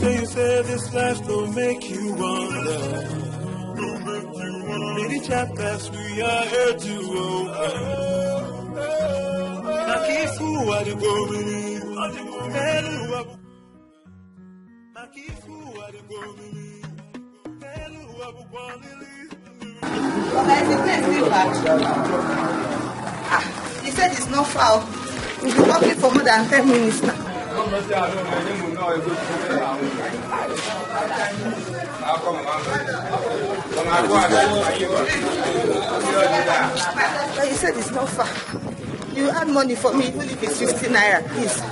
After you say this life don't make you wonder. Many chapters we are here to open. Nakifu wadigomini. Helu wabu. Nakifu wadigomini. Helu wabu kwanili. He said it's not foul. We've been talking for more than 10 minutes now. But he said it's not far. You add money for me, even if it's 50 naira, please.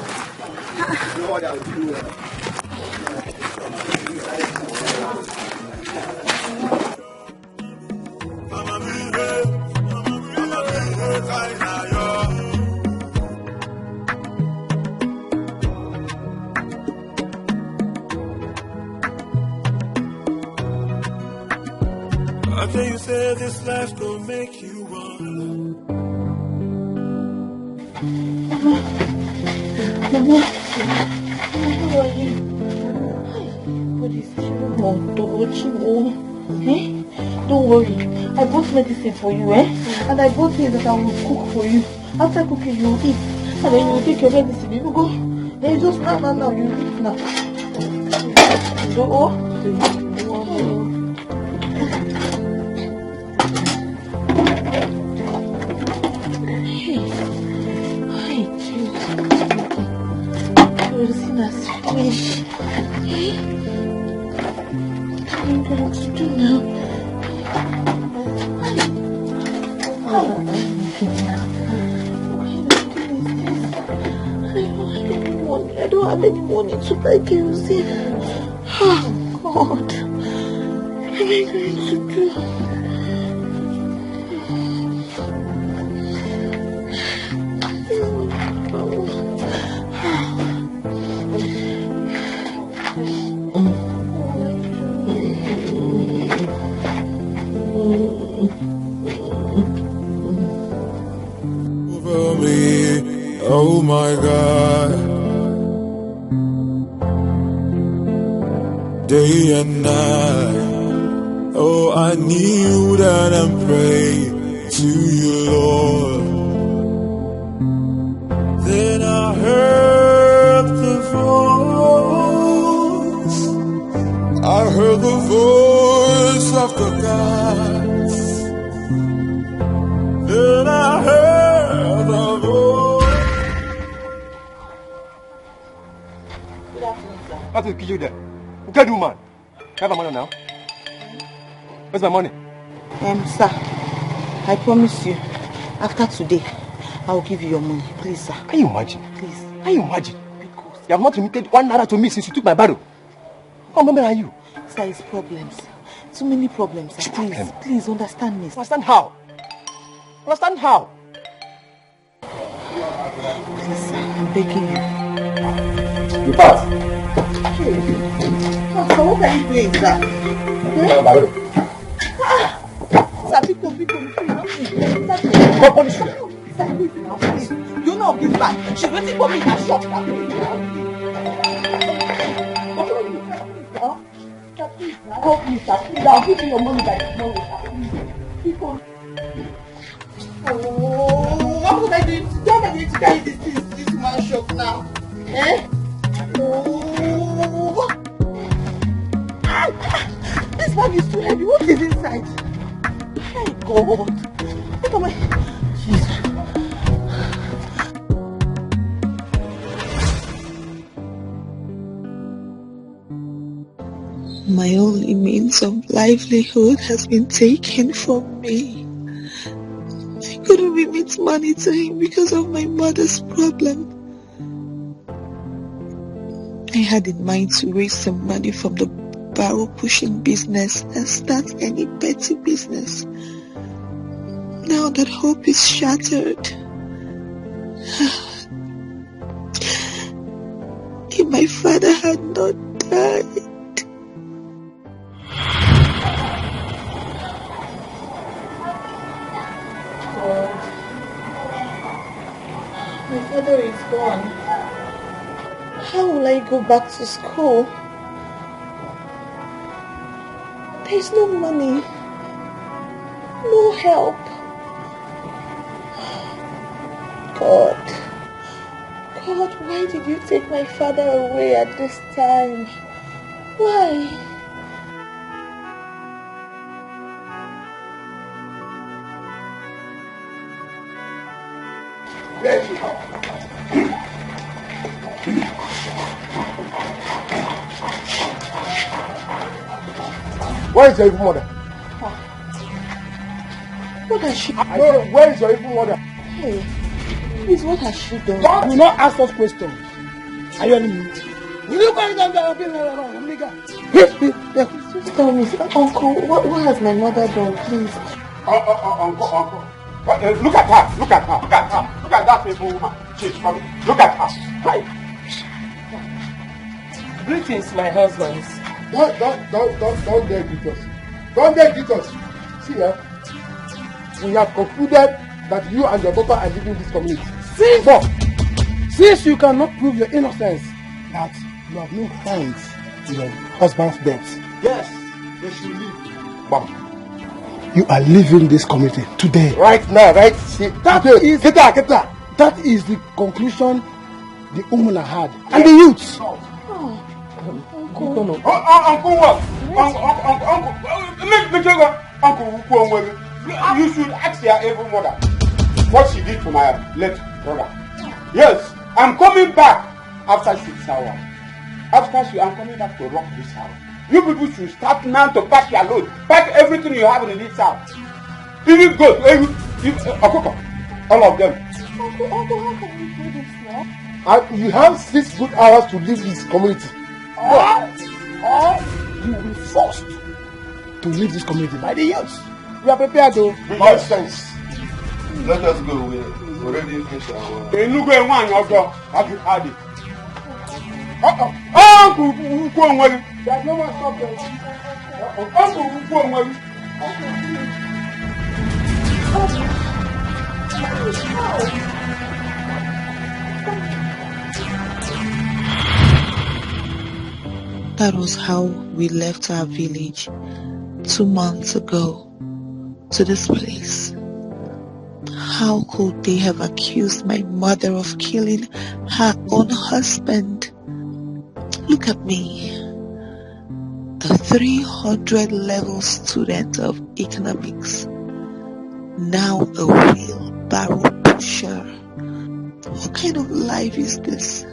After you say this life don't make you wonder. Mama, how are you? What is wrong? Don't worry. I bought medicine for you, and I bought things that I will cook for you. After cooking, you will eat. And then you will take your medicine. You will go. Then just now, you eat now. Fish. What are you going to do now? I don't have any money to buy kerosene. Oh God, what am I going to do? Oh my God, day and night, oh I kneel down and pray to you, Lord. Then I heard the voice of the gods. Then I heard the voice. What will kill you there? What can you do, man? Have my money now? Where's my money? Sir, I promise you, after today, I will give you your money. Please, sir. Can you imagine? Please. Can you imagine? Because you have not remitted 1 naira to me since you took my barrel. How many are you? Sir, it's problems. Too many problems, sir. Please understand me. Understand how? Understand how? Please, sir, I'm begging you. You pass. So what are you doing, sir? Sir, pick up. Go punish you. You know this man. She's waiting for me in her shop. Help me, sir. Please, I'll give you your money by tomorrow, sir. Pick up. Oh, what would I do? How am I going to carry this man's shop now? Oh, this bag is too heavy. What is inside? My God. Look at my... Jesus. My only means of livelihood has been taken from me. I couldn't remit money to him because of my mother's problem. I had in mind to raise some money from the barrel pushing business and start any petty business. Now that hope is shattered. If my father had not died. My father is gone. How will I go back to school? There's no money. No help. God, why did you take my father away at this time? Why? Where is your evil mother? What has she done? No, where is your evil mother? Hey, please, what has she done? Do not ask us questions. Are you enemy? Will you guys have been around? Just tell me, Uncle, what has my mother done, please? Uncle. Look at her. Look at that evil woman. She's coming. Look at her. Hi. Greetings, my husbands. Don't dare greet us. Don't dare greet us. See here. We have concluded that you and your daughter are leaving this community. Since you cannot prove your innocence, that you have no hands in your husband's death. Yes, they should leave. Mom. You are leaving this community today. Right now, right? See, That is the conclusion the woman had. And the youths. Uncle what? Uncle, you should ask your evil mother what she did to my late brother. Yes, I'm coming back after 6 hours. I'm coming back to rock this house. You people should start now to pack your load. Pack everything you have in this house. Even goat, all of them. Uncle, how can you do this now? You have 6 good hours to leave this community. Or you will be forced to leave this community by the youths. You are prepared to. Nonsense. Let us go. We already finished our. There's no way. Stop there. That was how we left our village 2 months ago to this place. How could they have accused my mother of killing her own husband? Look at me, the 300 level student of economics, now a wheelbarrow pusher. What kind of life is this?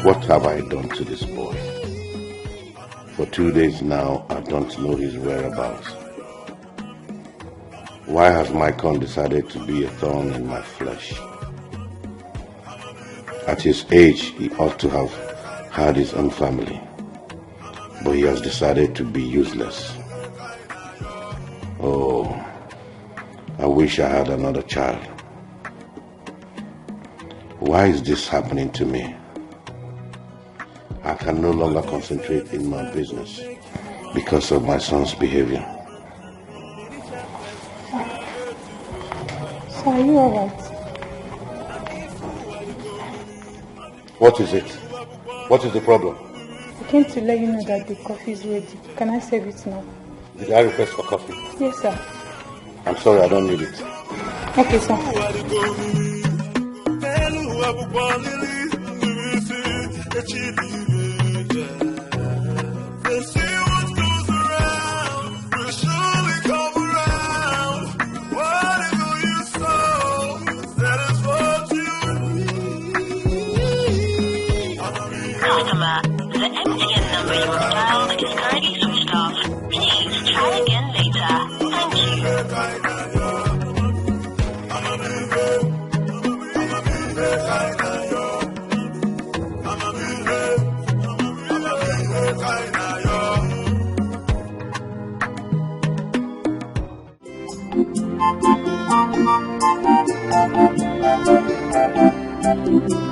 What have I done to this boy? For 2 days now, I don't know his whereabouts. Why has my con decided to be a thorn in my flesh? At his age, he ought to have had his own family, but he has decided to be useless. Oh, I wish I had another child. Why is this happening to me? I can no longer concentrate in my business because of my son's behavior. So are you alright? What is it? What is the problem? I came to let you know that the coffee is ready. Can I serve it now? Did I request for coffee? Yes, sir. I'm sorry, I don't need it. Okay, sir. Customer, the MTN number you have dialed is currently switched off. Please try again later. Thank You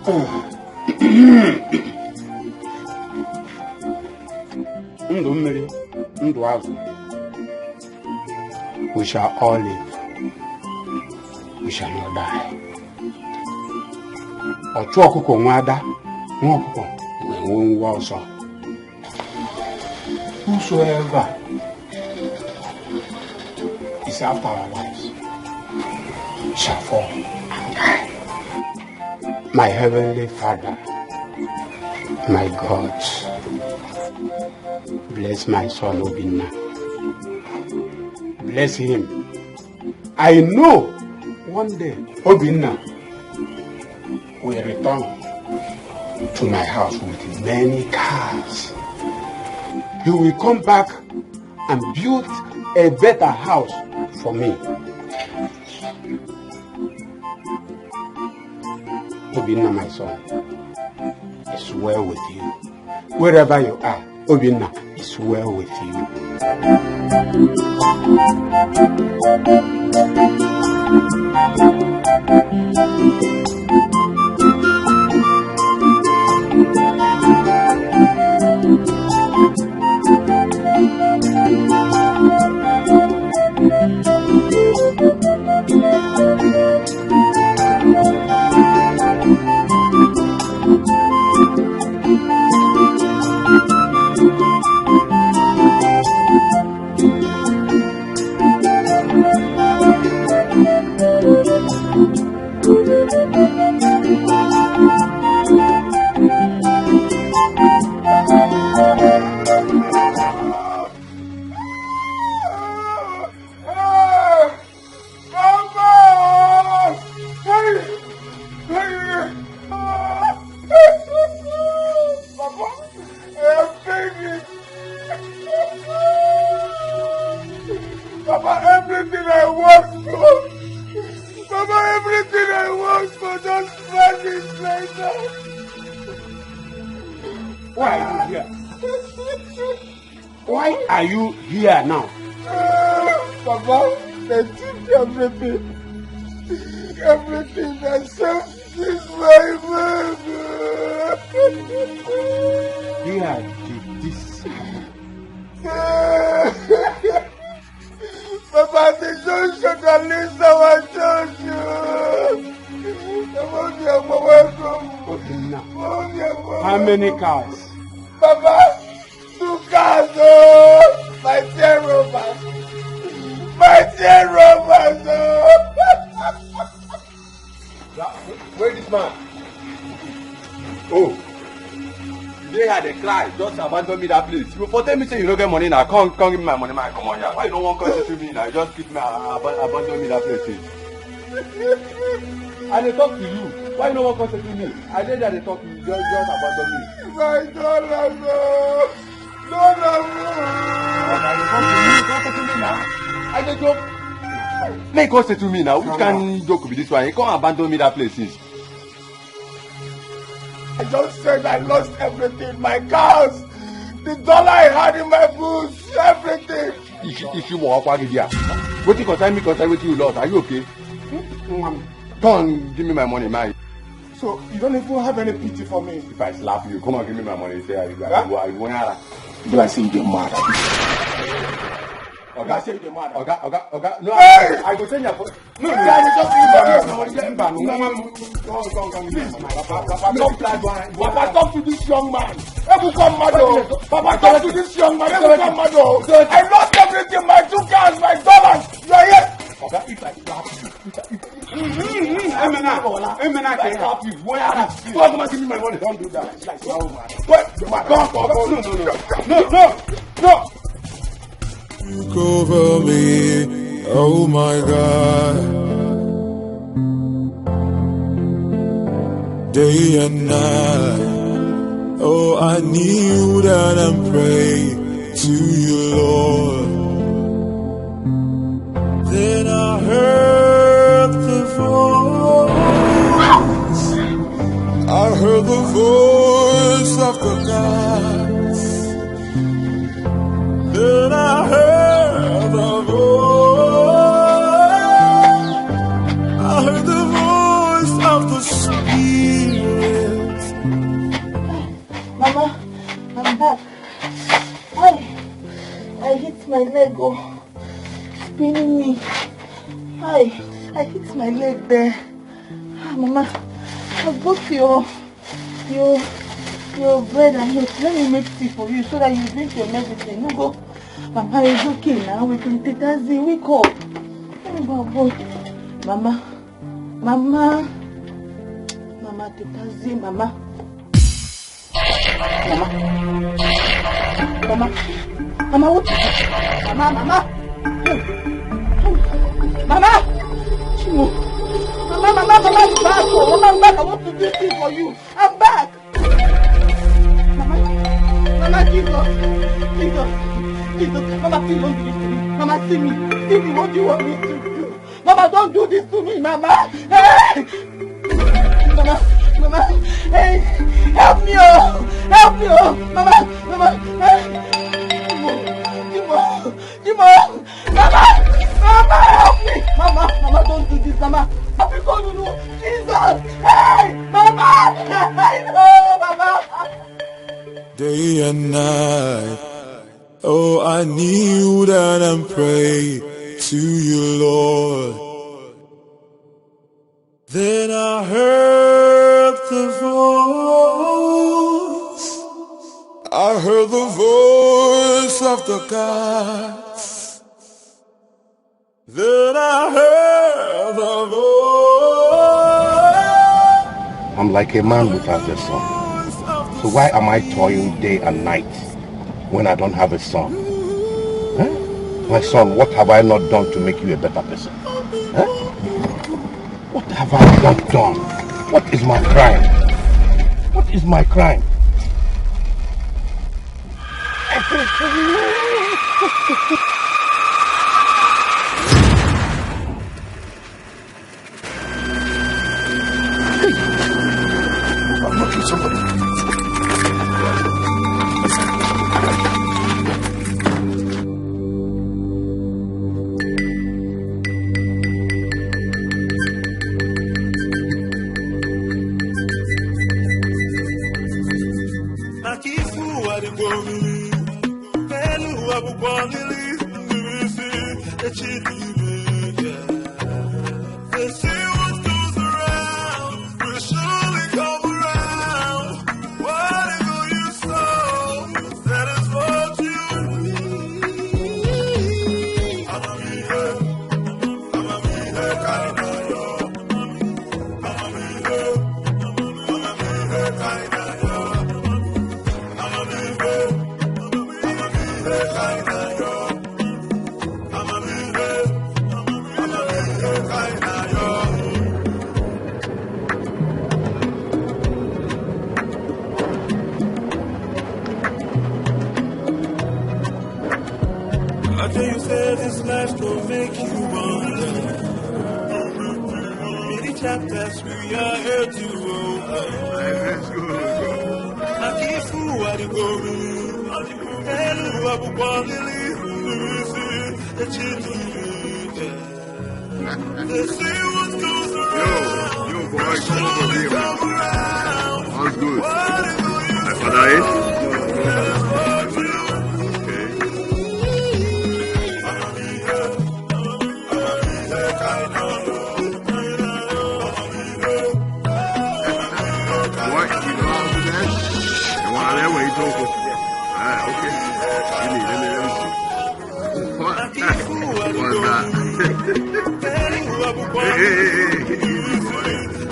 We shall all live. We shall not die. Whosoever is after our lives shall fall and die. My heavenly Father, my God, bless my son Obinna. Bless him. I know one day Obinna will return to my house with many cars. He will come back and build a better house for me. Obinna, my son, is well with you. Wherever you are, Obinna is well with you. How many cars? Papa, 2 cars, oh! My dear Robert! My dear Robert, oh! Where is this man? Oh! They had a cry, just abandon me that place. You for tell me say you don't get money now, come give me my money, man. Come on, yeah. Why you don't want to me now? Just keep me, abandon me that place. I dey talk to you. Why you don't want to me? I did that they talk to you, just abandon me. My dollar, no! Don't to me now. I dey joke. Make us say to me now. Which kind joke be this one? You can't abandon me that place. I just said I lost everything, my cars, the dollar I had in my boots, everything. If you walk out here, what you concern me concern with you lost? Are you okay? Come, give me my money, man. So you don't even have any pity for me? If I slap you, come on, give me my money. Say, I Do I say you're mad? Oga say you're mad. Oga. No, hey! I go send you. No, Papa, talk to this young man. Papa, talk to this young man. I lost everything, my 2 cars, my dollars. You are here. Oga, if I slap you, Emena can help you. Why are you? Come give me my money. Don't do that. No. Look over me, oh my God. Day and night, oh I kneel down and pray to you, Lord. Then I heard the voice of the gods. Then I heard the voice of the Spirit. I hit my leg, oh, spinning me. I hit my leg there. Mama, I bought your bread and milk. Let me make tea for you so that you drink your medicine. No go. Mama, it's okay now. We can take that Z. Wake up. Oh, boy. Mama, Teta Z, Mama. Mama, what? Mama. Chimo. Mama, I'm back. Oh, Mama, I'm back. I want to do this for you. I'm back. Mama, Jesus. Mama, please don't do this to me. Mama, see me. What do you want me to do? Mama, don't do this to me, Mama. Hey! Mama, hey, help me, oh, Mama, hey, Jimo, Mama, help me, Mama, don't do this, Mama, because you know, Jesus, hey, Mama, Mama. Day and night, oh, I kneel down and pray to you, Lord. Then I heard the voice of the gods. Then I heard the voice. I'm like a man without a son. So why am I toiling day and night when I don't have a son? Huh? My son, what have I not done to make you a better person? Huh? What have I not done? What is my crime? What is my crime? I'm knocking somebody.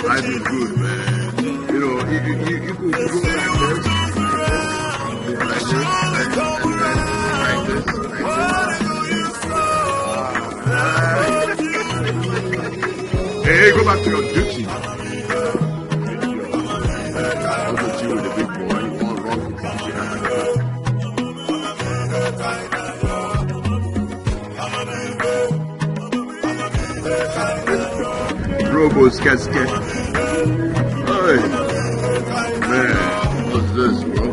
Life is good, man. You know, you could go like this. Hey, go back to your duty. Also chill with the big boy. You want wrong things. Robo scat. Hey, man, what's this, bro?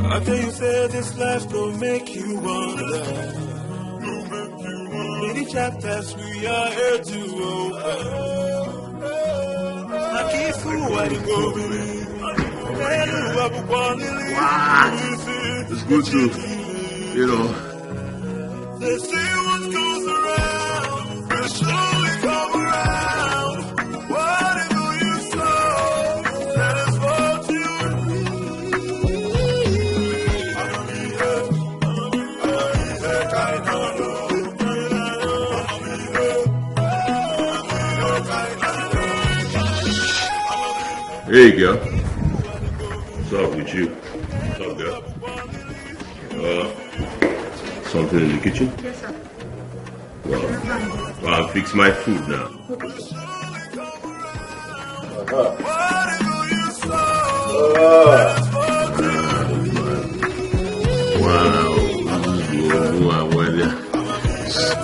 I tell you, say this life don't make you wonder. Many chapters we are here to open. Akifu Wadigobi. It's good to, They say what goes around will surely come around. Whatever you sow, that is what you Hey, girl. What's up with you? What's up, girl? Something in the kitchen? Yes, sir. Well, I'll fix my food now.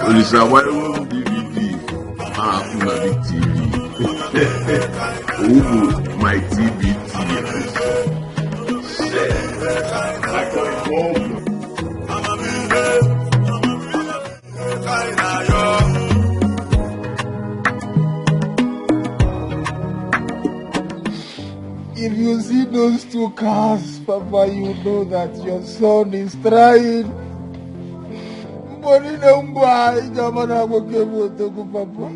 Listen, why don't DVD? My big TV. My TV. If you see those two cars, Papa, you know that your son is trying. But you know why, Jamana will give you to go, Papa.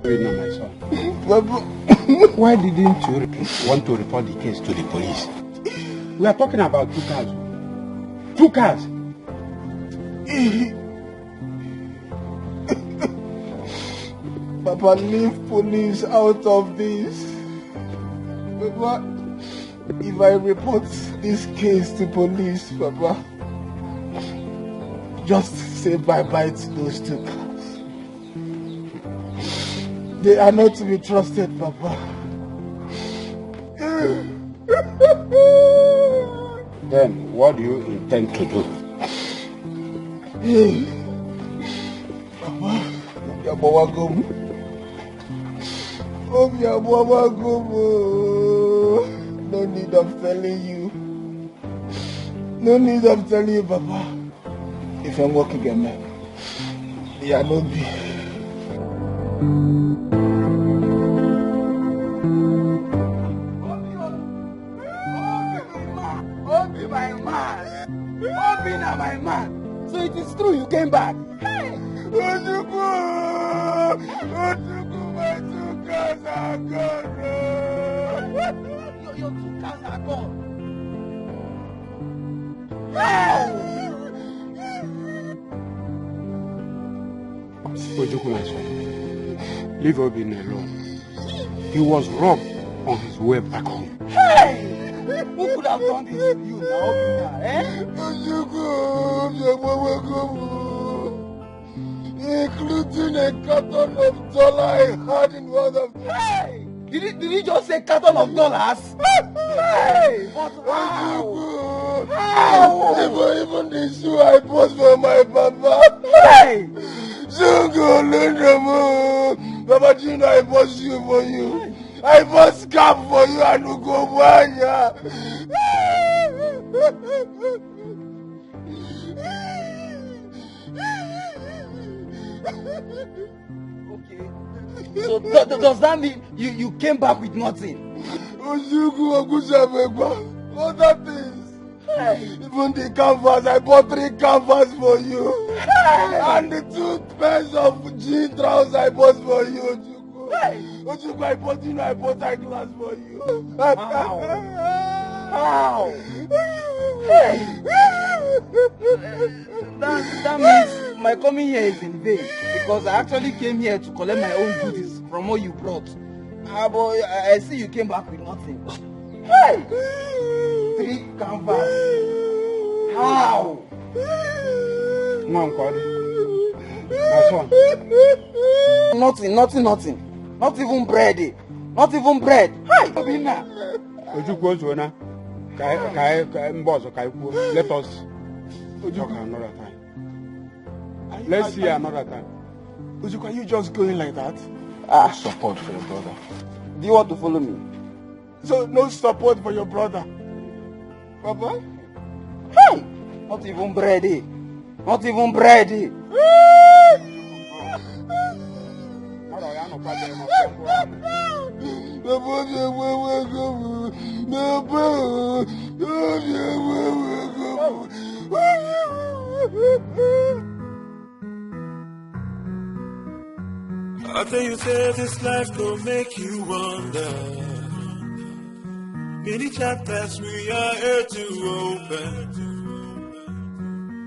My son. Papa, Why didn't you want to report the case to the police? We are talking about 2 cars. 2 cars. Papa, leave police out of this. Papa, if I report this case to police, Papa, just say bye-bye to those 2 cars. They are not to be trusted, Papa. Then, what do you intend to do? Papa, Yabawagum. Oh, Yabawagum. No need of telling you. No need of telling you, Papa. If I'm working again, yeah, no be. My man. So it is true you came back. Hey! Ojuku, my 2 cars are gone. Your 2 cars are gone. Ojuku, my son, leave Obin alone. He was robbed on his way back home. Hey! Who could have done this to you now, including a carton of dollars I had in one of them. Hey! Did he just say carton of dollars? Hey! But how? Even the shoe I bought for my papa. Hey! Papa, do you know I bought shoe for you? I bought scarf for you and Ugobanya. Okay. So does that mean you came back with nothing? Other things. Hey. Even the canvas, I bought 3 canvas for you. Hey. And the 2 pairs of jean trousers I bought for you. Hey. Ojuku, I bought eyeglass for you. How? Hey. That means my coming here is in vain because I actually came here to collect my own goodies from what you brought. But I see you came back with nothing. Hey! 3 canvas. How? My son. Nothing. Not even bread. Not even bread. Hi! Let us talk another time. Let's see another time. Ojuku, are you just going like that? Support for your brother. Do you want to follow me? So no support for your brother. Papa? Hey! Not even bready. Not even bready. I tell you, say this life will make you wonder. Many chapters we are here to open.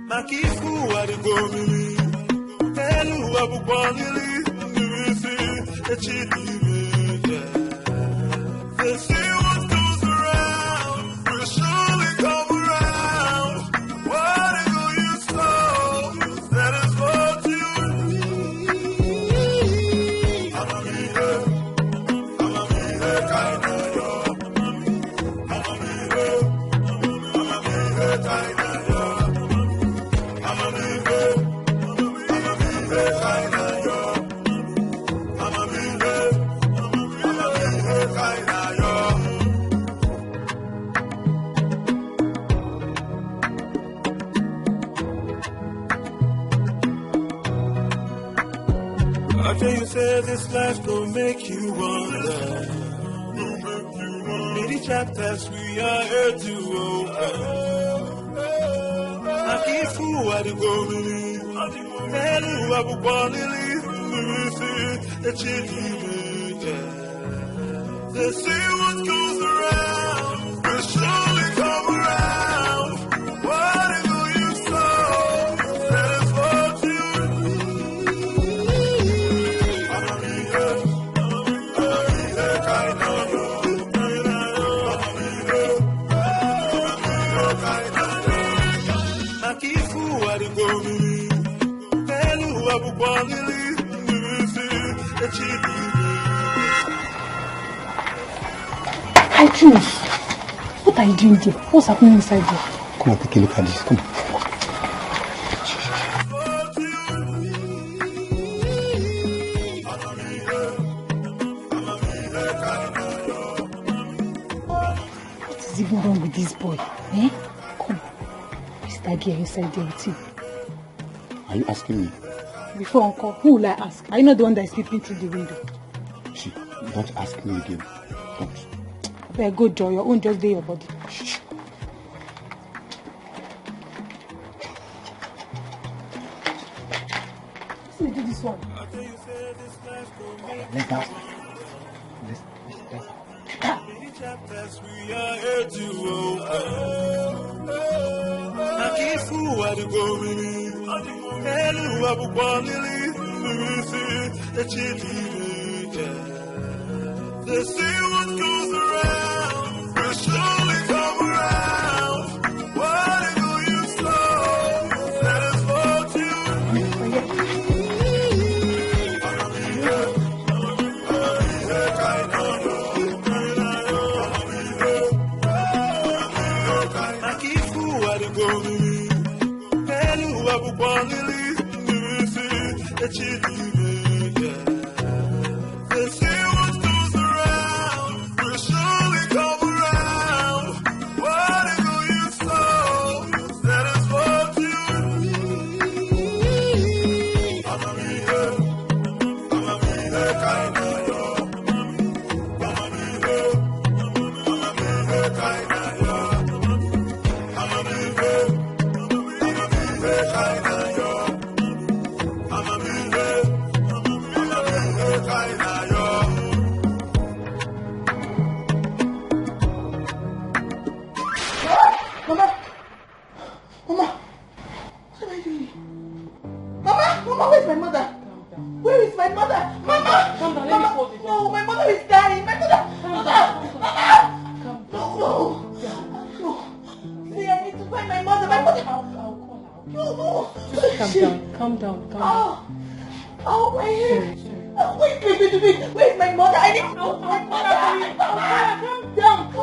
Makifu Adibomili, Telu Abubonili, Nivisi, Echidime. They say what goes around will surely come around. Whatever you sow, that is what you need. I'ma be here, kind of yo. I'ma be here, kind of yo. I'ma be here, kind of yo. I'ma be here, kind of yo. I tell you, say this life gon' make you wonder. Many chapters we are here to open. Akifu Adibomili, Telu Abubonili, Nivisi, Echidime. They say what goes around will surely come around. Whatever you sow, that is what you need. I'ma be here, kind of yo. I'ma be here, kind of yo. Akifu Adibomili, Telu Abubonili, Nivisi, Echidime. Hi, Jules. What are you doing there? What's happening inside there? Come on, take a look at this. Come on. What is even wrong with this boy? Eh? Come. Is that girl inside there with you? Are you asking me? Before Uncle, who will I ask? Are you not the one that is peeping through the window? See, don't ask me again. Don't. Very good, Joy. Your own just do your body. Shh. Let me do this one. Let's dance. Chapters we are here to open. Akifu Adibomili, Telu Abubonili, Nivisi, Echidime. They say what goes around will surely come around. Whatever you sow, that is what you need. I'ma be here, kind of yo. I'ma be here, Akifu Adibomili, Telu Abubonili, Nivisi, Echidime. They say what goes around will surely come around. Whatever you sow, that is what you need. I'ma be here, kind of yo. I'ma be here, kind of yo. I'ma be here, kind of yo. I'ma be here, kind of yo. Mama! Mama! What am I doing? Mama! Mama, where's my mother? Where is my mother? Mama! Calm down, let me hold it. No, my mother is dying. My mother! Mother! Mama! No! See, I need to find my mother. My mother! I'll call her. No! Calm down. Oh, my head! Sorry. Wait. Where's my mother? I need to know my mother. Calm down.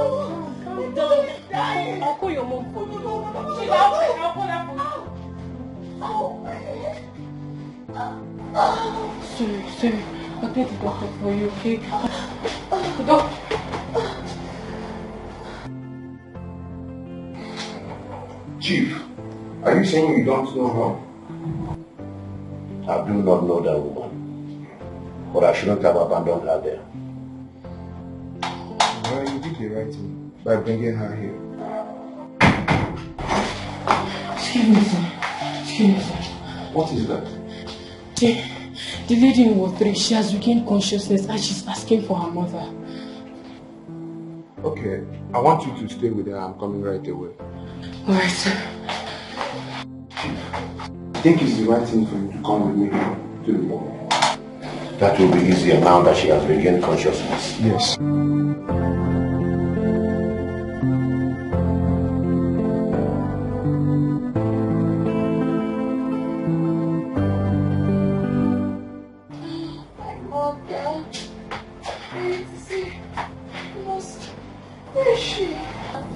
My mother is dying. I'll call your mom for you. No. I'll call her for you. Oh, my head. Sorry. I'll get the doctor for you, okay? The doctor. Chief, Are you saying you don't know her? I do not know that woman. But I shouldn't have abandoned her there. Well, you did the right thing by bringing her here. Excuse me, sir. Excuse me, sir. What is that? The lady in Ward 3, she has regained consciousness and she's asking for her mother. Okay, I want you to stay with her. I'm coming right away. Alright, sir. I think it's the right thing for you to come with me to the morgue. That will be easier now that she has regained consciousness. Yes.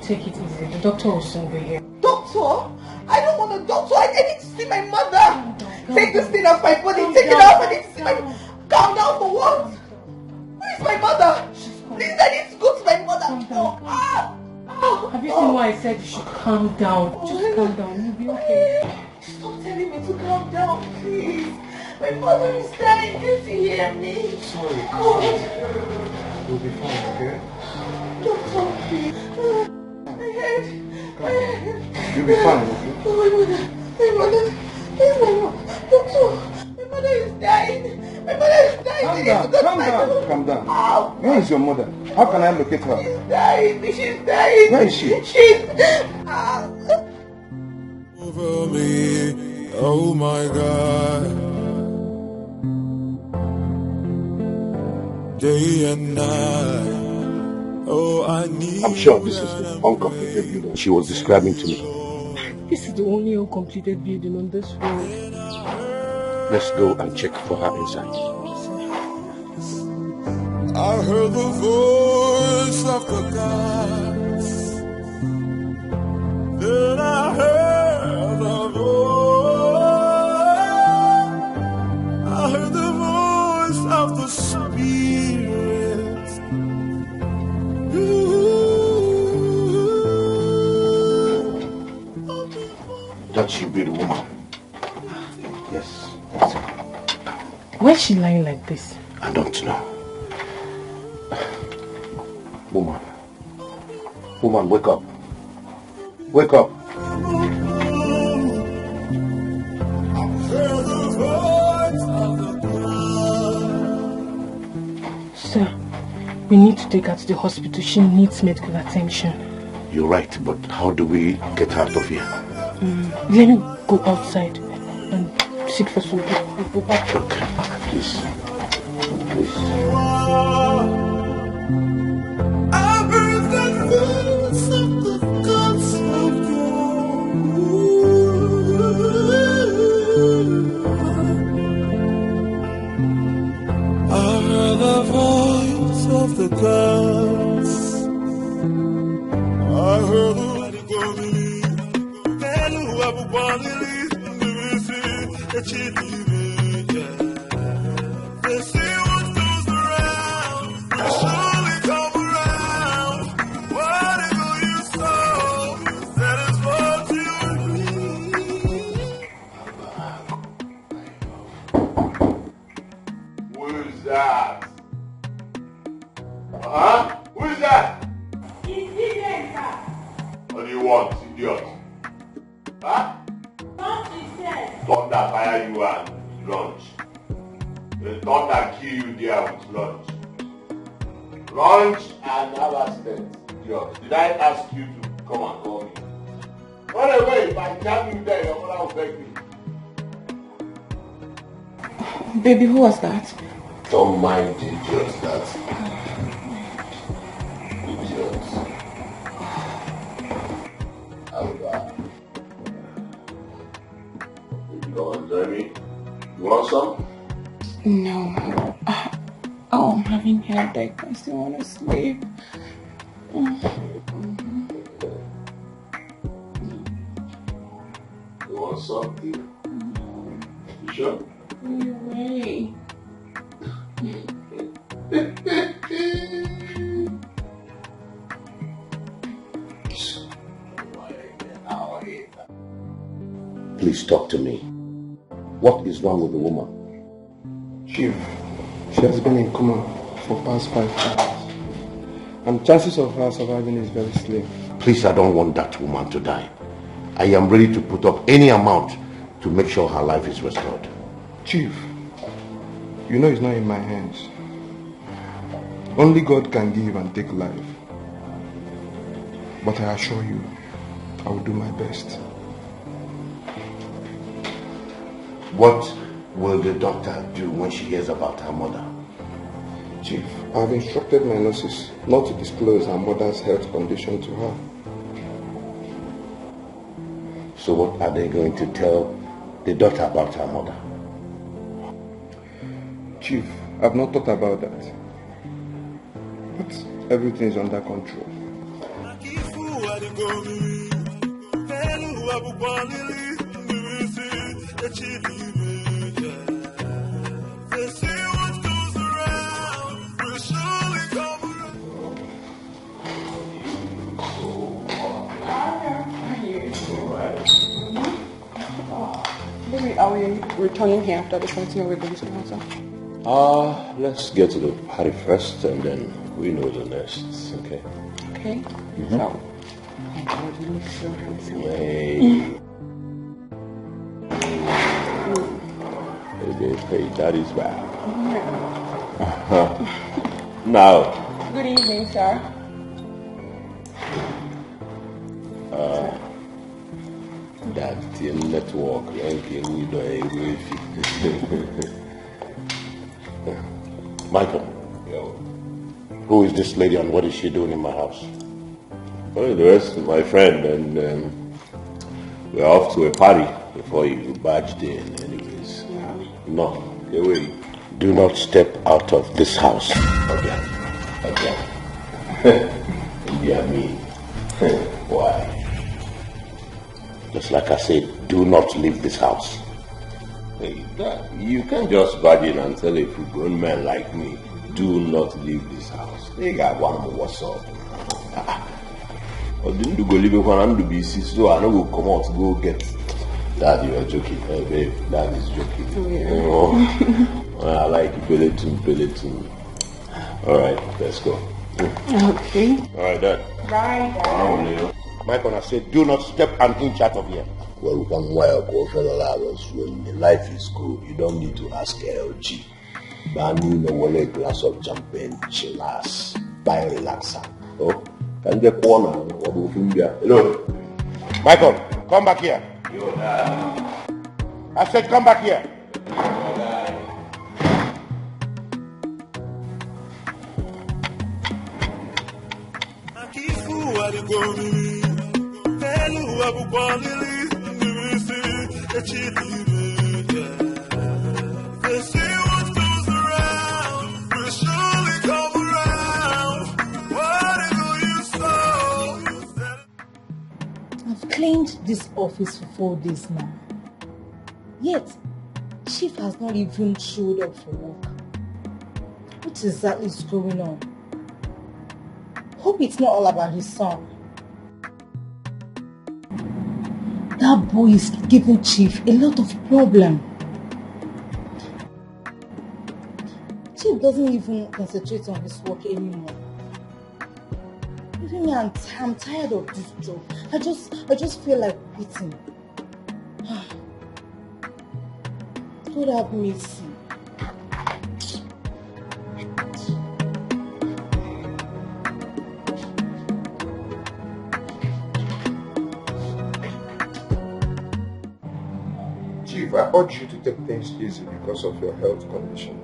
Take it easy. The doctor will soon be here. Doctor? I don't want a doctor. I need to see my mother. Take this thing off my body. Take it off. I need to see my mother. Calm down for what? Where is my mother? Please, I need to go to my mother. Have you seen why I said you should calm down? Just calm down. You'll be okay. Stop telling me to calm down, please. My mother is dying. Can't you hear me? Sorry. God. You'll be fine, okay? Doctor, please. My head. You'll be fine, okay? Oh, my mother. Where's my mother? Doctor, my mother is dying. My mother is dying. Calm down. Where is your mother? How can I locate her? She's dying. Where is she? Over me, oh my God. Day and night. Oh, I need. I'm sure this is the uncompleted building she was describing to me. This is the only uncompleted building on this road. Let's go and check for her inside. I heard the voice of the gods. Then I heard the voice. I heard the voice of the Spirit. That should be the woman. Yes. Why is she lying like this? I don't know. Woman, wake up. Wake up. Sir, we need to take her to the hospital. She needs medical attention. You're right, but how do we get her out of here? Let me go outside and seek for some help. We'll go back. Okay, please. Of the gods, I heard the believe, and whoever believe that you believe, they see what goes around, they surely come around. Whatever you sow, that is what you reap. Who is that? Who is that? It's Dikeh, sir. What do you want, idiot? Huh? What is that? Thunder fire you and lunch. The thunder kill you there with lunch. Lunch and have accident, idiot. Did I ask you to come and call me? Run away, if I jam you there, your mother will beg me. Baby, who was that? Don't mind the idiot that. You don't enjoy me? You want some? No. Oh, I'm having headache. I still want to sleep. You want something? You sure? Wait. Please talk to me. What is wrong with the woman? Chief, she has been in coma for past 5 hours. And chances of her surviving is very slim. Please, I don't want that woman to die. I am ready to put up any amount to make sure her life is restored. Chief, you know it's not in my hands. Only God can give and take life. But I assure you, I will do my best. What will the doctor do when she hears about her mother? Chief, I have instructed my nurses not to disclose her mother's health condition to her. So what are they going to tell the doctor about her mother? Chief, I've not thought about that. But everything is under control. Are we returning here after the fighting or we're going to Gaza? Let's get to the party first and then we know the rest, okay? Okay. Mm-hmm. So, you look so handsome. Hey, that is bad. Now. Good evening, sir. That network ranking, you know, Michael. Yo. Who is this lady and what is she doing in my house? Well, the rest is my friend, and we're off to a party before you barged in, anyways. No. Get ready. Do not step out of this house again. Yeah, me. Why? Just like I said, do not leave this house. Hey, you can't just barge in and tell a grown man like me, do not leave this house. They got one more, what's up? Or didn't you go leave it when I'm to be sick, so I don't go come out to go get. Dad, you are joking. Hey, babe, Dad is joking. Oh, yeah. You know? I like Peloton. Alright, let's go. Okay. Alright, Dad. Bye. Michael, I said, do not step an inch out of here. Well, one while, when the life is good, you don't need to ask LG. But I need a glass of champagne, chillax, buy relaxer. Oh, can get corner. Hello, Michael, come back here. Yo, Dad. I said, come back here. I've cleaned this office for 4 days now. Yet, Chief has not even showed up for work. What exactly is going on? Hope it's not all about his son. That boy is giving Chief a lot of problem. Chief doesn't even concentrate on his work anymore. Even me, I'm tired of this job. I just feel like quitting. God have mercy. Chief, I urge you to take things easy because of your health condition.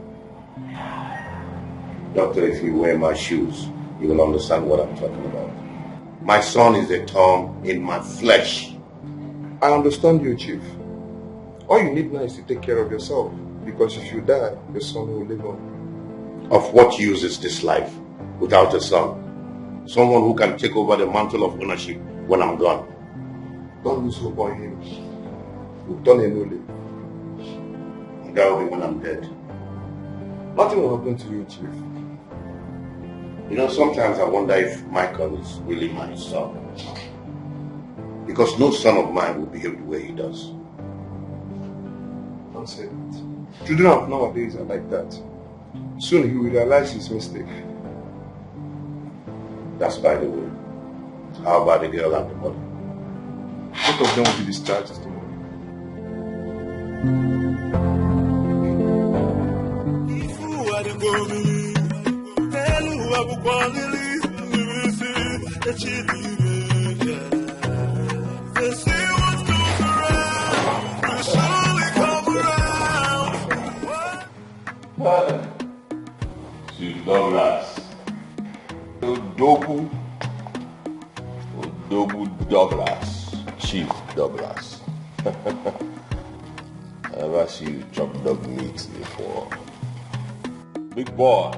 Doctor, if you wear my shoes, you will understand what I'm talking about. My son is a thorn in my flesh. I understand you, Chief. All you need now is to take care of yourself, because if you die, your son will live on. Of what use is this life without a son? Someone who can take over the mantle of ownership when I'm gone. Don't lose hope on him. You've done a new leaf. That will be when I'm dead. Nothing will happen to you, Chief. You know, sometimes I wonder if Michael is really my son. Because no son of mine will behave the way he does. Don't say that. Children of nowadays are like that. Soon he will realize his mistake. That's by the way. How about the girl and the mother? Both of them will be discharged tomorrow. Chief Douglas. Odogu Douglas. Chief Douglas. I never see you chop dog meat before. Big boy.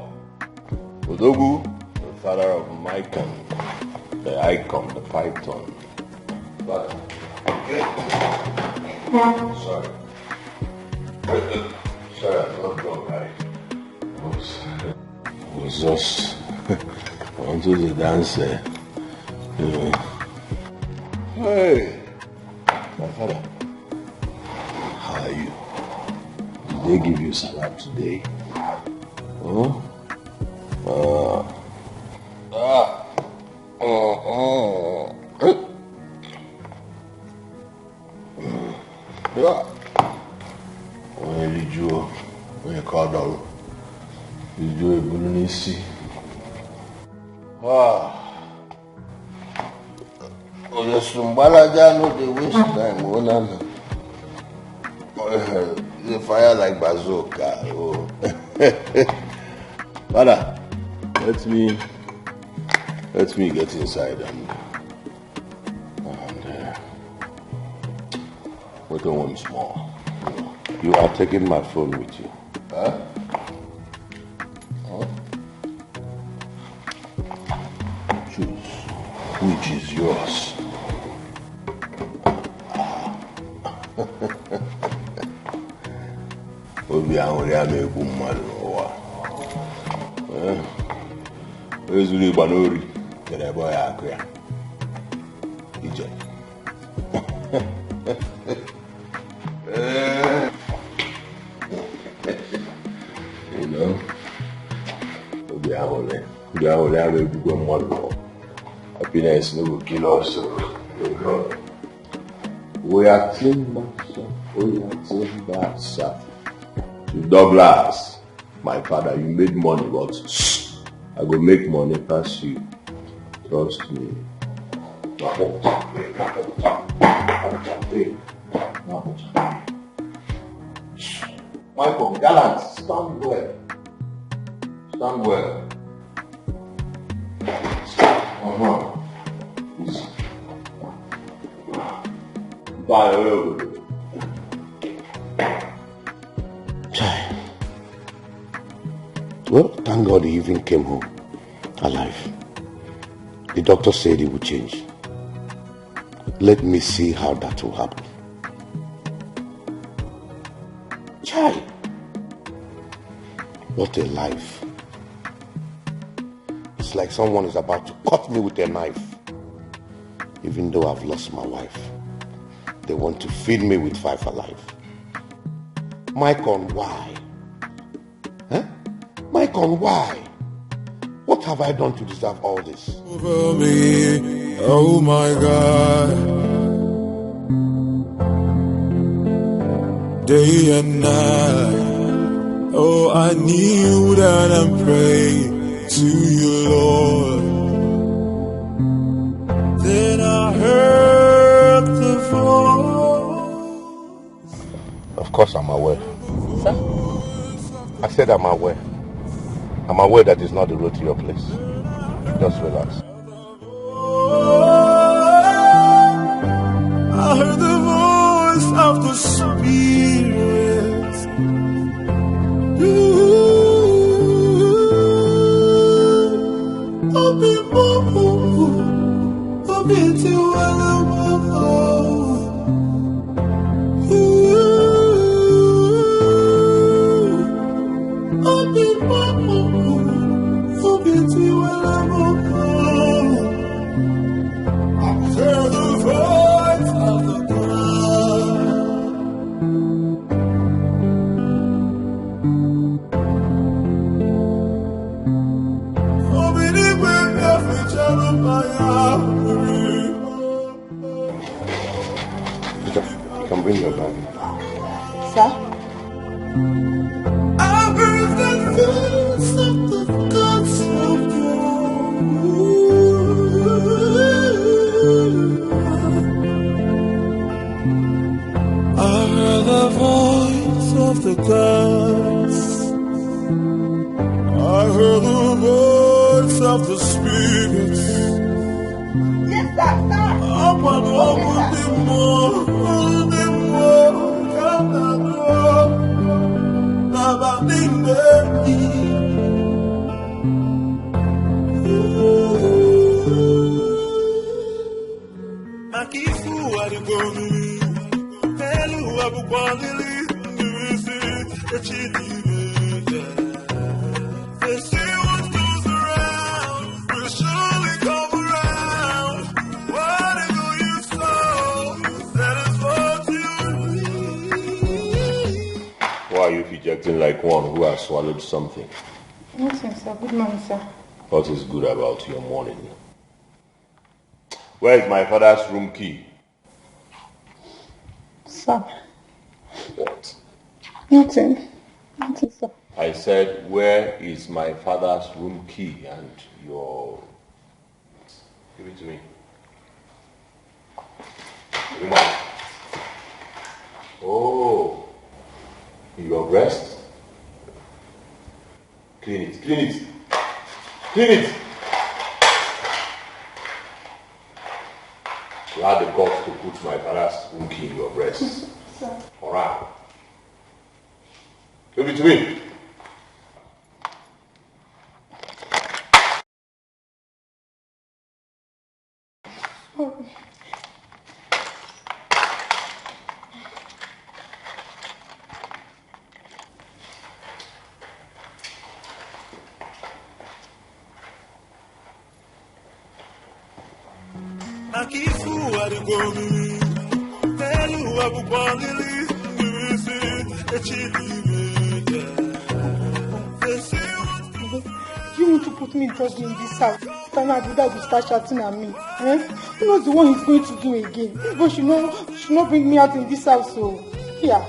Odogu, the father of Micon, the icon, the python. But, sorry. Sorry, I'm not drunk, right? I was just onto the dance, you know. Hey, my father, how are you? Did they give you salad today? Huh? When you call down, you do a Bulunisi. The Sumbalaja no they waste time. They fire like bazooka. Oh. Father, let me get inside and wait once more. You are taking my phone with you. Huh? Choose which is yours. Obi ahuri ameku mmadu n'ụwa. Ezuru ịgba n'ori kere ebe ọ ya akụ ya. Ije. You know, obi ahuri ameku mmadu n'ụwa. Happiness no will kill us. We are back, sir. Douglas, my father, you made money, but I go make money past you. Trust me. Michael, gallant, stand well. Stand well. Easy. Bye. Well, thank God he even came home alive. The doctor said he would change. Let me see how that will happen. Chai! What a life. It's like someone is about to cut me with a knife. Even though I've lost my wife, they want to feed me with 5 alive. Micon, why? Micon, why? What have I done to deserve all this? Over me, oh my God. Day and night, oh I kneel down and pray to you, Lord. Then I heard the voice. Of course I'm aware. Sir? I said I'm aware. I'm aware that it's not the road to your place. Just relax. I heard the voice of the Spirit. bring your bag. Sir? I heard the voice of the gods of I heard the voice of the gods. I heard the voice of the spirits. Yes, sir. Open the more. Why are you ejecting like one who has swallowed something? Nothing, sir. Good morning, sir. What is good about your morning? Where is my father's room key? Sir. What? Nothing. Nothing, sir. I said, where is my father's room key and your... Give it to me. Come on. Oh. Your breast? Clean it, clean it. Clean it! You had the guts to put my father's room key in your breast. Sir. Alright. Give it to me. Sorry. You want to put me in trouble in this house? Then I do that will start shouting at me. Eh? Who knows the one he's going to do again? This boy should not bring me out in this house. So, yeah.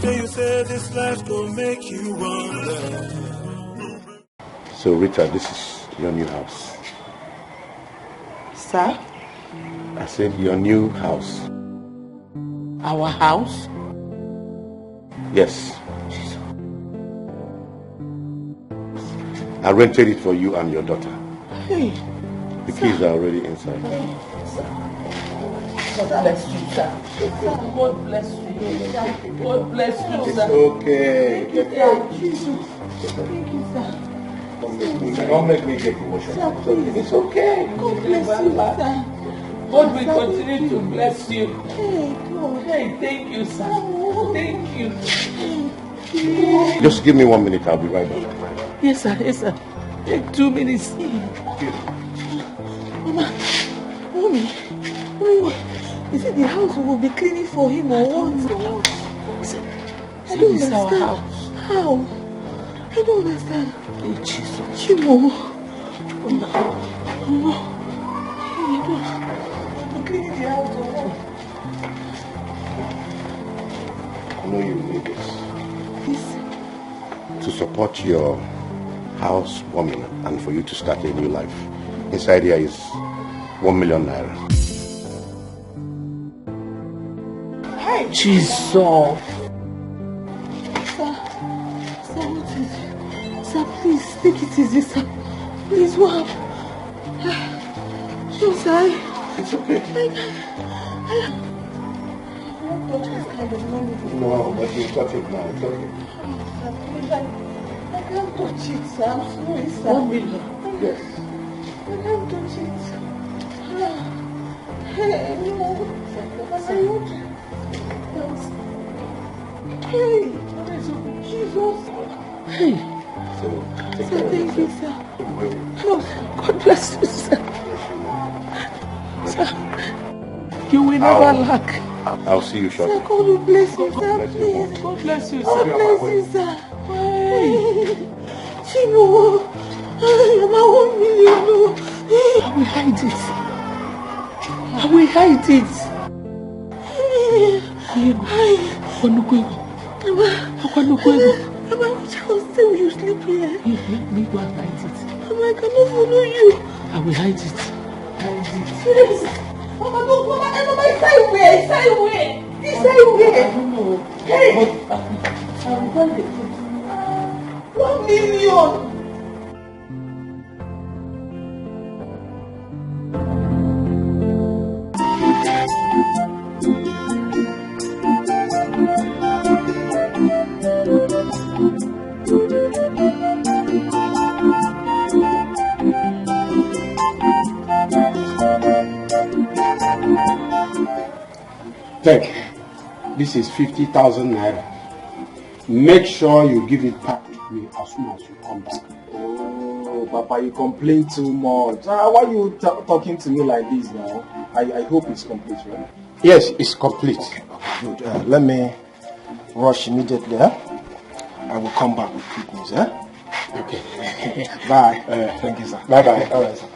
You say this life will make you wonder. So Rita, this is your new house. Sir? I said your new house. Our house? Yes. I rented it for you and your daughter. Hey. The keys are already inside. Hey, sir. God bless you, sir. God bless you. God bless you, It's sir. okay. Thank you, sir. Thank you, sir. Don't make me get emotional. It's okay. God bless you, sir. God will continue to bless you. Hey, God. Hey, thank you, sir. Thank you. Just give me 1 minute. I'll be right back. Yes, sir. Yes, sir. Take 2 minutes. Mama, Mommy, is it the house we will be cleaning for him or what? I don't understand. Our house. How? I don't understand. Hey, Jesus. Chimo. Mama. Hey, I'm cleaning the house or what? I know you need this. This? To support your housewarming and for you to start a new life. Inside here is 1 million naira. Hey, Jesus. Sir, what is it? Sir, please, take it easy, sir. Please, what? Sure, sir. It's okay. No, but you touch it now. It's okay. I can't touch it, sir. I'm sorry, sir. 1 million. Yes. I can't touch it. Hey, no. I want to. Hey, Jesus. Hey. Sir, thank you, sir. No, God bless you, sir. Sir, you will never lack. I'll see you shortly. Sir, God will bless you, sir. Please. God bless you, sir. God bless you, sir. Hey. Chino. I'm 1 million. I will hide it. I will hide it. Mama, which house will you sleep here? Me go and hide it. Mama, I cannot follow you. I will hide it. Yes. Mama, no, Mama, inside where? Inside where? Inside where? I don't know. Hey! But I will find the 1 million! Take, this is 50,000 naira. Make sure you give it back to me as soon as you come back. Oh, Papa, you complain too much. Why are you talking to me like this now? I hope it's complete, right? Yes, it's complete. Okay, good. Let me rush immediately. I will come back with quick news. Okay. Bye. Thank you, sir. Bye-bye. All right, sir.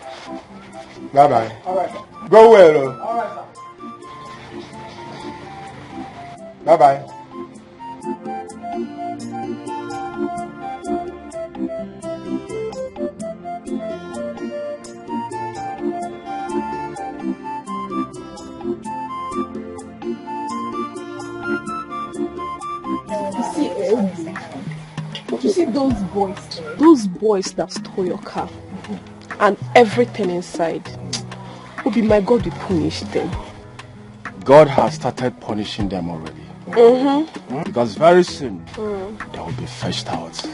Bye-bye. All right, sir. Go well. All right, sir. Bye-bye. You see those boys that stole your car and everything inside. Obi, my God will punish them. God has started punishing them already. Because very soon they will be fetched out.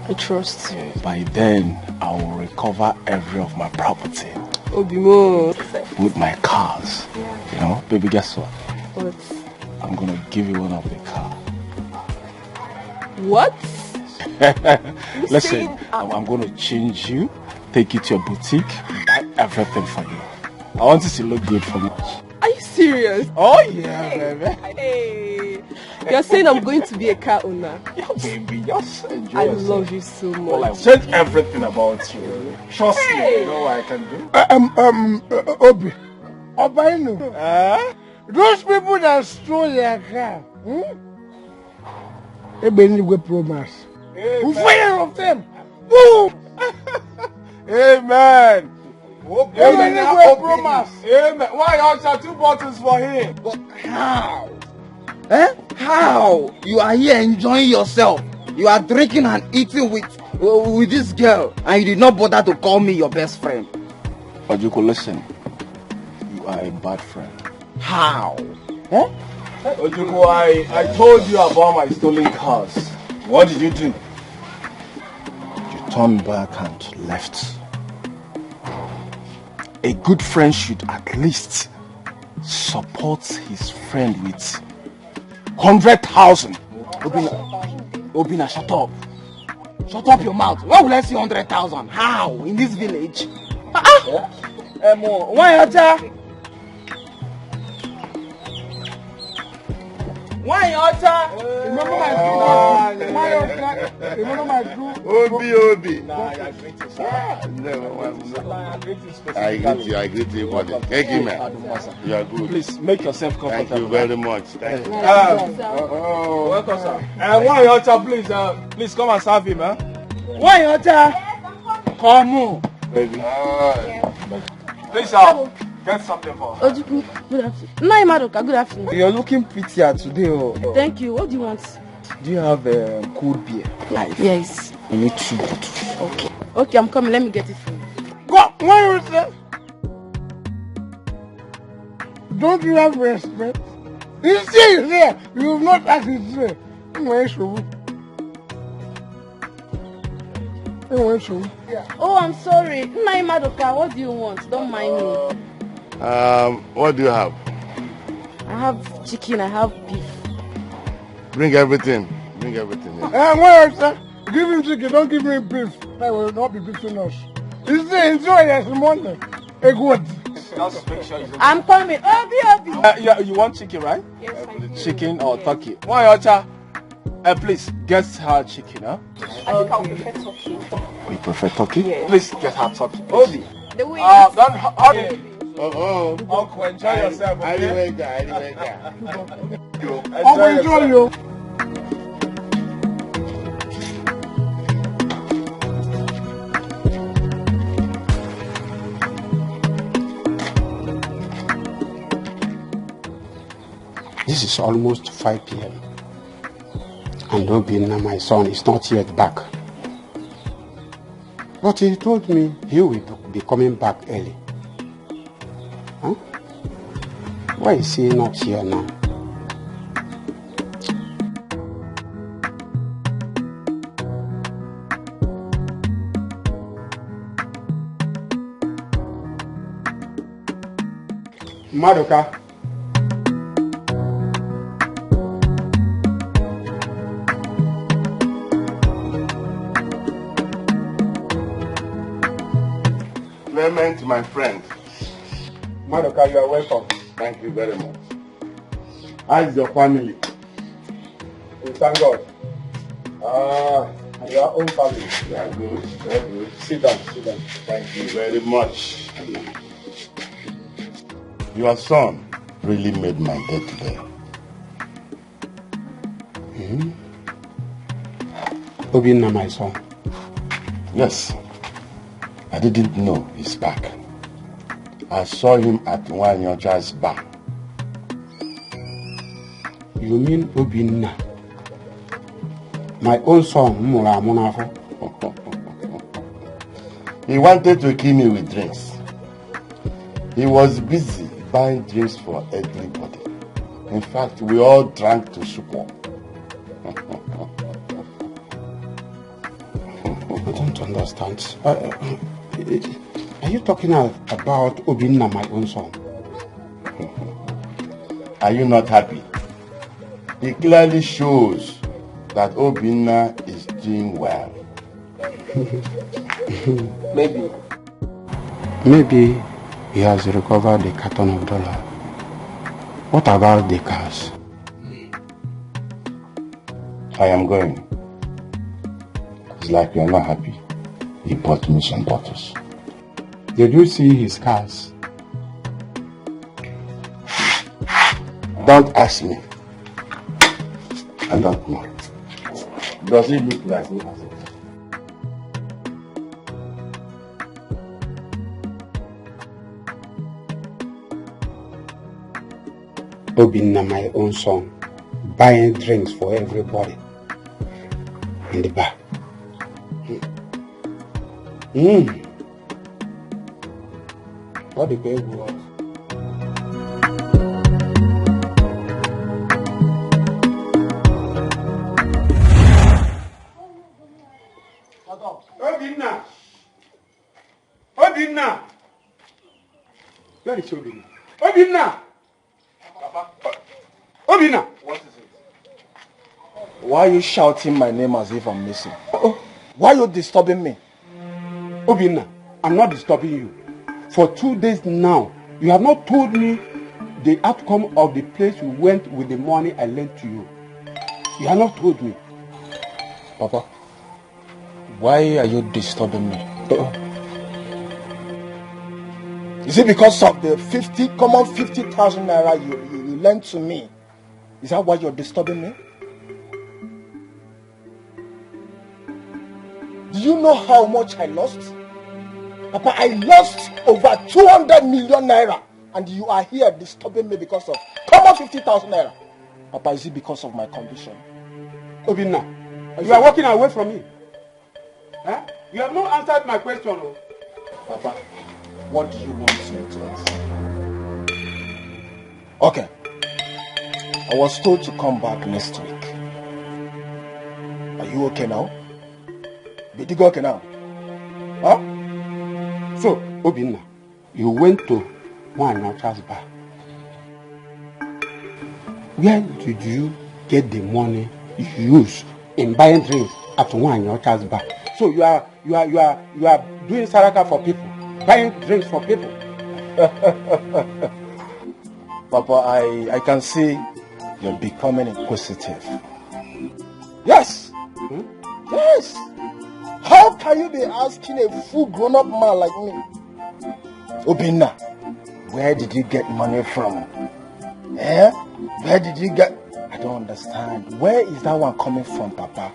I trust you. By then, I will recover every of my property. Obimo. With my cars. Yeah. You know, baby, guess what? What? I'm gonna give you one of the cars. What? Listen, I'm gonna change you, take you to your boutique, buy everything for you. I want you to look good for me. Are you serious? Oh yeah, baby. Hey, you're saying I'm going to be a car owner? Yeah, baby, just enjoy I yourself. love you so much. Well, I've said everything about you. Trust me, you know what I can do. Obi, Obainu, those people that stole your car, Ebenigwe promise. We fire of them. Boom! Amen. Ebenigwe promise. Amen. Why are 2 bottles for him? But how? How? You are here enjoying yourself. You are drinking and eating with this girl, and you did not bother to call me your best friend. Ojuko, listen. You are a bad friend. How? Ojuko, I told you about my stolen cars. What did you do? You turned back and left. A good friend should at least support his friend with 100,000. Obina, shut up. Shut up your mouth. Why will I see 100,000? How? In this village? Why are you? Why Ocha? Remember my crew? Why Ocha? Remember my crew? Obi. Nah, I greet you, buddy. Thank you, man. You are good. Please make yourself comfortable. Thank you very much. Thank you. Welcome, sir. Why Ocha, please come and serve him, Why Ocha? Come on, baby. Please, get something for her. Ojuku, good afternoon. Nai Madoka, good afternoon. You're looking prettier today. Thank you. What do you want? Do you have cold beer? Yes. I need 2 bottles. Okay. Okay, I'm coming. Let me get it for you. Go! Why you say? Don't you have respect? You see here, you have not asked it here. Oh, I'm sorry. Nai Madoka, what do you want? Don't mind me. What do you have? I have chicken, I have beef. Bring everything. Bring everything. Yeah. Wait, sir. Give him chicken, don't give me beef. I will not be beating us. You see, enjoy yes, morning. A good. Just make sure I'm coming. yeah, you want chicken, right? Yes, I do. Chicken or turkey? Why, Ocha? Please, get her chicken, huh? I think I would prefer turkey. You prefer turkey? Yes. Please get her turkey. Obi. The way Don't hurry. Uncle, enjoy yourself, okay? Enjoy you. This is almost 5 p.m. And Obinna, my son, is not yet back. But he told me he will be coming back early. Huh? Why is he not here now? Madoka. Clement, my friend. Madoka, you are welcome. Thank you very much. How is your family? We thank God. And your own family? They are good. They are good. Sit down. Thank you very much. Your son really made my day today. Obinna, my son. Yes. I didn't know he's back. I saw him at Wanyoja's bar. You mean Obinna? My own son, Mura Munafo? He wanted to kill me with drinks. He was busy buying drinks for everybody. In fact, we all drank to support. I don't understand. Are you talking about Obinna, my own son? Are you not happy? It clearly shows that Obinna is doing well. Maybe he has recovered the carton of dollar. What about the cars? I am going. It's like you're not happy. He bought me some bottles. Did you see his cars? Don't ask me. I don't know. Does it look like he has it? Obinna, my own son, buying drinks for everybody in the bar. What the baby was? Obinna! Where is Obinna? Obinna! Obinna! What is it? Why are you shouting my name as if I'm missing? Why are you disturbing me? Obinna, I'm not disturbing you. For 2 days now, you have not told me the outcome of the place you went with the money I lent to you. You have not told me. Papa, why are you disturbing me? Is it because of the 50,000 naira you lent to me? Is that why you're disturbing me? Do you know how much I lost? Papa, I lost over 200 million naira, and you are here disturbing me because of common 50,000 naira. Papa, is it because of my condition? Obinna, you are walking away from me. Huh? You have not answered my question. Oh. Papa, what do you want me to answer? Okay. I was told to come back next week. Are you okay now? Did you go okay now? Huh? So, Obinna, you went to Wanyocha's bar. Where did you get the money you use in buying drinks at one your child's bar. So you are doing saraka for people, buying drinks for people. Papa, I can see you're becoming inquisitive. Yes! Yes! How can you be asking a full grown-up man like me? Obinna, where did you get money from? Eh? Where did you get... I don't understand. Where is that one coming from, Papa?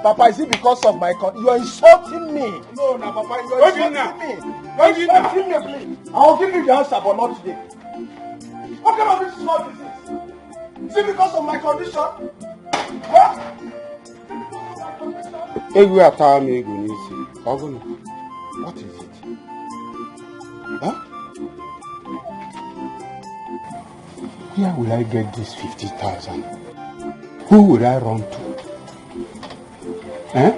Papa, is it because of my... You are insulting me. No, Papa, you are insulting me. You are insulting me, please. I'll give you the answer, but not today. What kind of insult is this? Is it because of my condition? What? What is it? Huh? Where will I get this 50,000? Who will I run to? Eh?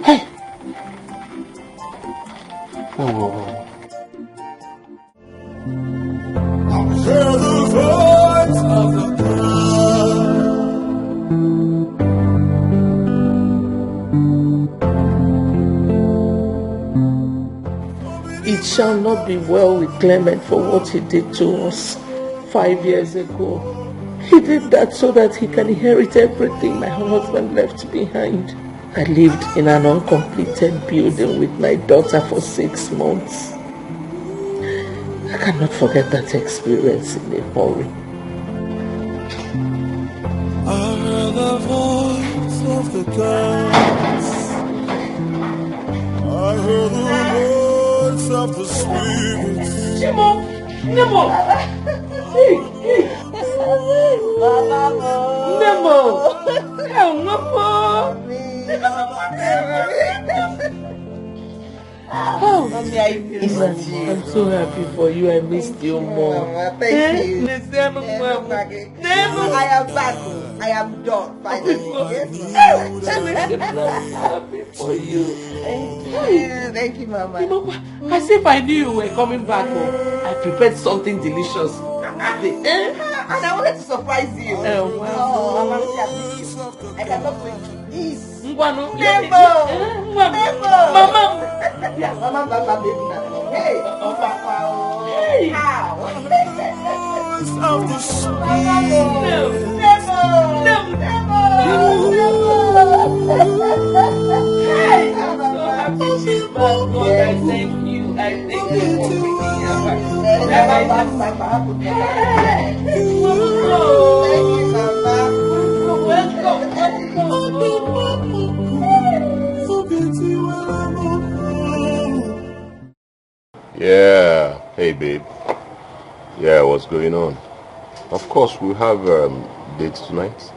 Hey! Oh. Hear the voice of the It shall not be well with Clement for what he did to us 5 years ago. He did that so that he can inherit everything my husband left behind. I lived in an uncompleted building with my daughter for 6 months. I cannot forget that experience in a hurry. I heard the voice of the gods. I heard the voice of the spirits. Nemo! Nemo! Nemo! Oh, Mommy, I missed you. I'm so happy for you. I missed you more. Thank you. I am back. I am done. Finally. I'm happy for you. Thank you, Mama. You know, as if I knew you were coming back home. I prepared something delicious. And I wanted to surprise you. Mama, I cannot wait to eat. Mama. Mama, baby. Hey, Papa. Hey, how? Hey, I'm so happy she's back. God, I thank you. I thank you for bringing her back. Thank you, Mama. Welcome. Yeah. Hey, babe. Yeah, what's going on? Of course, we have dates tonight.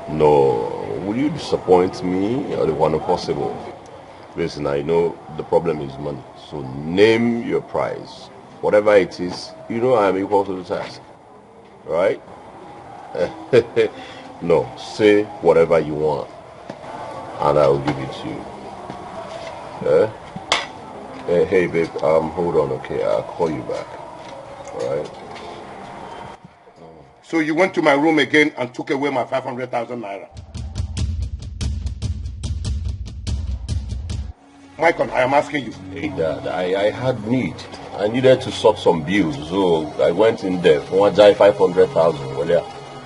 No. Will you disappoint me or the one possible? Listen, I know the problem is money. So name your price. Whatever it is, you know I'm equal to the task. Right? No. Say whatever you want. And I'll give it to you. Hey babe, hold on, okay? I'll call you back. Alright? So you went to my room again and took away my 500,000 naira. Michael, I am asking you. Hey Dad, I had need. I needed to sort some bills, so I went in there. For one jai 500,000. Well, yeah.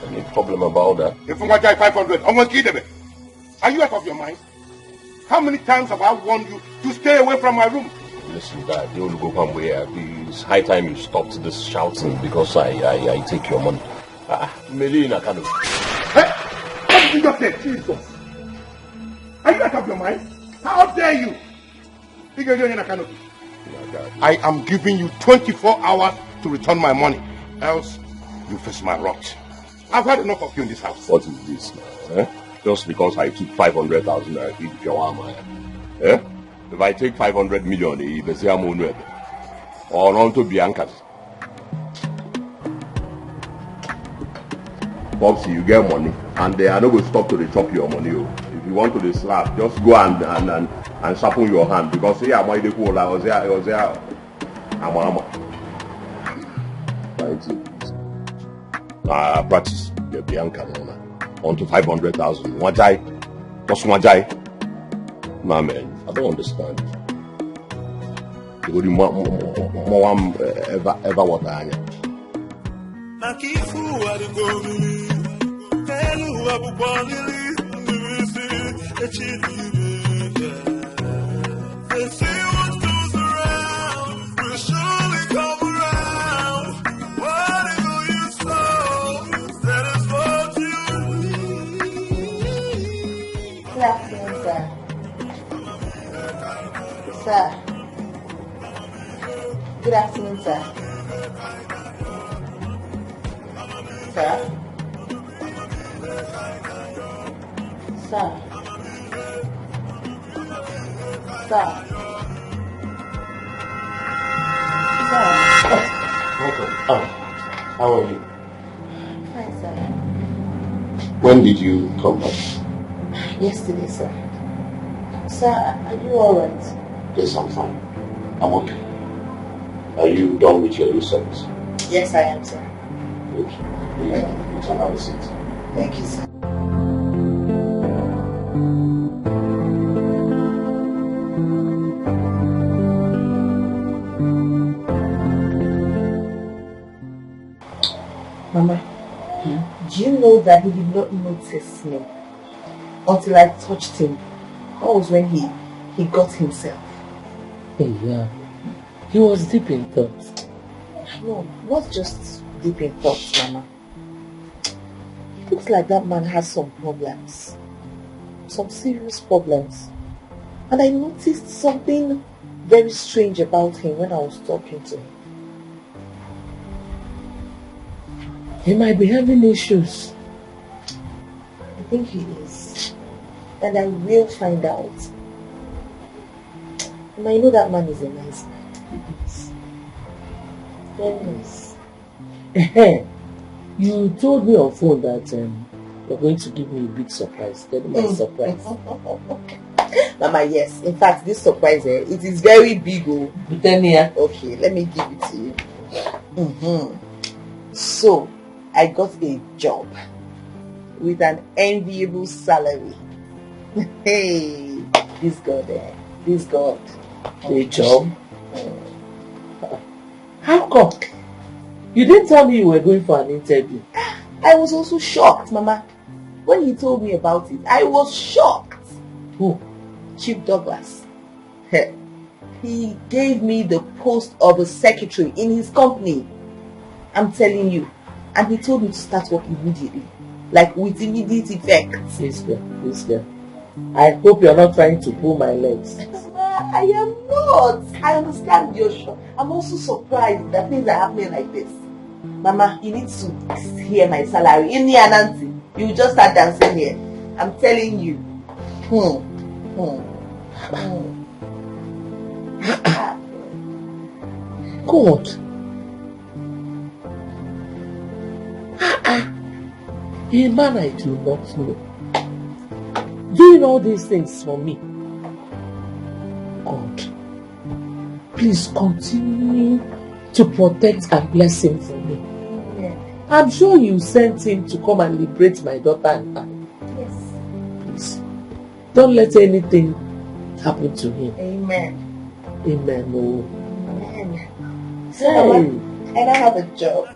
Any problem about that? If one jai 500, I want to kill them. Are you out of your mind? How many times have I warned you to stay away from my room? Listen, Dad, you will go come where it's high time you stopped this shouting because I take your money. Melina kind of. Hey! What did you just say? Jesus! Are you out of your mind? How dare you? I am giving you 24 hours to return my money. Else, you face my wrath. I've had enough of you in this house. What is this now? Just because I took 500,000 I feed Jawama. If I take 500 million, it's a money. Or on to Bianca's. Bobsy, you get money, and they are not going to stop to chop your money. If you want to slap, just go and sharpen your hand because here am I the cool. I was there. I'm. Practice the Bianca on to 500,000. Wajai? What's Wajai? Nah, man, I don't understand. You would ever what I am. Good afternoon, sir. Sir. Good afternoon, sir. Sir. Sir. Sir. Sir. Welcome. How are you? Fine, sir. When did you come back? Yesterday, sir. Sir, are you alright? Yes, I'm fine. I'm okay. Are you done with your research? Yes, I am, sir. Good. You can have a seat. Thank you, sir. Mama, do you know that he did not notice me until I touched him? That was when he got himself. Yeah. He was deep in thought. No, not just deep in thoughts, Mama. It looks like that man has some problems. Some serious problems. And I noticed something very strange about him when I was talking to him. He might be having issues. I think he is. And I will find out. And I know that man is a nice man. Very nice. You told me on phone that you're going to give me a big surprise. Tell me my surprise. Mama, yes. In fact, this surprise, it is very big. Oh. Then here. Okay, let me give it to you. So, I got a job with an enviable salary. Hey, this God, this God. A job? How come? You didn't tell me you were going for an interview. I was also shocked, Mama. When he told me about it, I was shocked. Who? Chief Douglas. He gave me the post of a secretary in his company. I'm telling you. And he told me to start work immediately. Like with immediate effect. Please, girl. I hope you're not trying to pull my legs. I am not. I understand your shock. I'm also surprised that things are happening like this. Mama, you need to hear my salary. Ini and Nancy, you just start dancing here. I'm telling you. God. A man I do not know. Doing all these things for me. God, please continue to protect and bless him for me. Yeah. I'm sure you sent him to come and liberate my daughter and I. Yes. Please, don't let anything happen to him. Amen. Amen. Oh. Amen. So, Hey. Mama, and I have a job.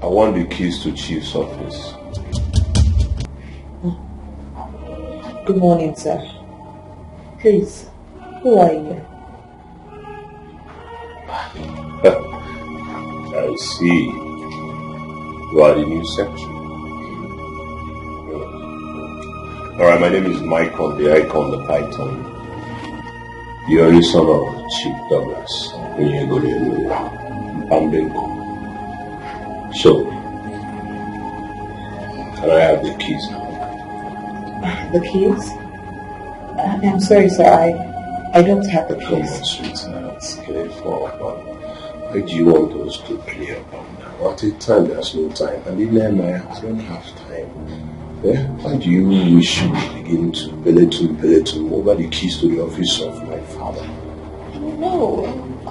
I want the keys to Chief's office. Good morning, sir. Please, who are you? I see. You are the new secretary. Alright, my name is Mike on the Icon, the Python. The only son of Chief Douglas, Ini Edo, Bambenko. So, can I have the keys now? The keys? I'm sorry, sir. I don't have the keys. Come on, sweetheart. It's careful, but why do you want us to play about now? At a time, there's no time. And in there, I don't have time. Yeah? Why do you wish to begin to belittle over the keys to the office of my father? No.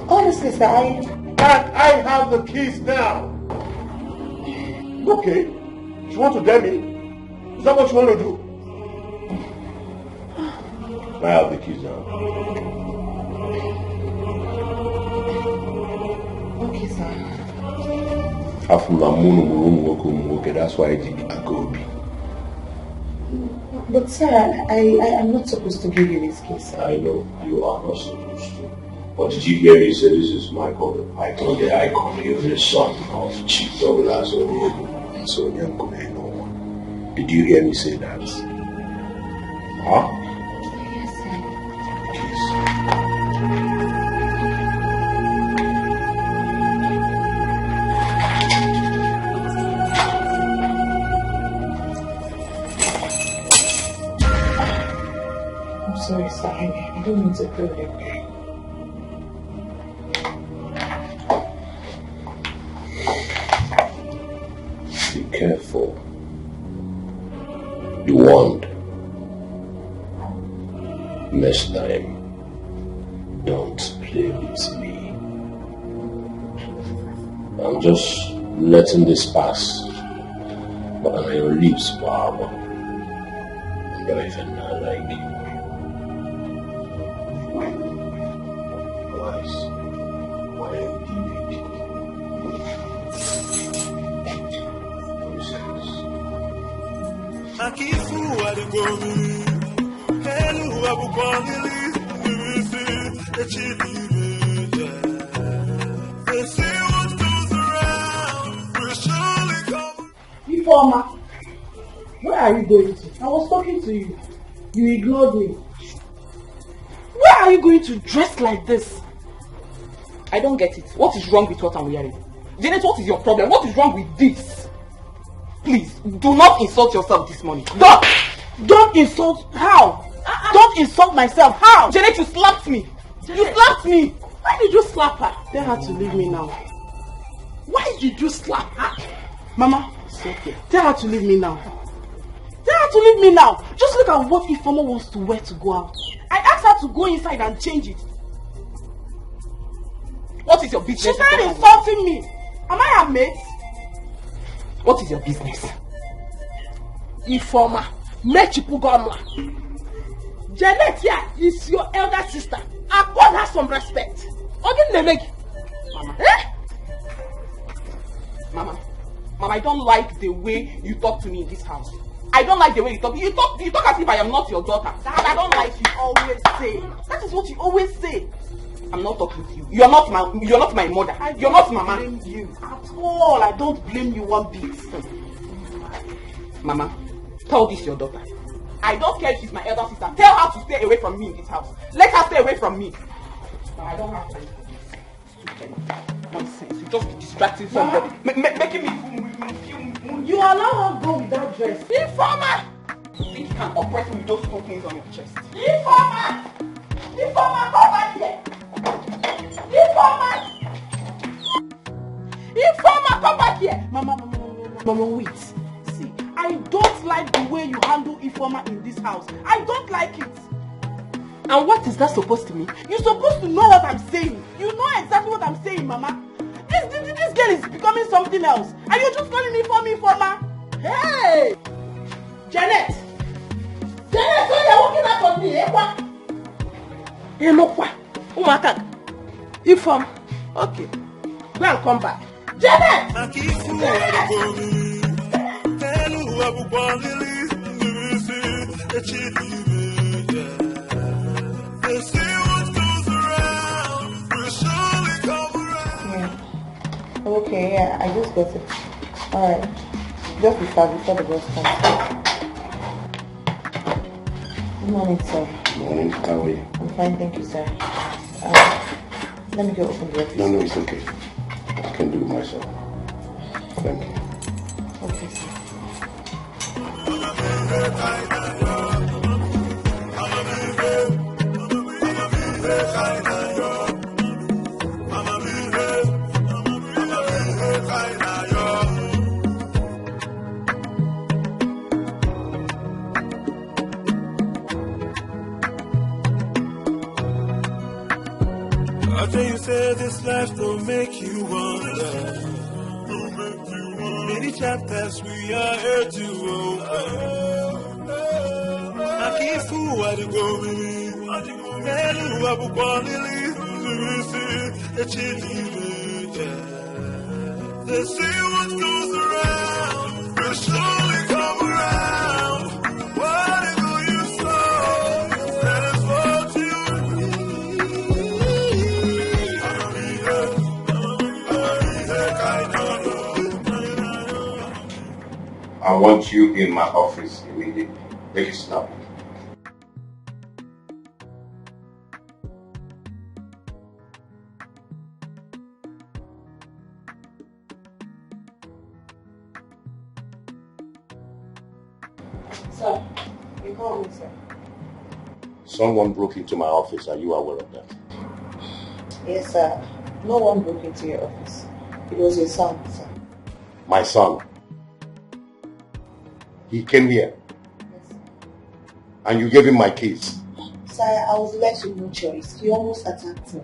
Honestly, sir, I have the keys now. Okay. You want to dare me? Is that what you want to do? I have the keys now. Okay, sir. That's why I did Agobi. But sir, I'm not supposed to give you this keys, sir. I know you are not supposed to. But did you hear me say this is Michael the Python, the icon, the son of Chief Douglas and so no. Did you hear me say that? Huh? Yes, sir. I'm sorry, sir. I don't mean to hurt you. Be careful. You warned. Next time, don't play with me. I'm just letting this pass. But on your lips, Baba. But I feel not like you. Wise. Why are you doing it? Akifu adigomiri, elu abukwanili, nirisi, echidire. They say what goes around will surely come. Informer, where are you going to? I was talking to you. You ignored me. Where are you going to dress like this? I don't get it. What is wrong with what I'm wearing? Janet, what is your problem? What is wrong with this? Please, do not insult yourself this morning. Don't insult. How? Don't insult myself. How? Janet, you slapped me. You slapped me. Why did you slap her? Tell her to leave me now. Why did you slap her? Mama, it's okay. Tell her to leave me now. Tell her to leave me now. Just look at what Ifeoma wants to wear to go out. I asked her to go inside and change it. What is your business? She started insulting me. Am I her mate? What is your business? Ifeoma, Mechipugomla. Janet here is your elder sister. Accord her some respect. Mama. Mama, I don't like the way you talk to me in this house. I don't like the way you talk. You talk as if I am not your daughter. I don't like you always say. That is what you always say. I'm not talking to you. You're not my mother. You're not Mama. I don't blame you at all. I don't blame you one bit. Mama, tell this your daughter. I don't care if she's my elder sister. Tell her to stay away from me in this house. Let her stay away from me. I don't have time for this. Nonsense. You just be distracting somebody. Making me feel. You allow her go with that dress. Informer! You think you can oppress me with those two things on your chest? Informer! Informer, come back here! Informer! Informer, come back here! Mama, wait. See, I don't like the way you handle Informer in this house. I don't like it. And what is that supposed to mean? You're supposed to know what I'm saying. You know exactly what I'm saying, Mama. This girl is becoming something else. And you're just calling me Informer? Hey! Janet! Janet, so you're walking out on me, eh? What? Eh, no, what? Umaka. Inform. Okay. Go and come back. Janet! Okay, yeah, I just got it. Alright. Just be fast before the boss comes. Good morning, sir. Morning, how are you? I'm fine, thank you, sir. Let me go open the office. No, it's okay. I can do it myself. Thank you. Okay, sir. I tell you, say this life don't make you wonder. Many chapters we are here to open. I can't fool what you go believe. And who I will believe. They say what goes around will surely come around. Whatever you sow, that is what you I want you in my office immediately. Make it snap. Sir, you called me, sir. Someone broke into my office. Are you aware of that? Yes, sir. No one broke into your office. It was your son, sir. My son. He came here. Yes, sir. And you gave him my keys. Sir, I was left with no choice. He almost attacked me.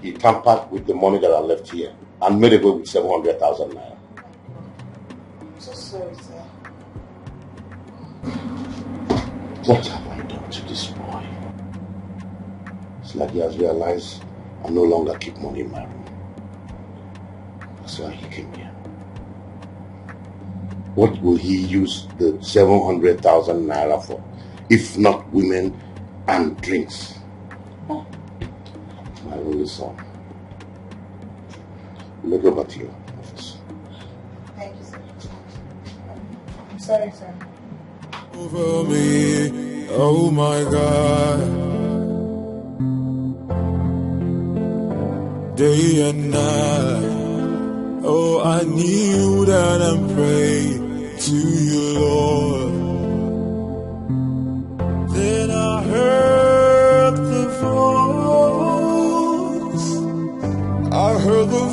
He tampered with the money that I left here and made away with 700,000 naira. I'm so sorry, sir. What have I done to this boy? It's like he has realized I no longer keep money in my room. That's why he came here. What will he use the 700,000 naira for, if not women and drinks? Oh. My only son. Let go back to your office. Thank you, sir. I'm sorry, sir. over me, oh my God. Day and night, oh I kneel down and pray to you, Lord. Then I heard the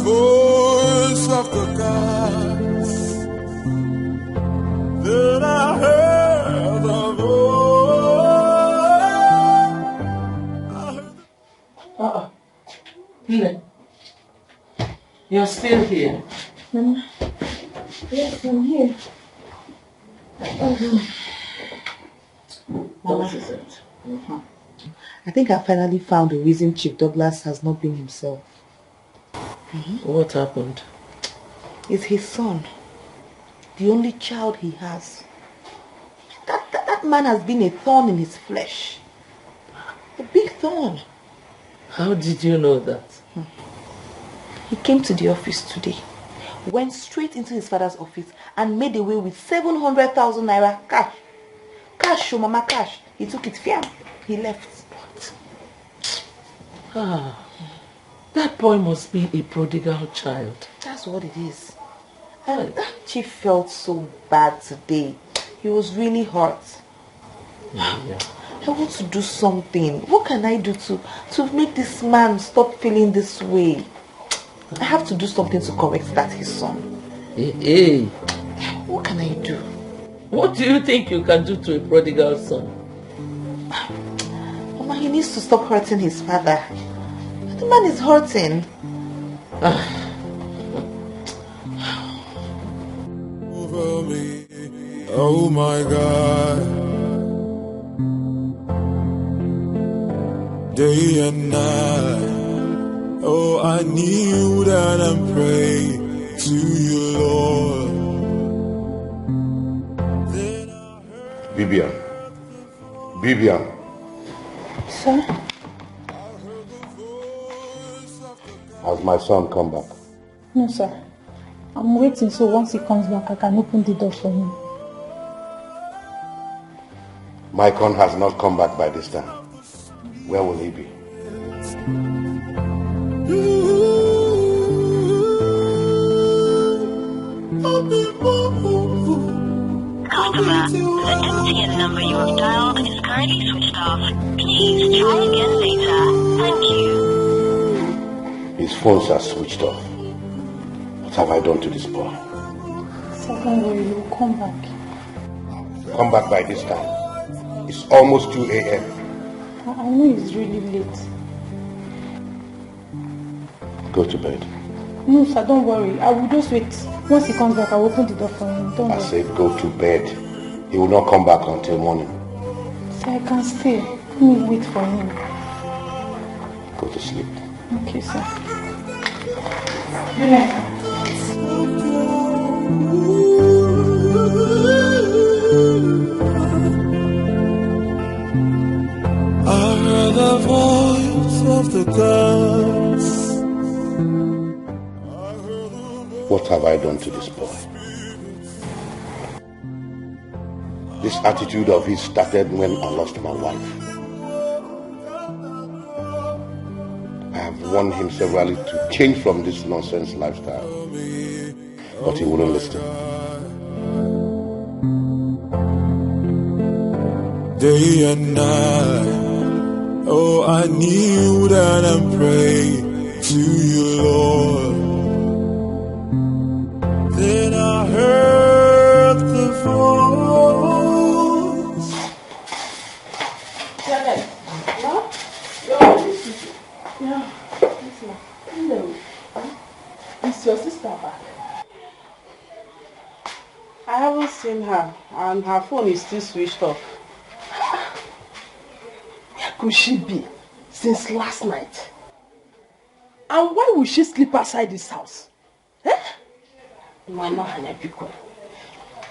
voice of the gods. Then I heard the voice. Nne, you're still here. Mama. Yes, I'm here. What is it? I think I finally found the reason Chief Douglas has not been himself. What happened? It's his son. The only child he has. That man has been a thorn in his flesh. A big thorn. How did you know that? He came to the office today, went straight into his father's office and made away with 700,000 naira cash. Cash, mama, cash. He took it, fiam. He left. Ah, that boy must be a prodigal child. That's what it is. And Chief felt so bad today. He was really hurt. Yeah. I want to do something. What can I do to make this man stop feeling this way? I have to do something to correct that, his son. Hey. What can I do? What do you think you can do to a prodigal son? Mama, he needs to stop hurting his father. The man is hurting. Over me, oh my God. Day and night, oh I kneel down and pray to you, Lord. Bibian. Sir? Has my son come back? No, sir. I'm waiting so once he comes back, I can open the door for him. My con has not come back by this time. Where will he be? Customer, the MTN number you have dialed is currently switched off. Please try again later. Thank you. His phones are switched off. What have I done to this boy? Sir, don't worry, he will come back. Come back by this time. It's almost 2 a.m. I know it's really late. Go to bed. No, sir, don't worry. I will just wait. Once he comes back, I will open the door for him. Don't worry. I said go to bed. He will not come back until morning. Sir, I can stay. Let me wait for him. Go to sleep. Okay, sir. Good night. I heard the voice of the gods. What have I done to this boy? This attitude of his started when I lost my wife. I have warned him severally to change from this nonsense lifestyle, but he wouldn't listen. Day and night, oh, I kneel down and pray to you, Lord. Then I heard the voice. Janet, no? Yeah, hello. Is your sister back? I haven't seen her, and her phone is still switched off. Where could she be since last night? And why would she sleep outside this house? Why not an Epilogue?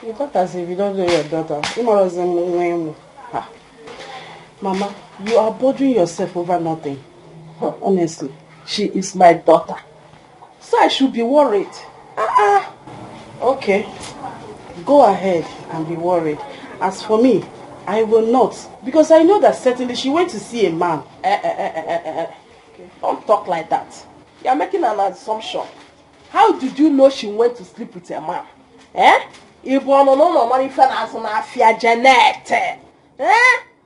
You talk as if you don't know your daughter. Mama, you are bothering yourself over nothing. Honestly, she is my daughter, so I should be worried. Okay, go ahead and be worried. As for me, I will not, because I know that certainly she went to see a man. Don't talk like that. You are making an assumption. How did you know she went to sleep with a man?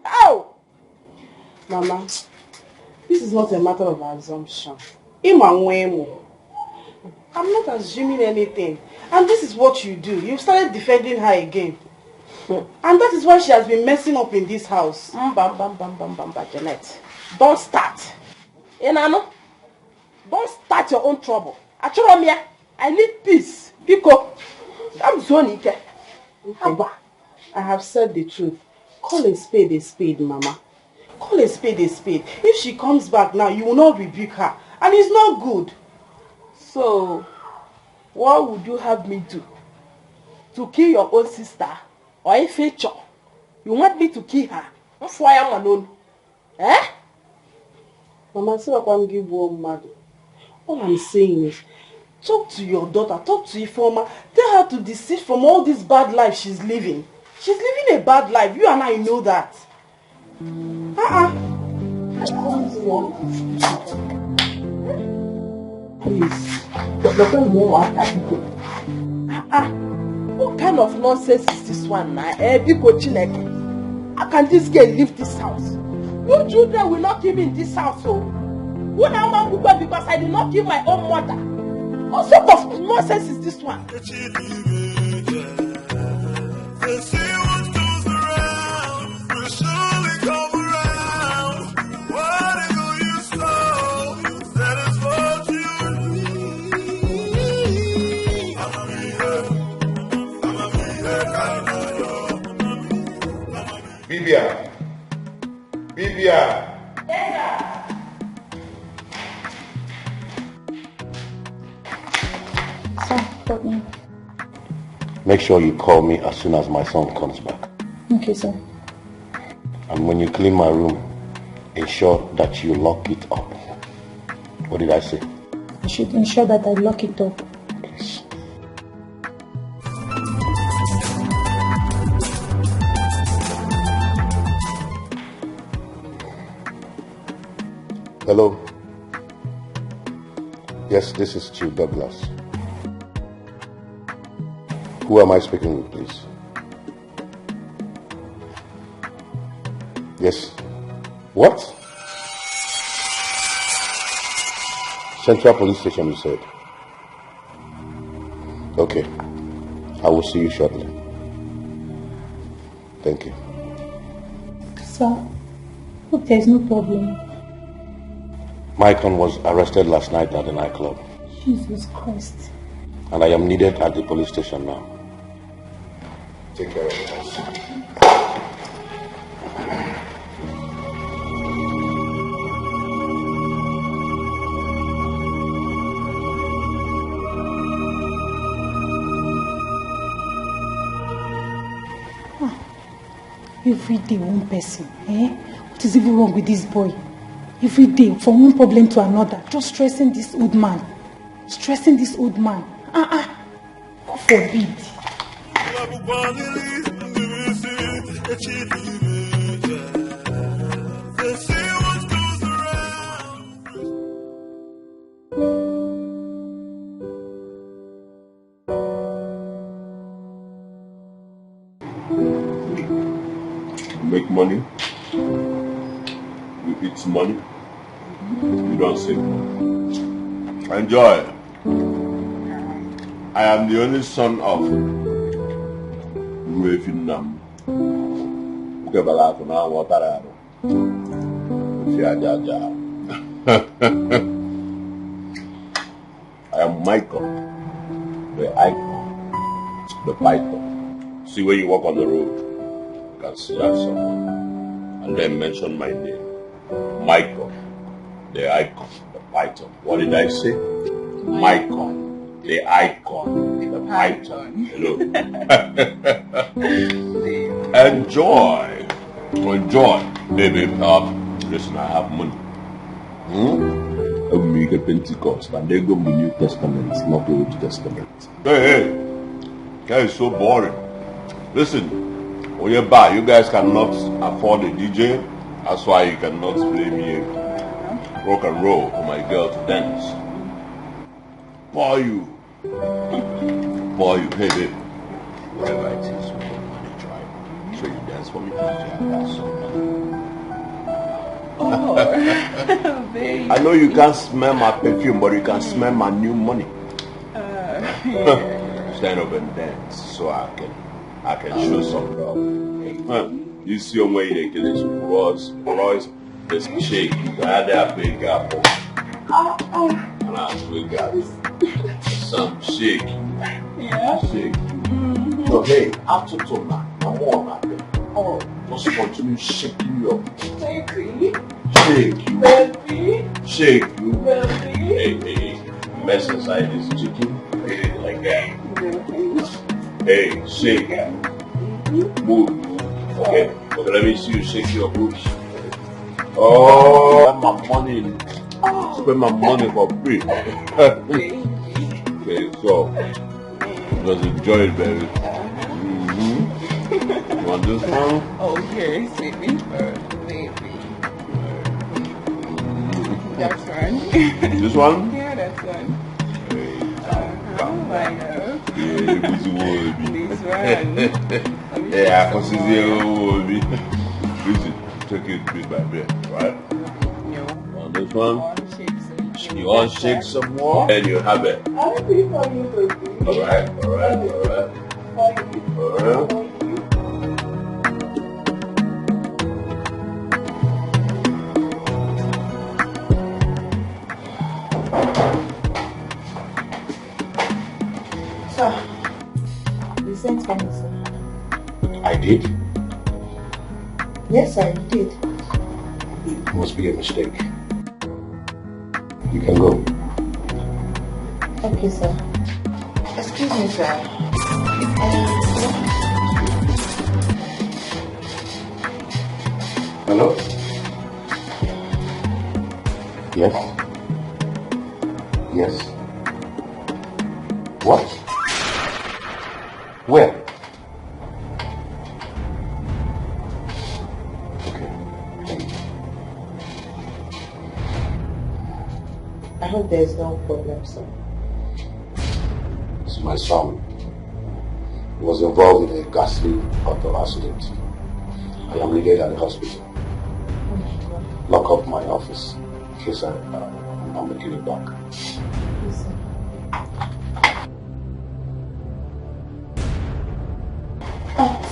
Oh! Mama, this is not a matter of assumption. I'm not assuming anything. And this is what you do. You've started defending her again. And that is why she has been messing up in this house. Janet. Don't start. Don't start your own trouble. I need peace. Biko. I'm Zonike. I have said the truth. Call a spade, Mama. Call a spade a spade. If she comes back now, you will not rebuke her. And it's not good. So, what would you have me do? To kill your own sister? Or a feature? You want me to kill her? That's why I'm alone. Mama, see what I'm giving you, mad. All I'm saying is, talk to your daughter, talk to Ifeoma. Tell her to desist from all this bad life she's living. She's living a bad life. You and I know that. Please. What kind of nonsense is this one now? How can this girl leave this house? You children will not kill me in this house. Who now because I did not kill my own mother? What sort of nonsense is this one? Bibia. Make sure you call me as soon as my son comes back. Okay, sir. And when you clean my room, ensure that you lock it up. What did I say? I should ensure that I lock it up. Please. Hello. Yes, this is Chief Douglas. Who am I speaking with, please? Yes. What? Central Police Station, you said? Okay. I will see you shortly. Thank you. Sir, hope there's no problem. Maikon was arrested last night at the nightclub. Jesus Christ. And I am needed at the police station now. Take care of yourself. Every day one person, eh? What is even wrong with this boy? Every day, from one problem to another, just stressing this old man. Stressing this old man. God forbid. Make money, you eat money, you don't save money. Enjoy. I am the only son of Vietnam. I am Michael, the icon, the python. See, when you walk on the road, you can see that someone, and then mention my name, Michael, the icon, the python. What did I say? Michael, the icon, the python. Hello. Enjoy, baby. Listen, I have money. I'm make a Pentecost, and they go to the New Testament, not the Old Testament. Hey, that is so boring. Listen, when you're back, you guys cannot afford a DJ. That's why you cannot play me rock and roll for my girl to dance. For you. Hey, babe. Whatever it is, we don't want to try. So you dance for me, DJ. I got some money. Oh, baby. I know you can't smell my perfume, but you can smell my new money. Yeah. Stand up and dance so I can show some love. You see your way they get this Royce, this shake. You can have that big apple. And I big apple. Some shake. Yeah. Shake. So hey, after tonight, I'm on my bed. Oh, just continue shaking you up. Baby. Shake you. Baby. Shake you. Baby. Hey. Mess inside this chicken. Like that. Hey, shake. Move. Okay, let me see you shake your boots. Oh, spend my money for free. Okay, so just enjoy it, baby. You want this one? Okay, baby first, baby. That's one. This one? Yeah, that's one. This one. Yeah, I can see the listen, take it bit by bit, right? On this one, you want to shake some more, and you have it. I'll be for you, baby. Alright. Sir, you sent for me, sir. I did? Yes, I did. It must be a mistake. You can go. Okay, sir. Excuse me, sir. Hello? Yes? Yes? What? Where? Okay. Thank you. I hope there's no problem, sir. It's my son. He was involved in a ghastly auto accident. I am needed at the hospital. Lock up my office in case I'm making it back.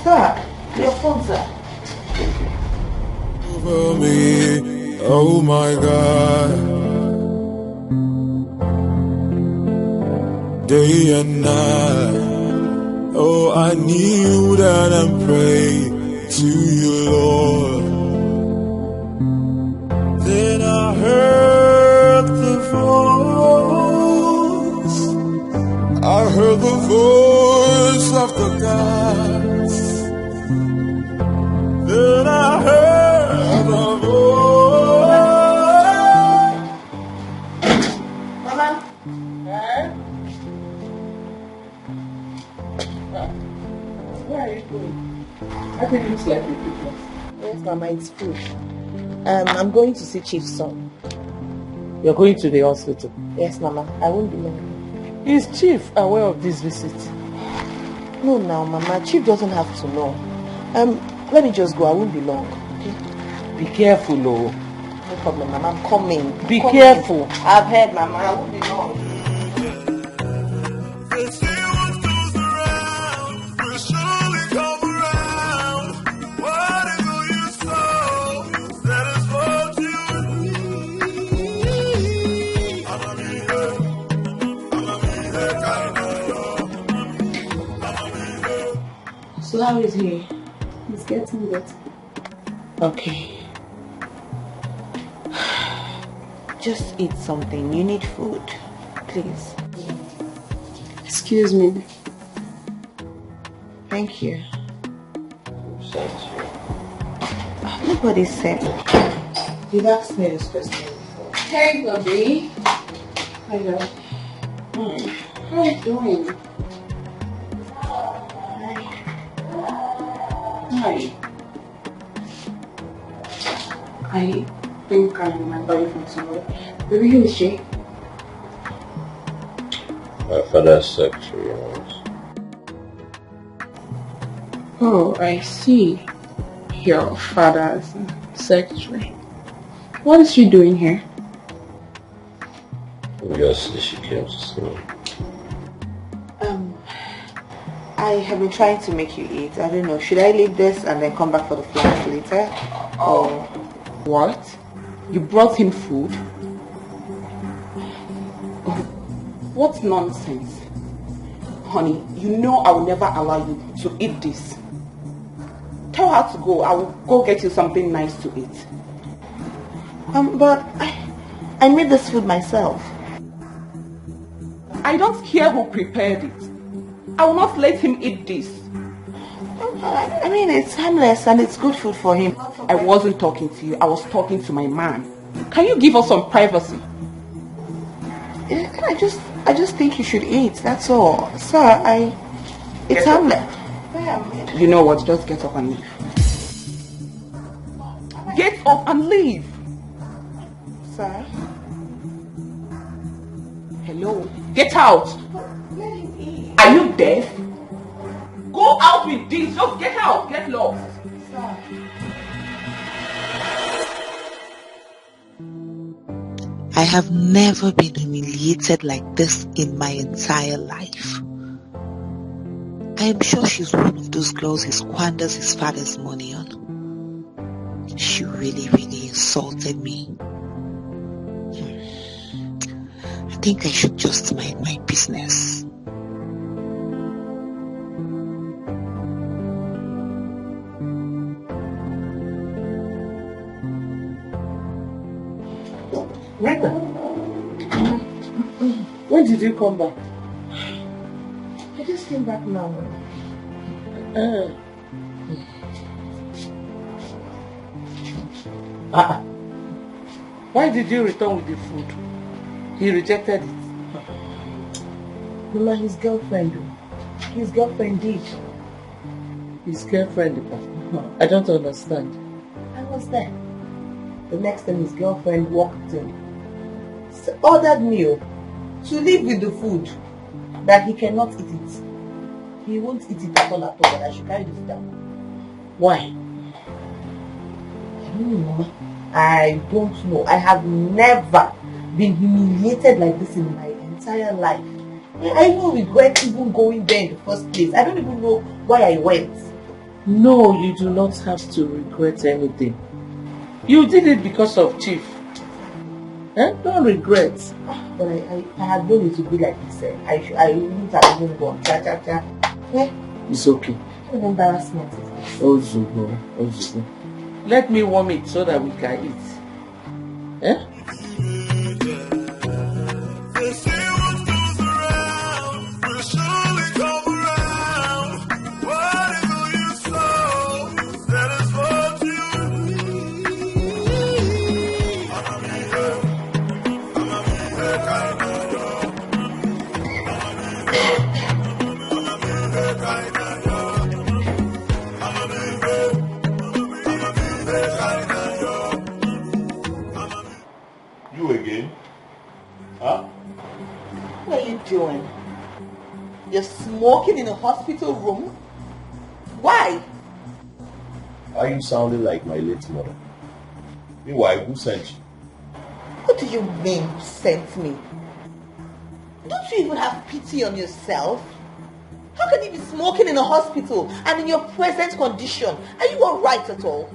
Sir, your phone, sir. Over me, oh my God. Day and night, oh I kneel down and pray to you, Lord. Then I heard the voice of the gods. Then I heard the voice. Mama. Where are you going? I think it looks like a picture. Yes, Mama, it's food. I'm going to see Chief's son. You're going to the hospital? Yes, Mama. I won't be long. Is Chief aware of this visit? No, now, Mama. Chief doesn't have to know. Let me just go. I won't be long. Okay? Be careful, oh. No problem, Mama. I'm coming. Be careful. I've heard, Mama. I won't be long. So how is he? He's getting better. Okay. Just eat something. You need food. Please. Excuse me. Thank you. Nobody said. You've asked me this question before. Hey, Bobby. Hello. How are you doing? Hi. I think I remember you from somewhere. Baby, who is she? My father's secretary. Oh, I see. Your father's secretary. What is she doing here? Obviously, she came to see me. I have been trying to make you eat. I don't know. Should I leave this and then come back for the flight later? Or what? You brought him food? What nonsense. Honey, you know I will never allow you to eat this. Tell her to go. I will go get you something nice to eat. But I made this food myself. I don't care who prepared it. I will not let him eat this. I mean, it's harmless and it's good food for him. I wasn't talking to you. I was talking to my man. Can you give us some privacy? I just think you should eat. That's all. Sir, it's harmless. You know what? Just get up and leave. Get up and leave. Sir? Hello? Get out. Are you deaf? Go out with this. Just get out. Get lost. Sir. I have never been humiliated like this in my entire life. I am sure she's one of those girls he squanders his father's money on. She really, really insulted me. I think I should just mind my business. Rita, when did you come back? I just came back now. Why did you return with the food? He rejected it. Mama, his girlfriend. His girlfriend did. His girlfriend? I don't understand. I was there. The next time his girlfriend walked in, ordered meal to leave with the food that he cannot eat it. He won't eat it at all, but I should carry this down. Why? I don't know. I have never been humiliated like this in my entire life. I don't regret even going there in the first place. I don't even know why I went. No, you do not have to regret anything. You did it because of Chief. Don't regret. But I had known it to be like this. I wouldn't have even gone. It's okay. What embarrassment is this? Ozugo. Let me warm it so that we can eat. Eh? They say what goes around will surely come around. Whatever you sow, that is what you reap. You again? Huh? What are you doing? You're smoking in a hospital room? Why? Are you sounding like my late mother? Meanwhile, who sent you? What do you mean, sent me? Don't you even have pity on yourself? How can you be smoking in a hospital and in your present condition? Are you alright at all?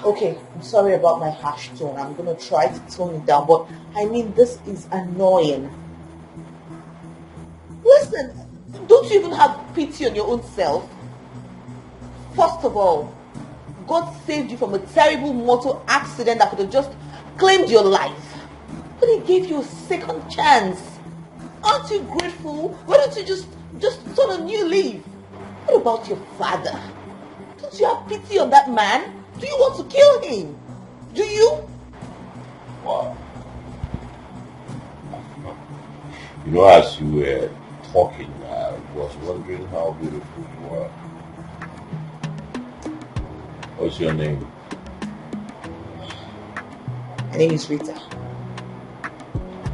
Okay, I'm sorry about my harsh tone. I'm going to try to tone it down, but I mean, this is annoying. Listen, don't you even have pity on your own self? First of all, God saved you from a terrible motor accident that could have just claimed your life. But He gave you a second chance. Aren't you grateful? Why don't you just turn a new leaf? What about your father? Don't you have pity on that man? Do you want to kill him? Do you? Wow. You know, as you were talking, I was wondering how beautiful you were. What's your name? My name is Rita.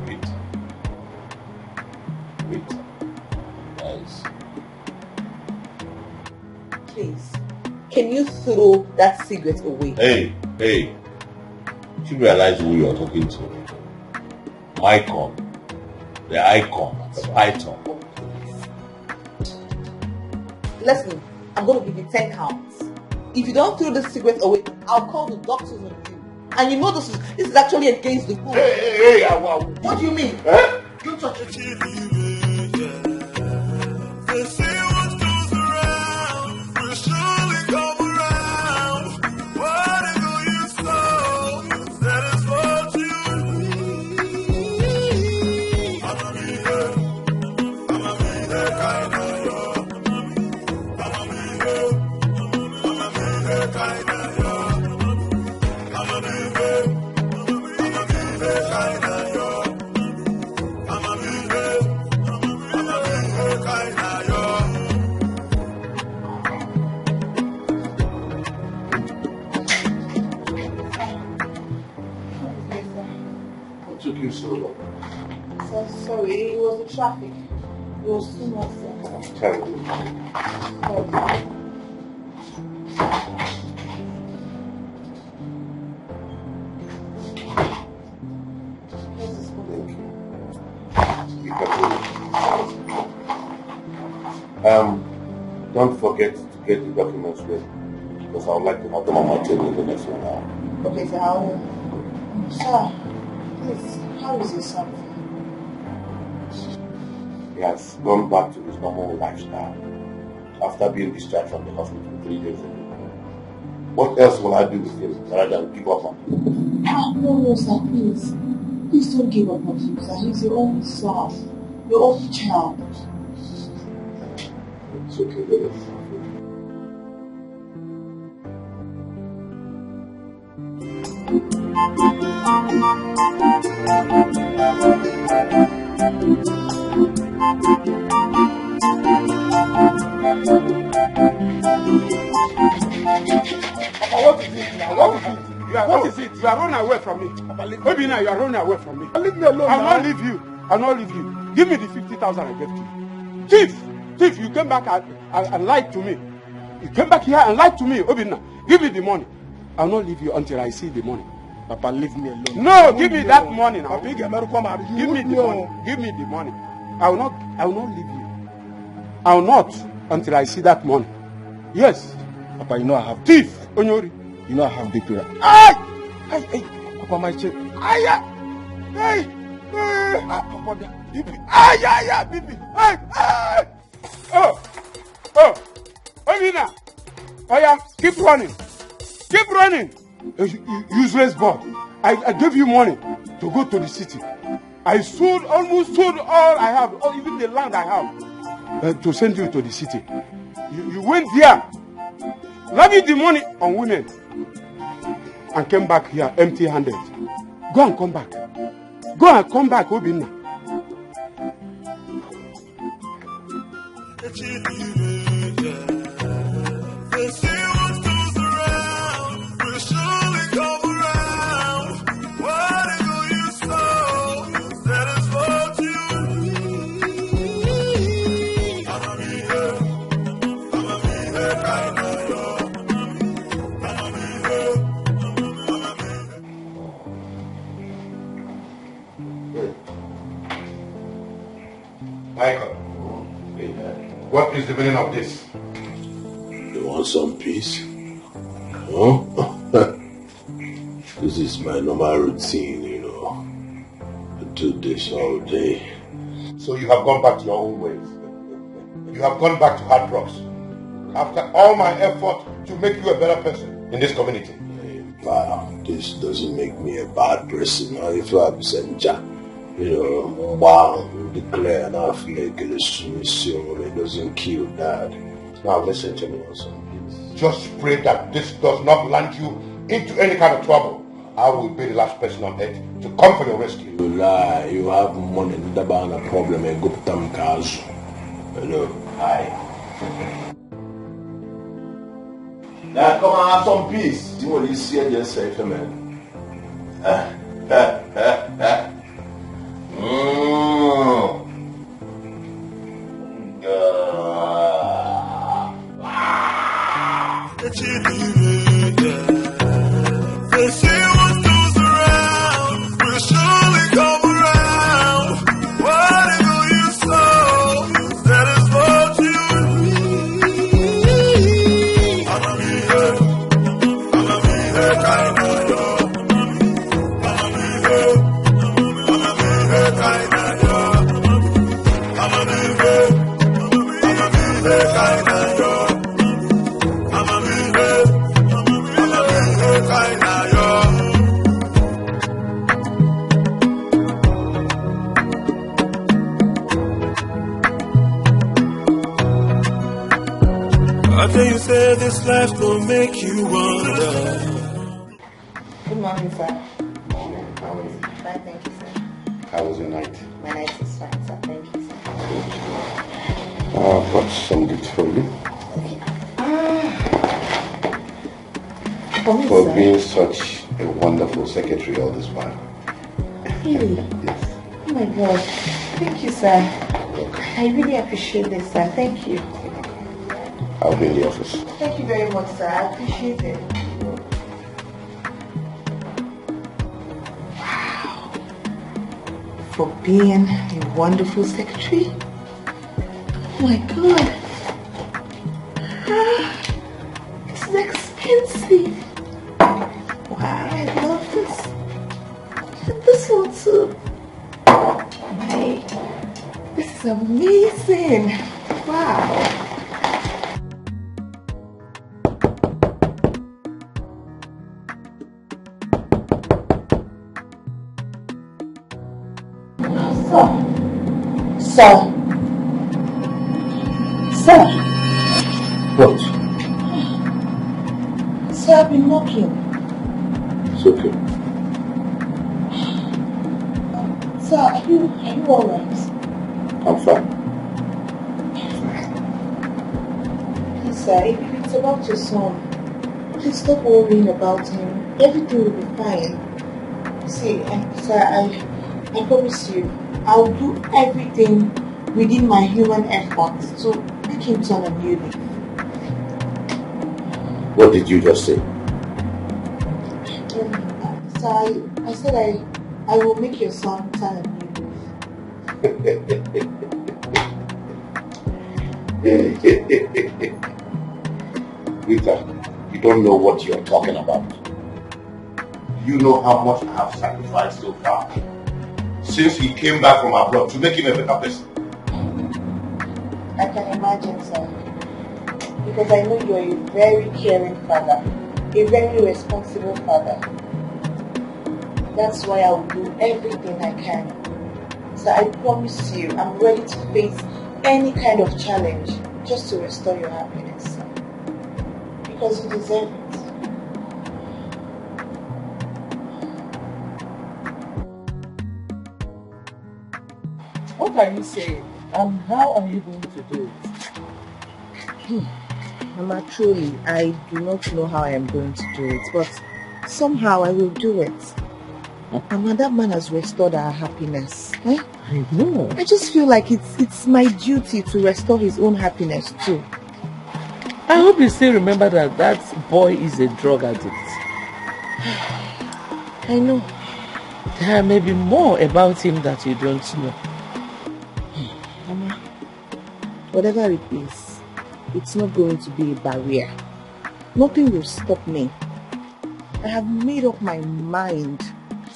Rita. Nice. Please, can you throw that cigarette away? Hey. You realize who you're talking to? Icon. The icon. The python. Listen, I'm going to give you 10 counts. If you don't throw this cigarette away, I'll call the doctors on you. And you know this is actually against the rules. Hey, what do you mean? Eh? Don't touch it. They say what goes around will surely come around. Whatever you sow, that is what you reap. I'ma be there kind of yo. I'ma be there kind of yo. I'ma be there kind of yo. I'ma be there kind of yo. What took you so long? So sorry, it was the traffic. It was too much. Terrible. Don't forget to get the documents ready, because I would like to have them on my table in the next 1 hour. Okay, so how... Sir, please, how is your son? He has gone back to his normal lifestyle after being discharged from the hospital 3 days ago. What else will I do with him rather than give up on him? No, sir, please. Please don't give up on him, sir. He's your own son. Your own child. It's okay, baby. What is it now? What is it? What is it? You are running away from me. Obina, you are running away from me. Leave me alone. I'll not leave you. I'll not leave you. Give me the 50,000 I gave to you. Thief, you came back and lied to me. You came back here and lied to me. Obina, give me the money. I'll not leave you until I see the money. Papa, leave me alone. No, give me that money now. Give me the money. Give me the money. I will not leave you. I will not until I see that money. Yes. Papa, you know I have thief. Onyori. You know I have big prayer. Hey. Papa, my check. Hey. Papa, Bibi. Bibi. Hey. Oh. Obina. Oh yeah, keep running. Keep running. Useless boy. I gave you money to go to the city. I almost sold all I have, or even the land I have, to send you to the city. You went there, leaving the money on women, and came back here empty-handed. Go and come back. Obinna. Michael, what is the meaning of this? You want some peace? Huh? This is my normal routine, you know. I do this all day. So you have gone back to your own ways. You have gone back to hard drugs. After all my effort to make you a better person in this community. Wow, this doesn't make me a bad person. If I'm Senja, you know, wow, declare an affiliate, it doesn't kill that. Now listen to me also. Just pray that this does not land you into any kind of trouble. I will be the last person on earth to come for your rescue. You lie, you have money, the a problem, and go to Tamkazu. Hello, hi. Now come and have some peace. Do you want to see it yourself, man? They say what goes around will surely come around. Whatever you sow, that is what you reap. I'ma be here, kind of yo. I'ma be here, kind of yo. I'ma be here, kind of yo. I'ma be here, kind of yo. I tell you, say this life will make you wonder. Good morning, sir. Morning. How are you? Fine, thank you, sir. How was your night? My night is fine, sir. Thank you, sir. I've got some gifts for you. For me, For sir? being such a wonderful secretary all this while. Really? Yes. Oh my God. Thank you, sir. I really appreciate this, sir. Thank you. I'll be in the office. Thank you very much, sir. I appreciate it. Wow. For being a wonderful secretary? Oh my God. This is expensive. Wow, I love this. And this one too. Hey, this is amazing. Wow. Sir. What? Sir, I've been knocking. It's okay. Sir, are you alright? I'm fine. Please, sir, if it's about your son, please stop worrying about him. Everything will be fine. See, sir, I promise you, I'll do everything within my human efforts to make him turn a new leaf. What did you just say? Sir, I said I will make your son turn a new leaf. Rita, you don't know what you're talking about. You know how much I have sacrificed so far since he came back from abroad to make him a better person. I can imagine, sir. Because I know you're a very caring father, a very responsible father. That's why I will do everything I can. So I promise you, I'm ready to face any kind of challenge just to restore your happiness, sir. Because you deserve it. What are you saying? And how are you going to do it? Mama, truly, I do not know how I am going to do it, but somehow I will do it. Mama, that man has restored our happiness. Eh? I know. I just feel like it's my duty to restore his own happiness too. I hope you still remember that that boy is a drug addict. I know. There may be more about him that you don't know. Mama, whatever it is, it's not going to be a barrier. Nothing will stop me. I have made up my mind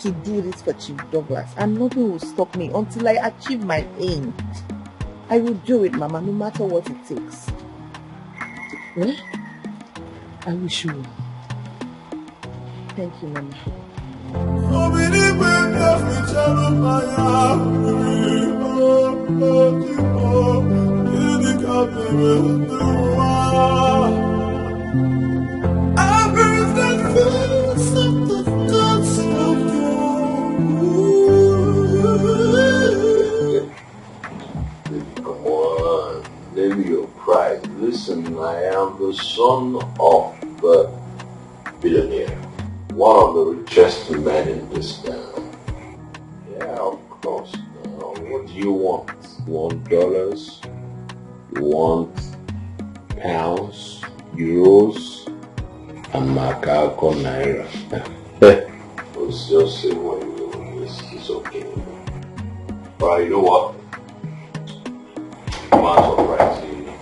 to do this for Chief Douglas, and nothing will stop me until I achieve my aim. I will do it, Mama, no matter what it takes. Well, I wish you well. Thank you, Mama. Come on, name your pride. Listen, I am the son of the billionaire, one of the richest men in this town. Yeah, of course. Now, what do you want? You want dollars? You want pounds, euros, and Makako naira? Let's just say what you want. It's okay. Alright, you know what?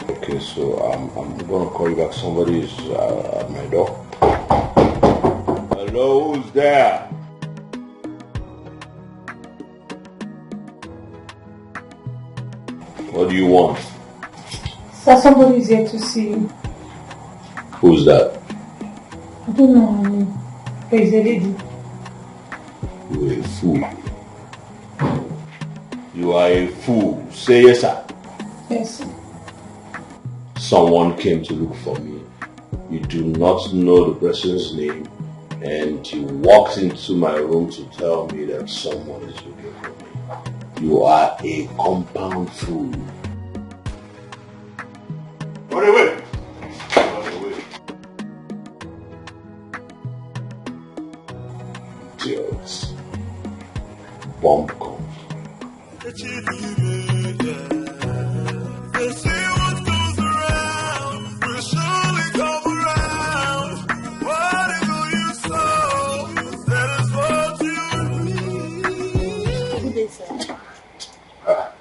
Okay, so I'm gonna call you back. Somebody is at my door. Hello, who's there? What do you want? Sir, somebody is here to see you. Who's that? I don't know her name. But it's a lady. You're a fool. You are a fool. Say yes, sir. Yes, sir. Someone came to look for me. You do not know the person's name, and you walked into my room to tell me that someone is looking for me. You are a compound fool. Run away! Run away. Idiots. Bomb come. They say what goes around will surely come around. Whatever you sow, that is what you reap. Good day, sir. Are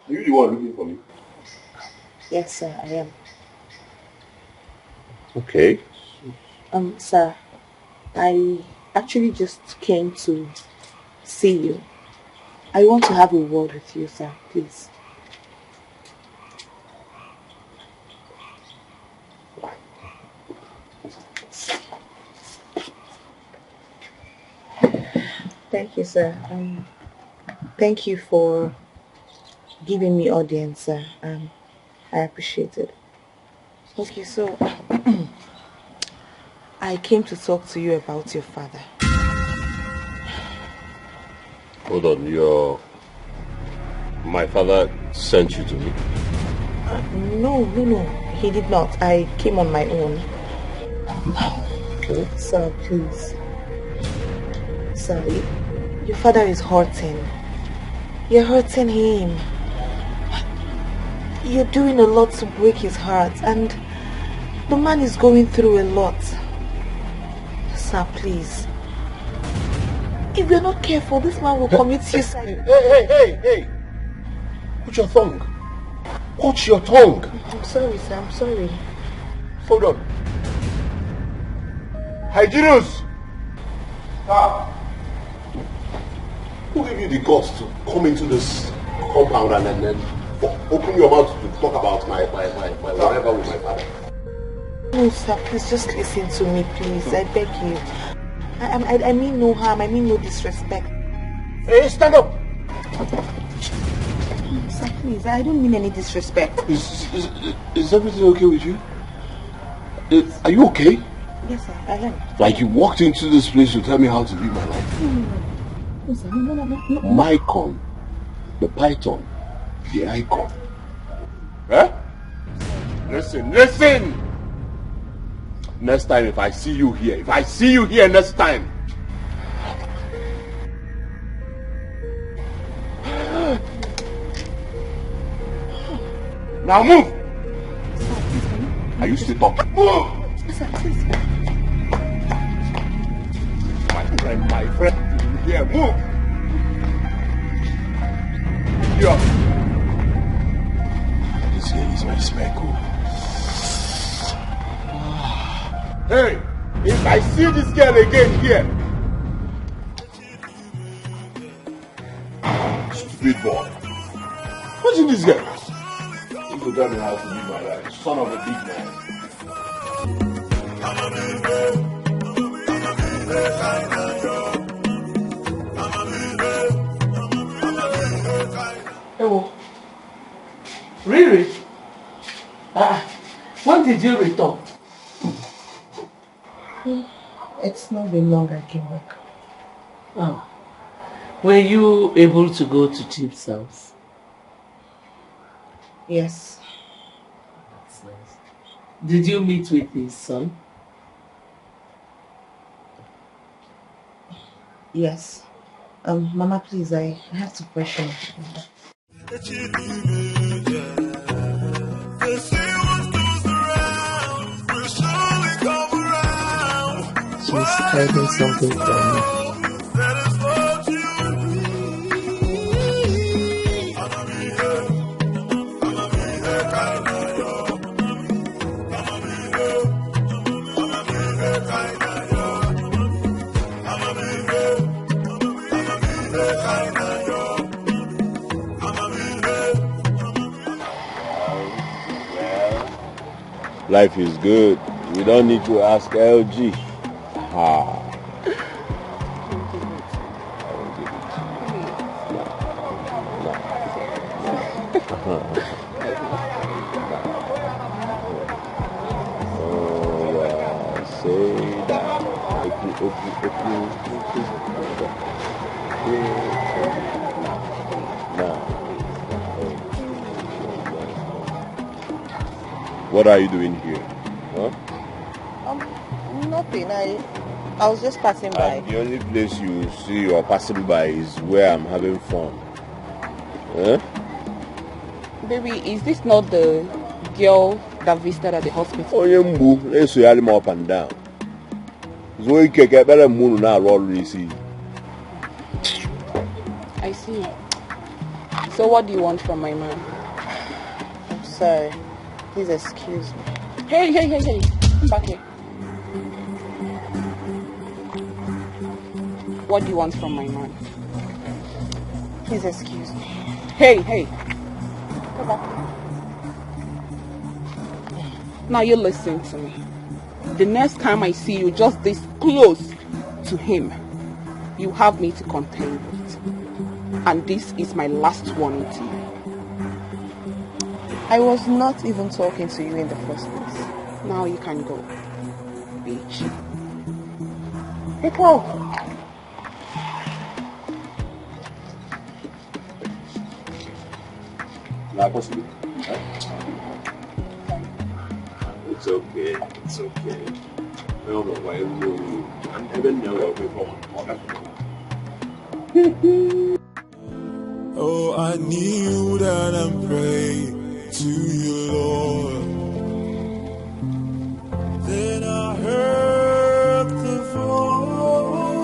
you the one looking for me? Yes, sir, I am. Okay. Sir, I actually just came to see you. I want to have a word with you, sir, please. Thank you, sir. Thank you for giving me audience, sir. I appreciate it. Okay, so I came to talk to you about your father. Hold on, my father sent you to me? No, he did not. I came on my own. Okay. Sir, please. Sir, your father is hurting. You're hurting him. You're doing a lot to break his heart, and the man is going through a lot. Sir, please. If you're not careful, this man will commit suicide. Hey! Watch your tongue. Watch your tongue. I'm sorry, sir. I'm sorry. Hold on. Hyginus! Who gave you the guts to come into this compound and then open your mouth to talk about my whatever with my father? No, sir. Please just listen to me, please. I beg you. I mean no harm. I mean no disrespect. Hey, stand up! Sir, please. I don't mean any disrespect. Is everything okay with you? Are you okay? Yes, sir. I am. Like you walked into this place to tell me how to live my life. No, sir. No. Mycon, the python, the icon. Eh? Listen! Next time if I see you here next time. Now move! Are you still talking? Move! Sir, please. My friend, here, move! Here. This here is my speckle. Hey, if I see this girl again here, stupid boy. What's in this girl? You could tell me how to live my life, son of a big man. Oh, really? When did you return? It's not been long I came back. Oh. Were you able to go to Chief's house? Yes. That's nice. Did you meet with his son? Yes. Mama, please, I have to question. She's hiding something from me. Life is good. We don't need to ask LG. Ah. What are you doing here? Huh? Nothing. I was just passing by. The only place you see you're passing by is where I'm having fun. Huh? Baby, is this not the girl that visited at the hospital? Oh, yeah, let's see him up and down. So you can get better moon now, already see. I see. So what do you want from my man? I'm sorry. Please excuse me. Hey. Come back here. What do you want from my man? Please excuse me. Hey. Come back here. Now you listen to me. The next time I see you just this close to him, you have me to contend with. And this is my last warning to you. I was not even talking to you in the first place. Now you can go, bitch. People! It's okay. don't know why I'm even know before. Oh, I kneel down and pray to you, Lord. Then I heard the voice.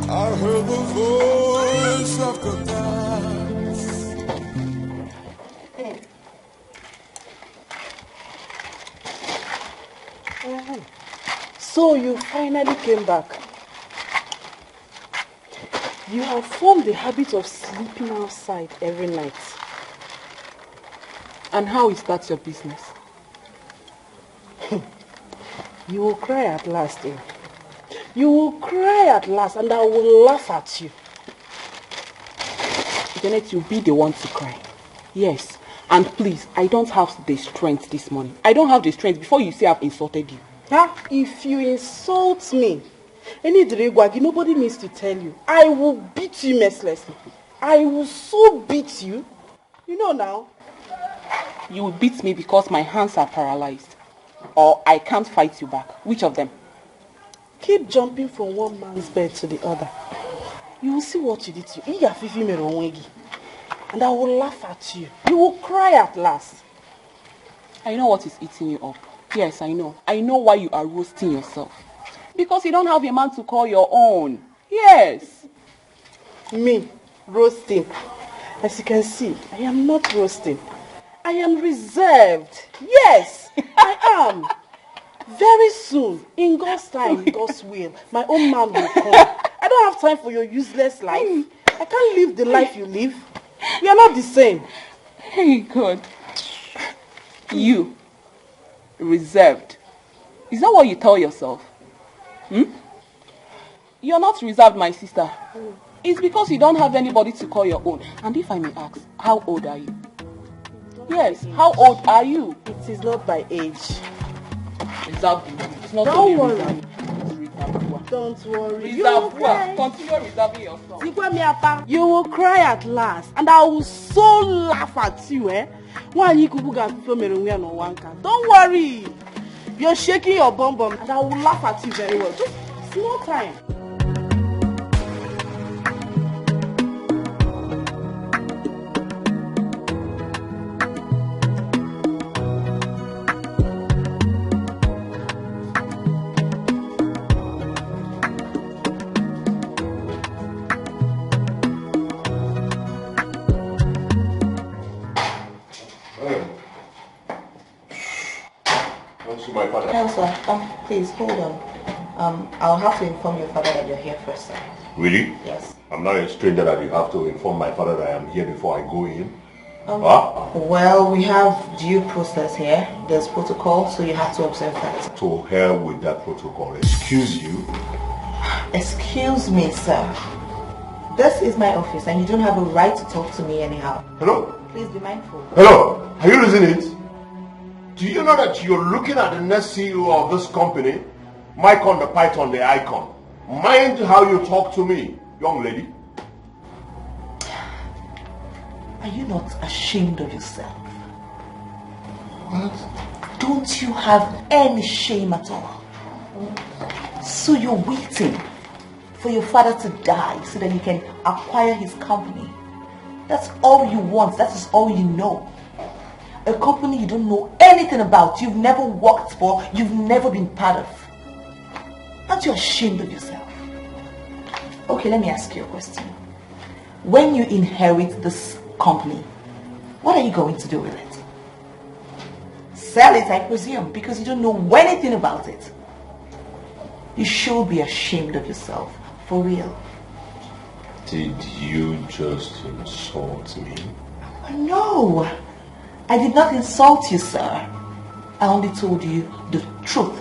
I heard the voice of the past. So you finally came back. You have formed the habit of sleeping outside every night. And how is that your business? You will cry at last, eh? You will cry at last and I will laugh at you. Janet, you'll be the one to cry. Yes. And please, I don't have the strength this morning. I don't have the strength before you say I've insulted you. Huh? If you insult me, nobody needs to tell you. I will beat you mercilessly. I will so beat you. You know now. You will beat me because my hands are paralyzed. Or I can't fight you back. Which of them? Keep jumping from one man's bed to the other. You will see what you did to you. And I will laugh at you. You will cry at last. I know what is eating you up. Yes, I know. I know why you are roasting yourself. Because you don't have a man to call your own. Yes. Me, roasting. As you can see, I am not roasting. I am reserved. Yes, I am. Very soon, in God's time, in God's will, my own man will come. I don't have time for your useless life. I can't live the life you live. We are not the same. Hey, God. You, reserved. Is that what you tell yourself? You're not reserved, my sister. It's because you don't have anybody to call your own. And if I may ask, how old are you? Yes, how old are you? It is not by age. Reserved. It's not don't worry. Reserved. Don't worry. Reserve. Continue reserving yourself. You will cry at last, and I will so laugh at you, eh? Don't worry. You're shaking your bum and I will laugh at you very well. Just small time. My father. Elsa, please hold on. I'll have to inform your father that you're here first, sir. Really? Yes. I'm not a stranger that you have to inform my father that I am here before I go in. Well, we have due process here. There's protocol, so you have to observe that. To hell with that protocol. Excuse you. Excuse me, sir. This is my office and you don't have a right to talk to me anyhow. Hello? Please be mindful. Hello? Are you losing it? Do you know that you're looking at the next CEO of this company? Mycon the Python, the icon. Mind how you talk to me, young lady. Are you not ashamed of yourself? What? Don't you have any shame at all? So you're waiting for your father to die so that you can acquire his company. That's all you want. That is all you know. A company you don't know anything about, you've never worked for, you've never been part of. Aren't you ashamed of yourself? Okay, let me ask you a question. When you inherit this company, what are you going to do with it? Sell it, I presume, because you don't know anything about it. You should be ashamed of yourself, for real. Did you just insult me? No, I did not insult you, sir. I only told you the truth.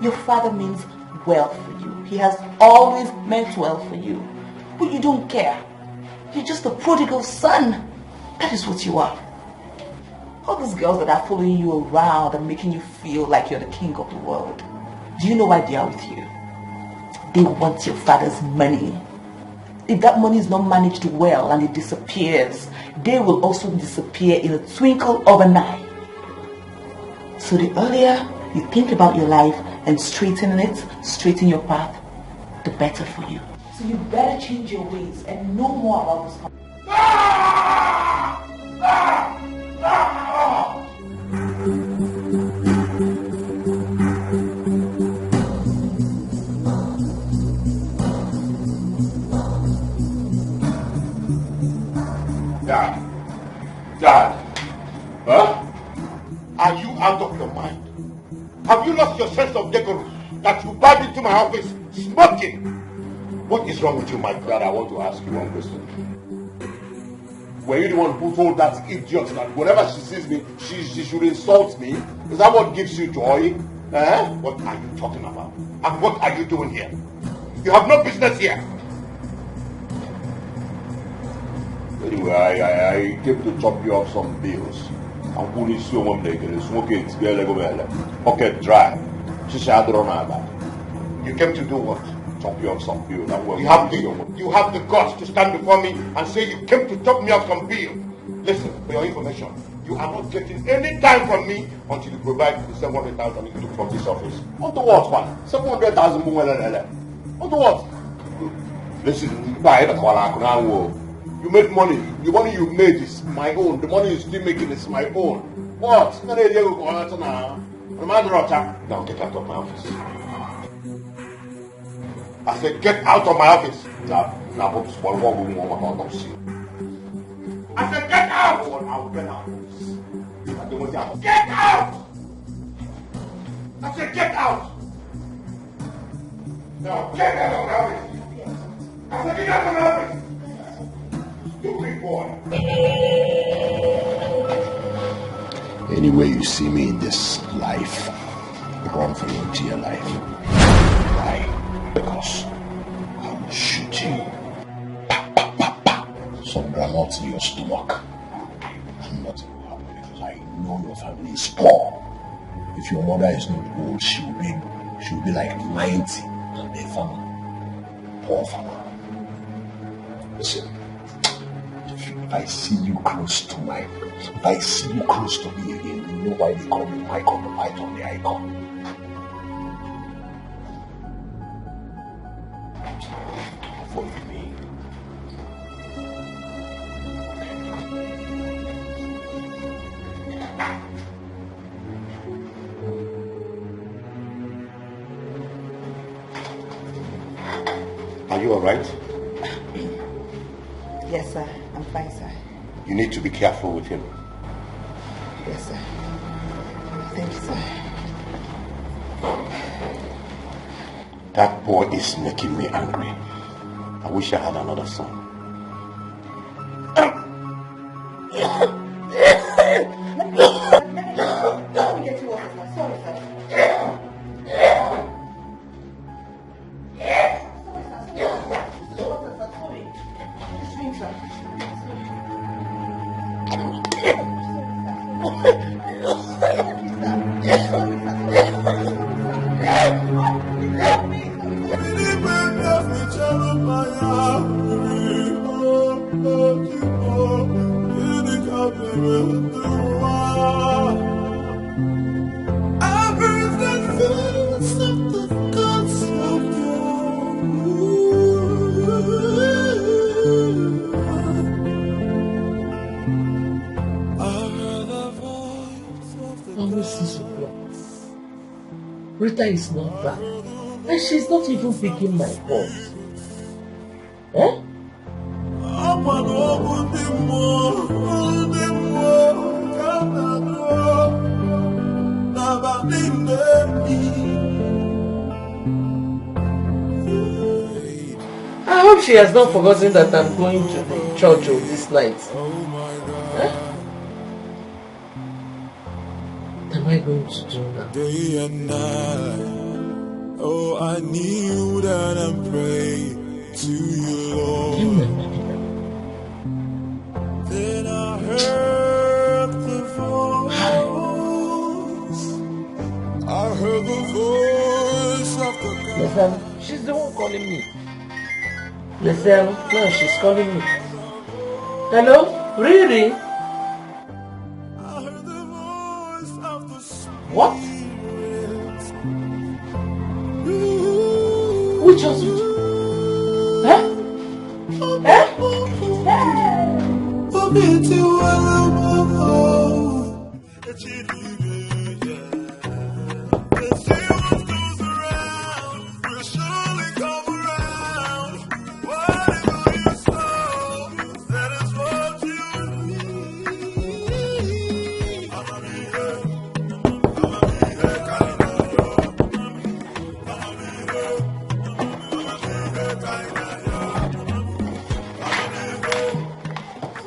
Your father means well for you. He has always meant well for you. But you don't care. You're just a prodigal son. That is what you are. All those girls that are following you around and making you feel like you're the king of the world. Do you know why they are with you? They want your father's money. If that money is not managed well and it disappears, they will also disappear in a twinkle of an eye. So the earlier you think about your life and straighten your path, the better for you. So you better change your ways and know more about this company. Dad. Huh? Are you out of your mind? Have you lost your sense of decorum that you barged into my office smoking? What is wrong with you, my brother? I want to ask you one question. Were you the one who told that idiot that whenever she sees me, she should insult me? Is that what gives you joy? What are you talking about? And what are you doing here? You have no business here. Anyway, I came to chop you off some bills. I'm going to show one day smoking together. Okay, dry. You came to do what? Chop you off some bills. You have the guts to stand before me and say you came to chop me off some bills. Listen, for your information, you are not getting any time from me until you provide the 700,000 you took from this office. Onto what, man? 700,000 more. Onto what? Listen, you make money. The money you made is my own. The money you're still making is my own. What? Now get out of my office. I said, get out of my office. I said, get out! I'll get out. Get out! I said, get out! Now, get out of my office. I said, get out of my office. Stupid boy. Anyway you see me in this life, run for your dear life. Why? Because I will shoot you. Some granules in your stomach. And nothing will happen because I know your family is poor. If your mother is not old, she will be like 90 and a farmer. Poor farmer. Listen. If I see you close to me again, you know why they call me Mike on the Python, the icon. Forgive me. Are you alright? Yes, sir. I'm fine, sir. You need to be careful with him. Yes, sir. Thank you, sir. That boy is making me angry. I wish I had another son. Let me get you water, sir. Sorry, sir. Rita is not back. And she's not even picking my calls. Eh? I hope she has not forgotten that I'm going to the church this night. Eh? What am I going to do now? Day and night, oh, I kneel down and pray to you, Lord. Then I heard the voice. I heard the voice of the God. Listen, she's the one calling me. Listen, no, she's calling me. Hello? Really? I heard the voice of the What? Which hospital? Huh? Huh?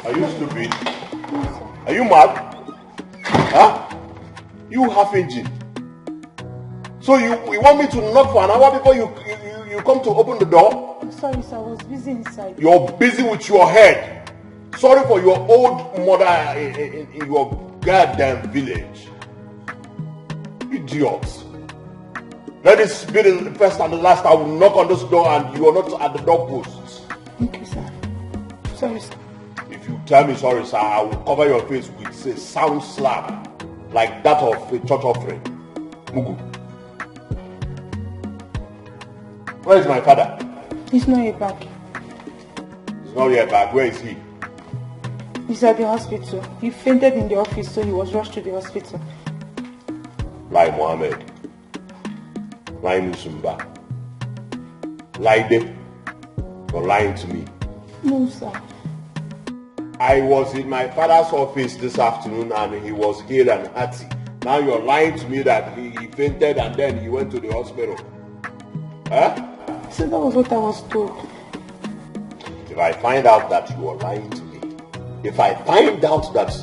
Are you stupid? Are you mad? Huh? You half engine. So you want me to knock for an hour before you come to open the door? I'm sorry, sir. I was busy inside. You're busy with your head. Sorry for your old mother in your goddamn village. Idiots. Let this be the first and the last I will knock on this door and you are not at the doorposts. Thank you, sir. Sorry, sir. If you tell me sorry, sir, I will cover your face with a sound slap like that of a church offering. Mugu. Where is my father? He's not yet back. He's not yet back. Where is he? He's at the hospital. He fainted in the office, so he was rushed to the hospital. Lai Mohammed. Lai Musumba. Laide. You're lying to me. No, sir. I was in my father's office this afternoon and he was hale and hearty. Now you're lying to me that he fainted and then he went to the hospital. Huh? So that was what I was told. If I find out that you are lying to me, if I find out that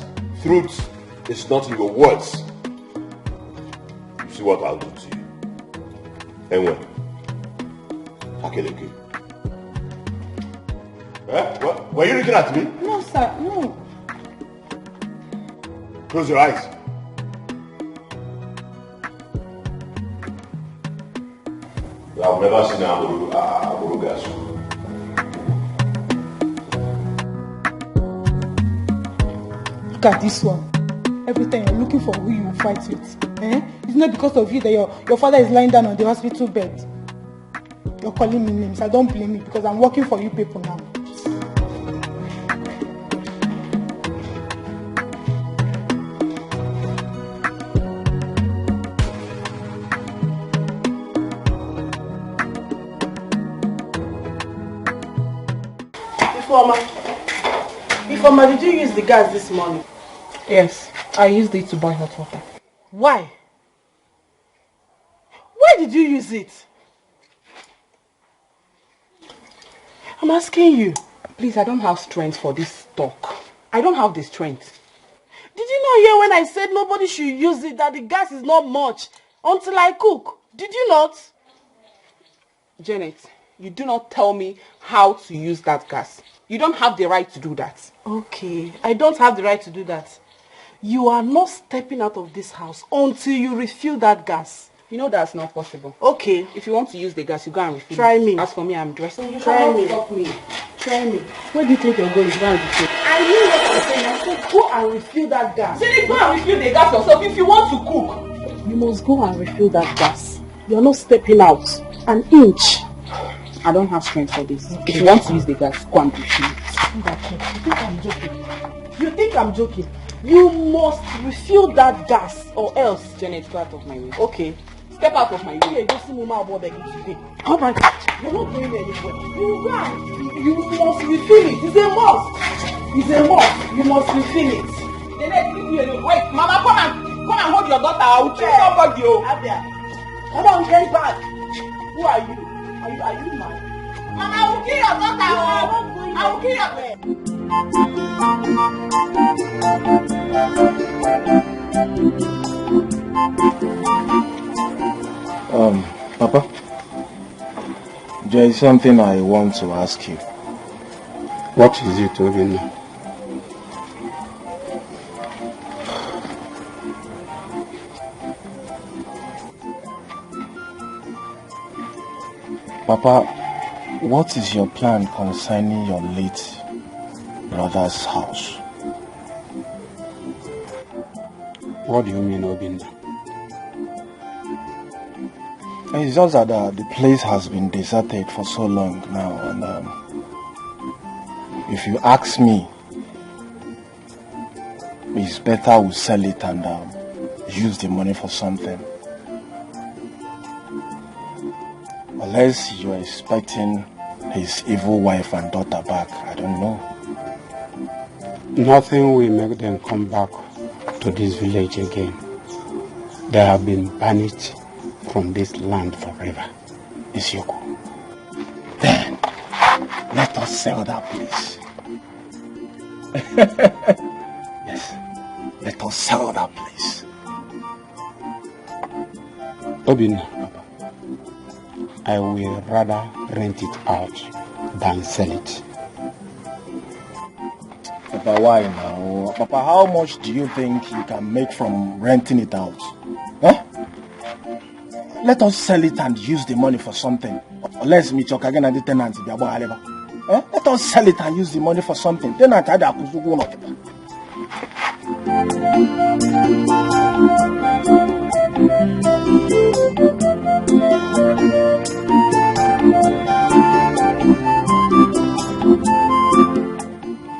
truth is not in your words, you see what I'll do to you. Anyway, Akeleke. What? Were you looking at me? No, sir, no. Close your eyes. I've never seen Aburu Gasu. Look at this one. Every time you're looking for who you will fight with. It's not because of you that your father is lying down on the hospital bed. You're calling me names. I don't blame you because I'm working for you people now. Ifeoma, did you use the gas this morning? Yes, I used it to boil hot water. Why? Why did you use it? I'm asking you. Please, I don't have strength for this talk. I don't have the strength. Did you not hear when I said nobody should use it, that the gas is not much until I cook? Did you not? Janet, you do not tell me how to use that gas. You don't have the right to do that. Okay, I don't have the right to do that. You are not stepping out of this house until you refill that gas. You know that's not possible. Okay. If you want to use the gas, you go and refill Try it. me. As for me, I'm dressed. Try me. Try me. Where do you think you're going? Go and refill. I knew what I said. I said go and refill that gas. Say, go and refill the gas yourself if you want to cook. You must go and refill that gas. You're not stepping out an inch. I don't have strength for this. Okay. If you want to use the gas, go and refill it. You think I'm joking? You think I'm joking? You must refill that gas or else. Janet, go out of my way. Okay. Step out of my way. Okay, go see Mama about begging today. Oh my God. You're not going anywhere. You run. You must refill it. It's a must. It's a must. You must refill it. Janet, leave me alone. Wait, Mama, come and hold your daughter. I will kill somebody. Come on, get back. Who are you? Are you mad? Mama, I will kill your daughter. I will kill your Papa, there is something I want to ask you. What is it, Obinna? Papa, what is your plan concerning your late brother's house? What do you mean, Obinna? It's just that the place has been deserted for so long now, and if you ask me, it's better we sell it and use the money for something. Unless you're expecting his evil wife and daughter back, I don't know. Nothing will make them come back to this village again. They have been banished from this land forever. Isioko. Then, let us sell that place. Yes, let us sell that place. Obina, I will rather rent it out than sell it. Papa, why now? Papa, how much do you think you can make from renting it out? Huh? Let us sell it and use the money for something. Let's meet your again and the tenants. Let us sell it and use the money for something. Tenant,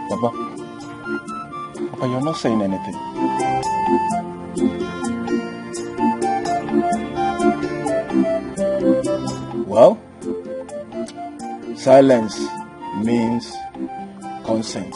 Papa, you're not saying anything. Well, silence means consent.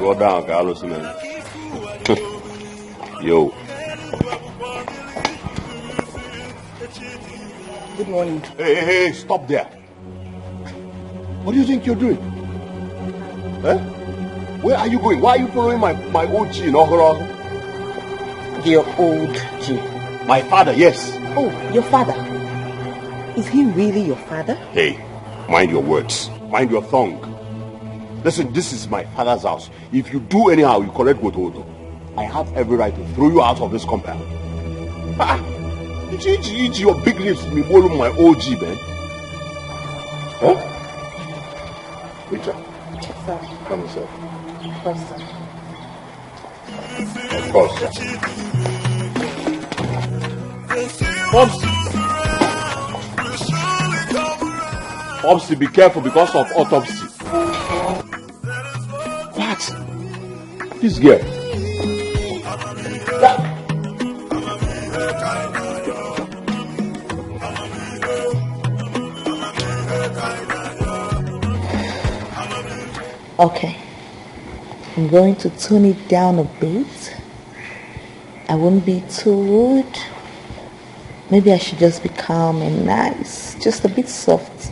Go down, Carlos, man. Yo. Good morning. Hey, stop there. What do you think you're doing? Huh? Where are you going? Why are you following my OG in Ohoro? Your old G. My father, yes. Oh, your father. Is he really your father? Hey, mind your words. Mind your tongue. Listen, this is my father's house. If you do anyhow, you collect Gotodo. I have every right to throw you out of this compound. Eat your big lips, me follow my OG, man. Huh? Richard. Sir. Come yourself. Of course, sir. Of course, sir. Popsy, be careful because of autopsy. What? This girl. Okay. I'm going to tone it down a bit. I won't be too rude. Maybe I should just be calm and nice. Just a bit soft.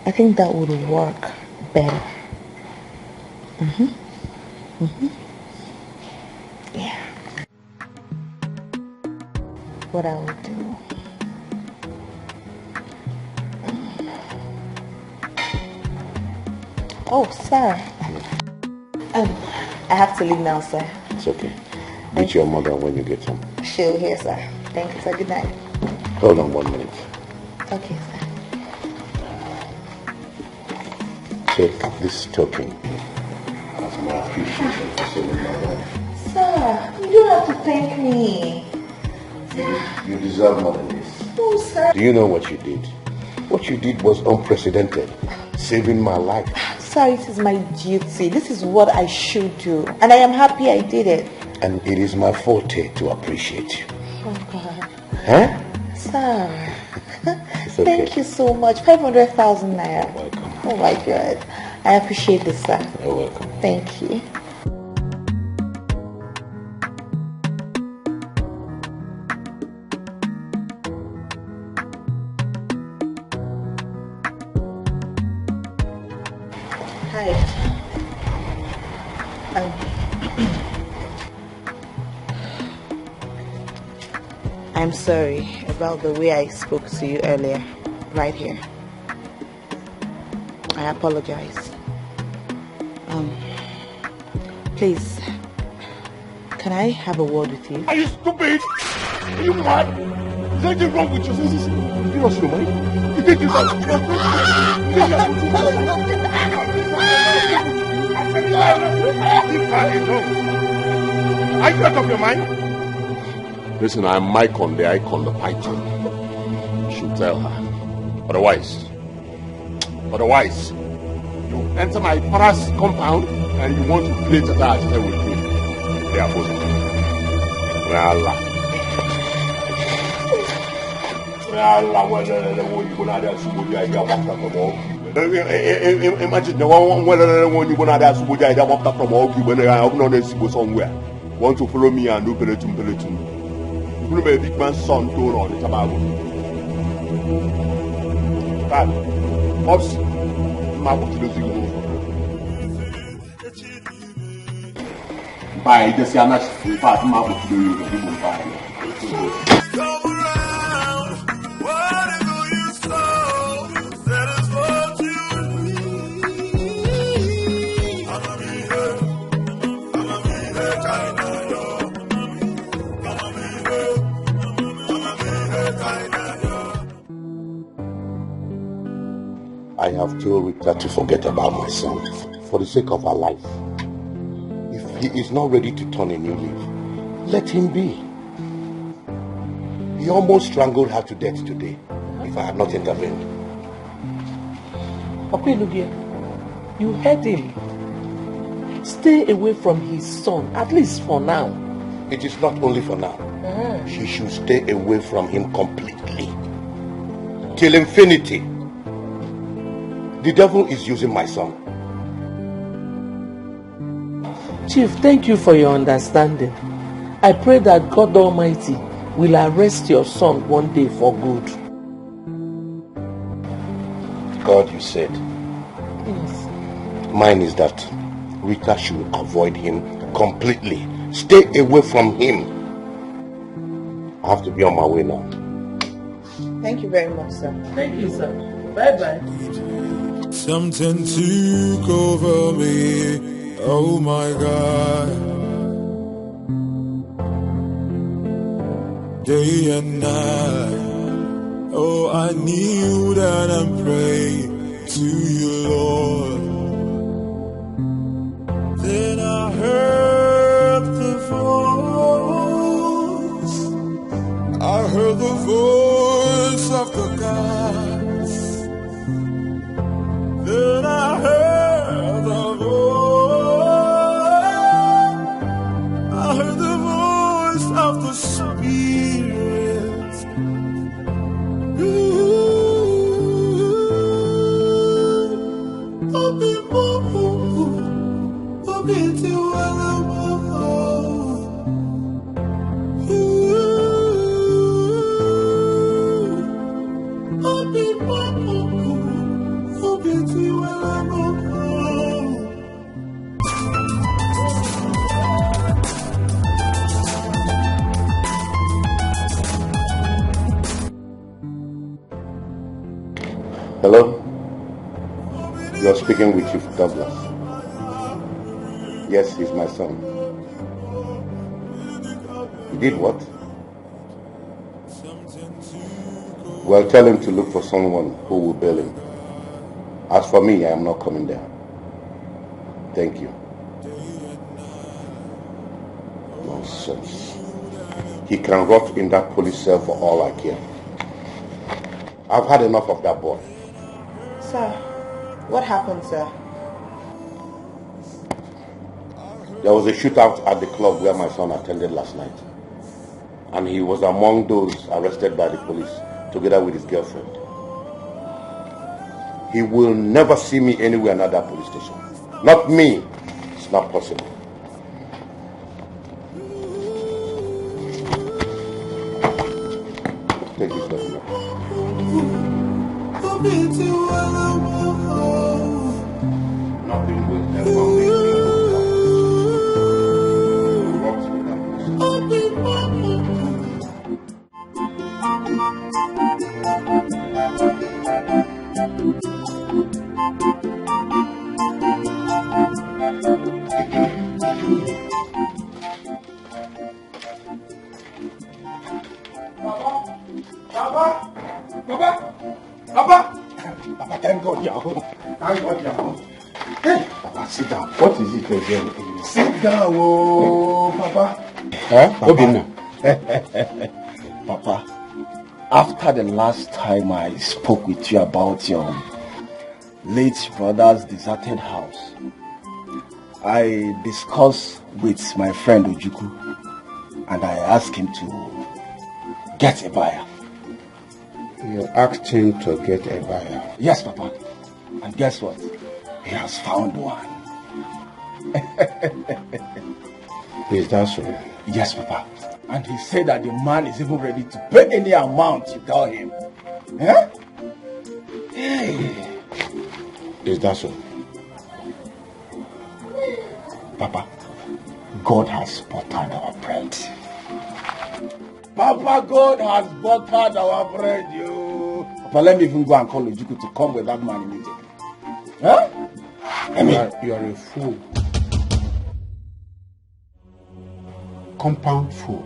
I think that would work better. Yeah. What I will do. Oh, sir. I have to leave now, sir. It's okay. Meet your mother when you get home. She'll hear, sir. Thank you, sir. Good night. Hold on 1 minute. Okay, sir. Take this token as my appreciation for saving my life. Sir, you don't have to thank me. You deserve more than this. No, sir. Do you know what you did? What you did was unprecedented. Saving my life. Sir, it is my duty. This is what I should do. And I am happy I did it. And it is my forte to appreciate you. Oh, God. Huh? Sir, okay. Thank you so much. 500,000 naira. Welcome. Oh my God. I appreciate this, sir. You're welcome. Thank you. Hi. I'm sorry about the way I spoke to you earlier, right here. I apologize. Please, can I have a word with you? Are you stupid? Are you mad? Is anything wrong with you? You lost your mind? You think you are... Are you out of your mind? Listen, I'm Mycon, the icon, the python. You should tell her. Otherwise, you enter my father's compound and you want to play tata with me. They are both. Allah. Imagine the one when you go out there from all when I have not go somewhere. Want to follow me and do peletum. You be a big man's son to on the tobacco. But Pops, my what to do? By the Sianas, in fact, my what to do you buy. I have told Rita to forget about my son for the sake of her life. If he is not ready to turn a new leaf, let him be. He almost strangled her to death today if I had not intervened. Opelugia, you heard him. Stay away from his son, at least for now. It is not only for now. She should stay away from him completely. Till infinity. The devil is using my son. Chief, thank you for your understanding. I pray that God Almighty will arrest your son one day for good. God, you said. Yes. Mine is that Rita should avoid him completely. Stay away from him. I have to be on my way now. Thank you very much, sir. Thank you, sir. Bye-bye. Something took over me. Oh my God. Day and night. Oh, I kneel down and pray to you, Lord. Then I heard the voice. I heard the voice of the gods. Then I heard the voice. I heard the voice of the Spirit. Hello? You're speaking with Chief Douglas. Yes, he's my son. He did what? Well, tell him to look for someone who will bail him. As for me, I am not coming there. Thank you. Nonsense. He can rot in that police cell for all I care. I've had enough of that boy. Sir, what happened, sir? There was a shootout at the club where my son attended last night. And he was among those arrested by the police, together with his girlfriend. He will never see me anywhere near that police station. Not me. It's not possible. Take this document. Nothing will ever make me Papa, thank God, Yahoo. Thank God, Yahoo. Hey, Papa, sit down. What is it again? Sit down, oh, Papa. Huh? Papa. Papa, after the last time I spoke with you about your late brother's deserted house, I discussed with my friend Ojuku and I asked him to get a buyer. You asked him to get a buyer? Yes, Papa. And guess what? He has found one. Is that so? Yes, Papa. And he said that the man is even ready to pay any amount you tell him. Huh? Hey. Is that so? Papa, God has buttered our bread. Papa, God has buttered our bread, you. Papa, let me even go and call Ojuku to come with that man immediately. Huh? You are a fool. Compound fool.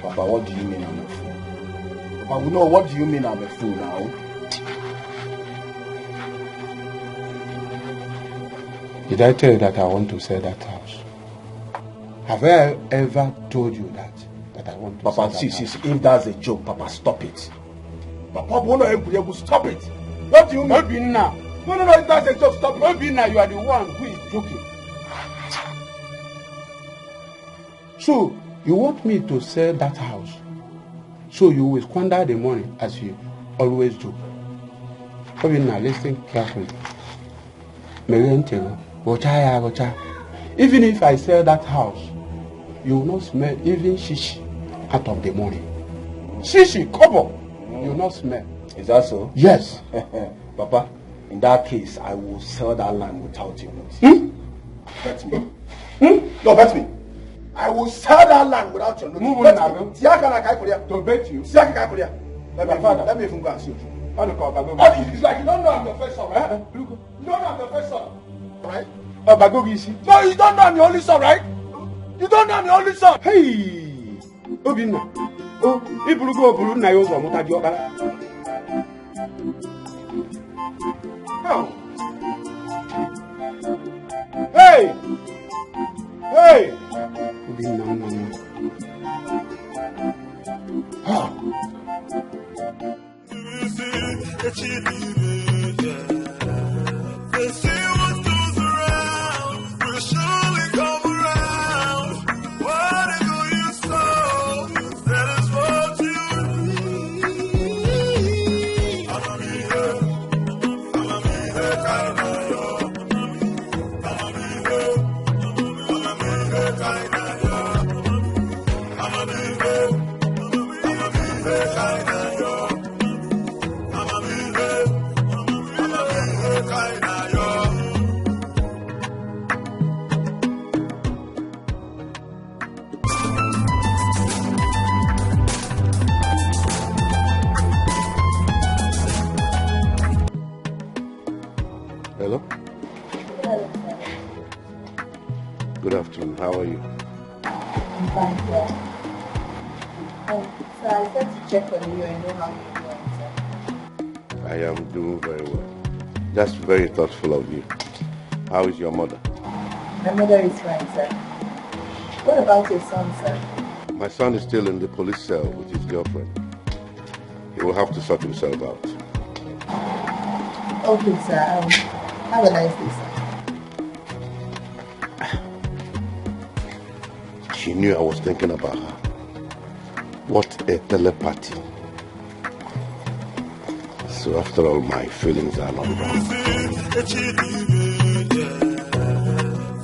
Papa, what do you mean I'm a fool? Papa, we know what do you mean I'm a fool now? Did I tell you that I want to sell that house? Have I ever told you that I want to Papa, sell see, that house? if that's a joke, Papa, stop it. Papa, stop it. What do you mean? No, if that's a joke, stop it. Now you are the one who is joking. So, you want me to sell that house? So you will squander the money as you always do. Now listen carefully. Even if I sell that house, you will not smell even shishi out of the money. Shishi, kobo, you will not smell. Is that so? Yes. Papa, in that case, I will sell that land without your notice. Bet me. No, bet me. I will sell that land without your notice. Bet me. To bet you. Let me even go and see you. It's like you don't know I'm your first son, right? You don't know I'm your first son, right? No, you don't know I'm your only son, right? You don't know I'm your only son. Hey! Obinna. Oh, Ibulugo Obulu na yozo mutaji okara. How? Hey! Hey! Obinna, no. How? They say what goes around will surely come around. Whatever you sow, that is what you reap. I'ma be here, kinda yo. I'ma be here, kinda yo. I'ma be here, kinda yo. Hello? Hello, Good afternoon. How are you? I'm fine, sir. So I said to check on you and know how you're doing, sir. I am doing very well. That's very thoughtful of you. How is your mother? My mother is fine, sir. What about your son, sir? My son is still in the police cell with his girlfriend. He will have to sort himself out. Okay, sir. Have a nice day, sir. she knew I was thinking about her. What a telepathy. So after all, my feelings are not wrong.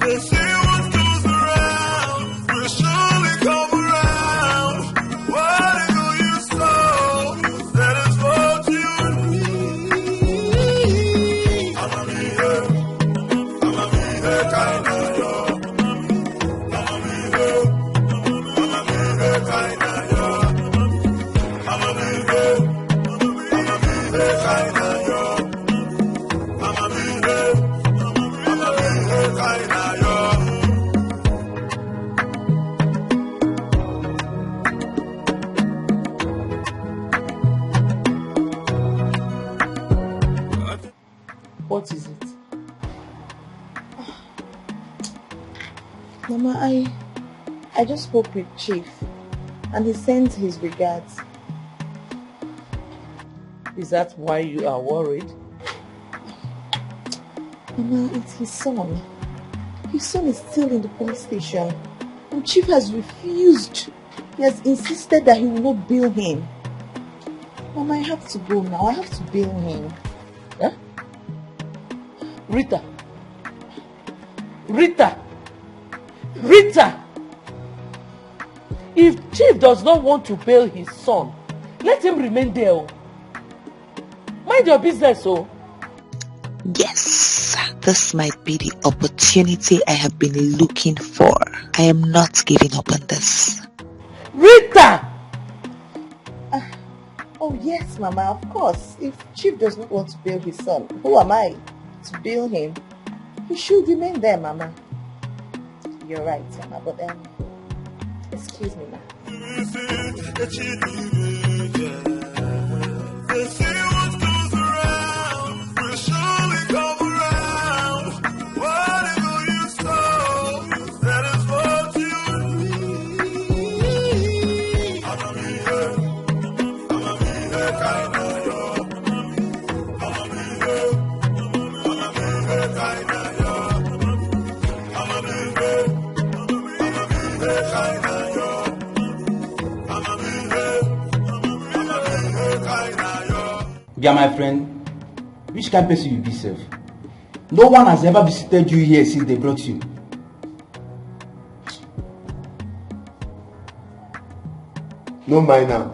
They say what goes around will surely come around. Whatever you sow, that is what you reap. I'ma be here kind of yo. I'ma be here kind of yo. I'ma be here kind of yo. I'ma be here kind of yo. What is it? Mama, I just spoke with Chief and he sent his regards. Is that why you are worried? Mama, it's his son. His son is still in the police station. And Chief has refused. He has insisted that he will not bail him. Mama, I have to go now. I have to bail him. Huh? Rita! Rita! Rita! If Chief does not want to bail his son, let him remain there. Mind your business, oh. Yes, this might be the opportunity I have been looking for. I am not giving up on this. Rita! Oh yes, Mama, of course. If Chief does not want to bail his son, who am I to bail him? He should remain there, Mama. You're right, Mama, but excuse me, Ma. They say what goes around will surely come around. Whatever you sow, that is what you reap. I'ma be here kind of yo. I'ma be here kind of yo. I'ma be here kind of yo. Yeah, my friend, which kind of person you be, sef? No one has ever visited you here since they brought you. No mind now.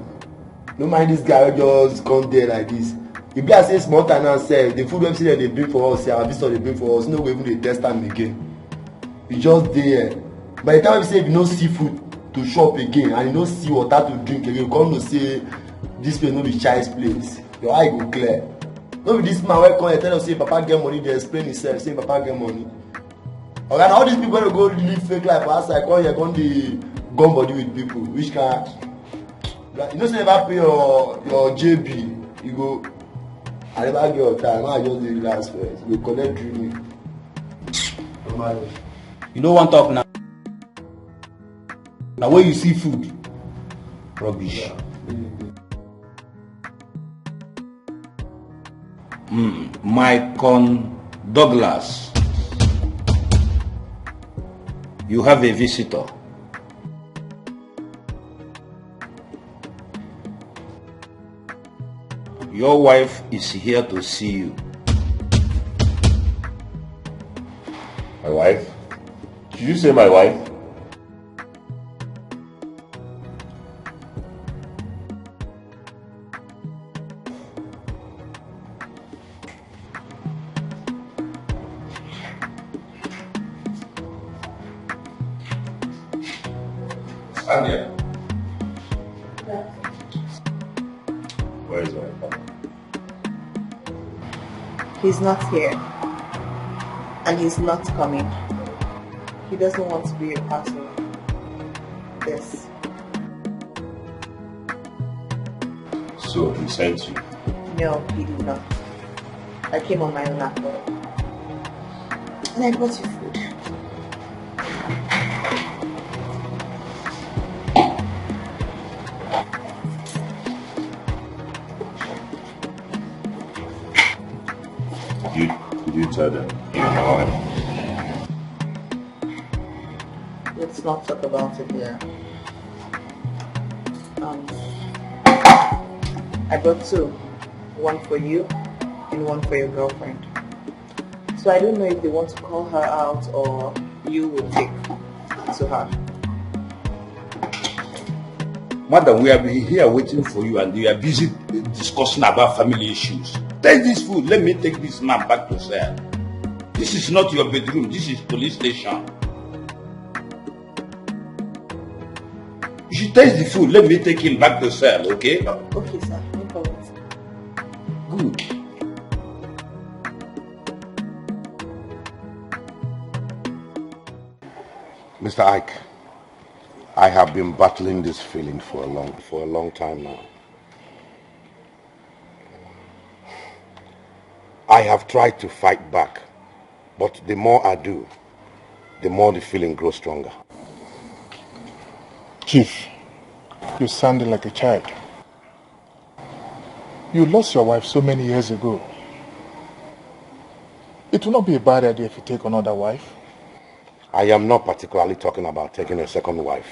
No mind this guy wey just come there like this. E be as say small time now sef, the food wey they bring for us, our visitor they bring for us, no go even dey test am again. E just dey here. By the time we say if you no see food to chop again and you no see water to drink again, you come know say this place no be child's place. Your eye go clear. No be this man wey come here tell us say papa get money, dey explain himself say papa get money. Okay, now all these people wey go live fake life for outside come here come dey gum body with people. Which kind? You know say never pay your JB, you go. I never get your time. I just dey relax first. You go collect drink. No matter. You don't want to talk now. Now where you see food, rubbish. Michael Douglas, you have a visitor. Your wife is here to see you. My wife? Did you say my wife? Stand here. Where is my father? He's not here. And he's not coming. He doesn't want to be a part of this. So he sent you? No, he did not. I came on my own accord. And I brought you food. You tell them you know him. Let's not talk about it here. I brought two. One for you and one for your girlfriend. So I don't know if they want to call her out or you will take to her. Madam, we have been here waiting for you and we are busy discussing about family issues. Take this food, let me take this man back to cell. This is not your bedroom, this is police station. You should taste the food, let me take him back to cell, okay? Okay, sir, no problem. Good. Mr. Ike, I have been battling this feeling for a long time now. I have tried to fight back, but the more I do, the more the feeling grows stronger. Chief, you're sounding like a child. You lost your wife so many years ago. It will not be a bad idea if you take another wife. I am not particularly talking about taking a second wife.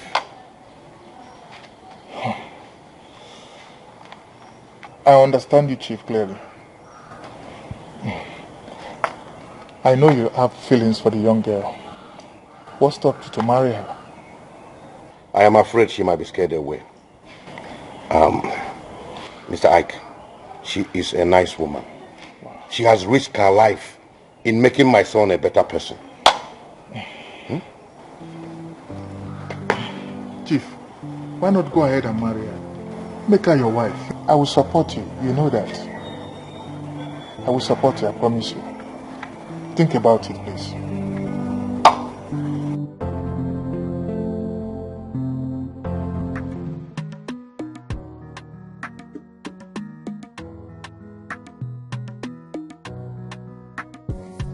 I understand you, Chief, clearly. I know you have feelings for the young girl. What stopped you to marry her? I am afraid she might be scared away. Mr. Ike, she is a nice woman. She has risked her life in making my son a better person. Chief, why not go ahead and marry her? Make her your wife. I will support you, you know that. I will support you, I promise you. Think about it, please.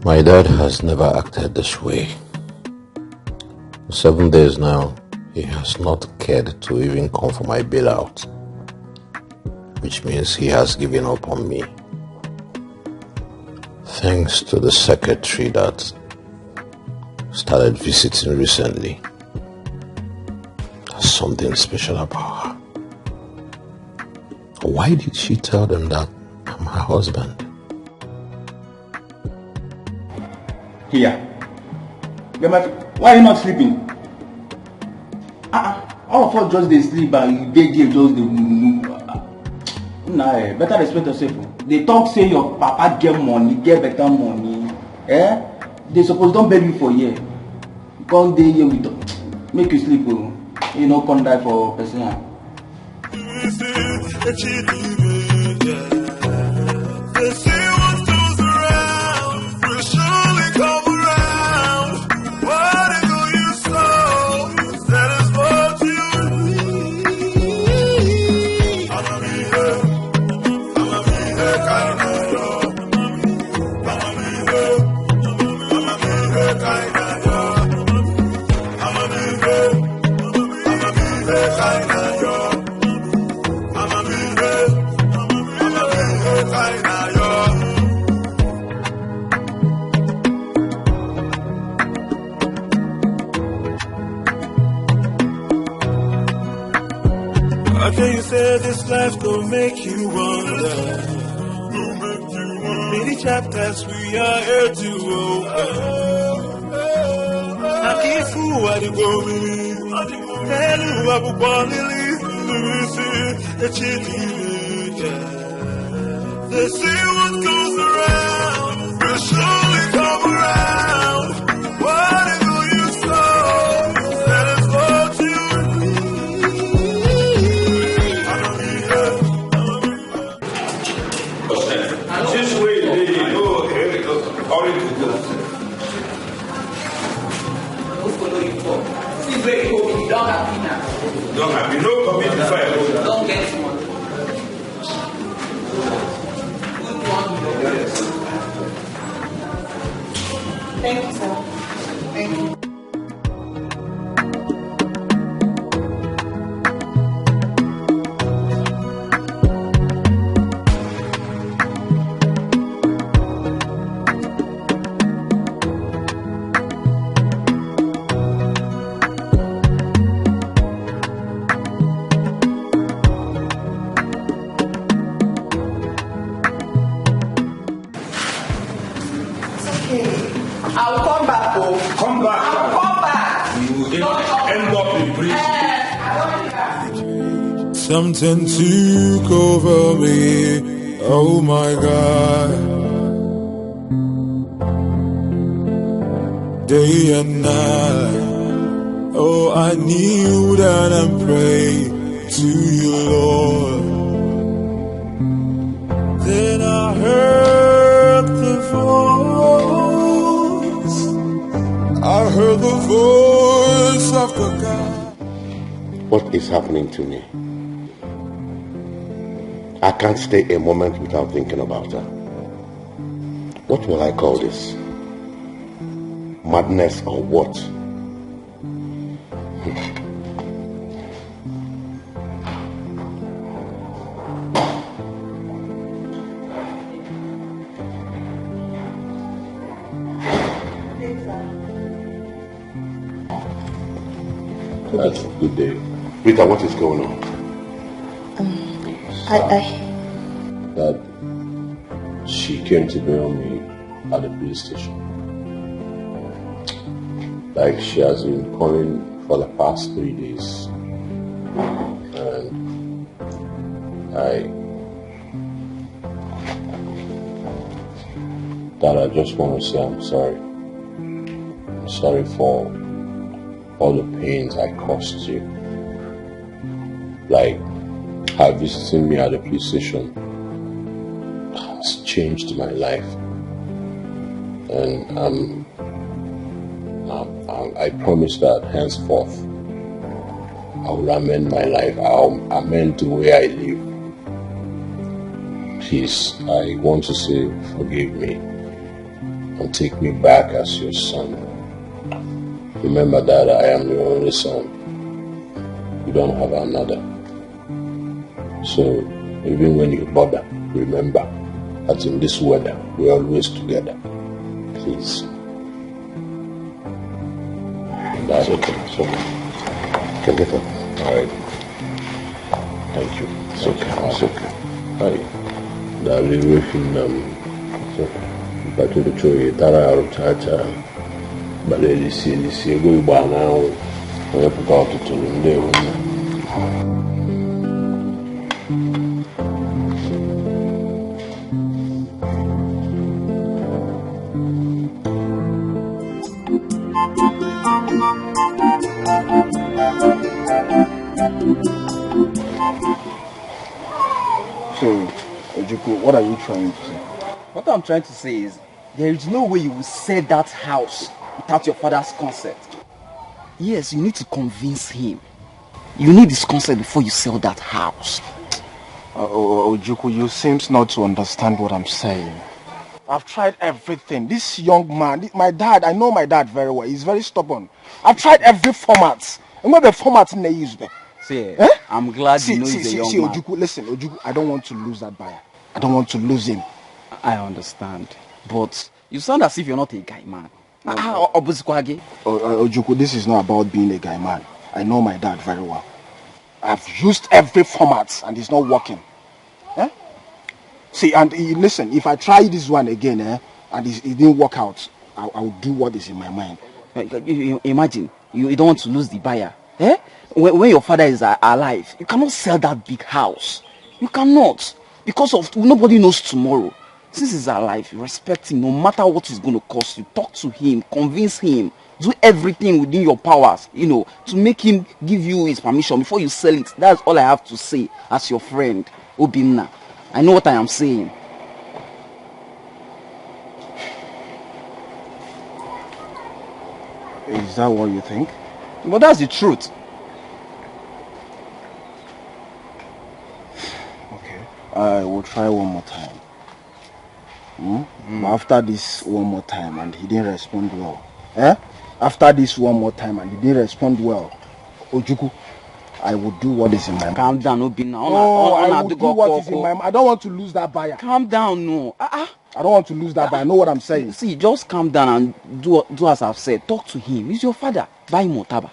My dad has never acted this way. 7 days now, he has not cared to even come for my bailout, which means he has given up on me. Thanks to the secretary that started visiting recently. There's something special about her. Why did she tell them that I'm her husband? Here. Why are you not sleeping? All of us just they sleep and they just nah, better respect yourself. They talk say your papa get money, get better money. They suppose don't beg you for year. Because they here with make you sleep, you know, come die for person. Okay, you said this life gon' make you wonder. Many chapters we are here to open. I keep fool what you go believe. Tell you what you want to leave. That you did. They say what goes around will surely come around. Whatever you sow, that is what you This way, they go according to this. This way you go, you don't have dinner. Don't have, you know, commit the fire. Don't get money. Thank you, sir. Thank you. Something took over me. Oh my God. Day and night. Oh, I kneel down and pray to you, Lord. Then I heard the voice. I heard the voice of the God. What is happening to me? I can't stay a moment without thinking about her. What will I call this? Madness or what? That's a good day. Rita, what is going on? That she came to bail me at the police station. Like she has been calling for the past 3 days. And I just want to say I'm sorry. I'm sorry for all the pains I caused you. Like, her visiting me at the police station has changed my life. And I promise that henceforth I will amend my life. I'll amend the way I live. Please, I want to say forgive me and take me back as your son. Remember that I am your only son. You don't have another. So even when you bother, remember that in this weather we're always together. Please. That's okay. It's okay. You can get up. Alright. Thank you. It's okay. It's okay. Hi. That we will film it's okay. But to the choice, Tara Chacha. But they see go by now. We have to go to them there. So, Ojuku, what are you trying to say? What I'm trying to say is, there is no way you will sell that house without your father's consent. Yes, you need to convince him. You need his consent before you sell that house. Ojuku, you seem not to understand what I'm saying. I've tried everything. This young man, my dad, I know my dad very well. He's very stubborn. I've tried every format. And what the format they use there? See, I'm glad you know he's a young man. Ojuku, listen, Ojuku, I don't want to lose that buyer. I don't want to lose him. I understand. But you sound as if you're not a guy man. Ojuku, this is not about being a guy man. I know my dad very well. I've used every format and it's not working. See, and listen, if I try this one again and it didn't work out, I will do what is in my mind. Imagine, you don't want to lose the buyer. When your father is alive, you cannot sell that big house. You cannot. Because of nobody knows tomorrow. Since he's alive, respect him no matter what it's going to cost you. Talk to him, convince him, do everything within your powers, to make him give you his permission before you sell it. That's all I have to say as your friend, Obinna. I know what I am saying. Is that what you think? But that's the truth. Okay, I will try one more time. But after this one more time and he didn't respond well. After this one more time and he didn't respond well, Ojuku, I will do what is in my mind. Calm down, Obinna. I will do what is in my mind. I don't want to lose that buyer. Calm down, no. I don't want to lose that buyer. I know what I'm saying. See, just calm down and do as I've said. Talk to him. He's your father. Buy him Otaba.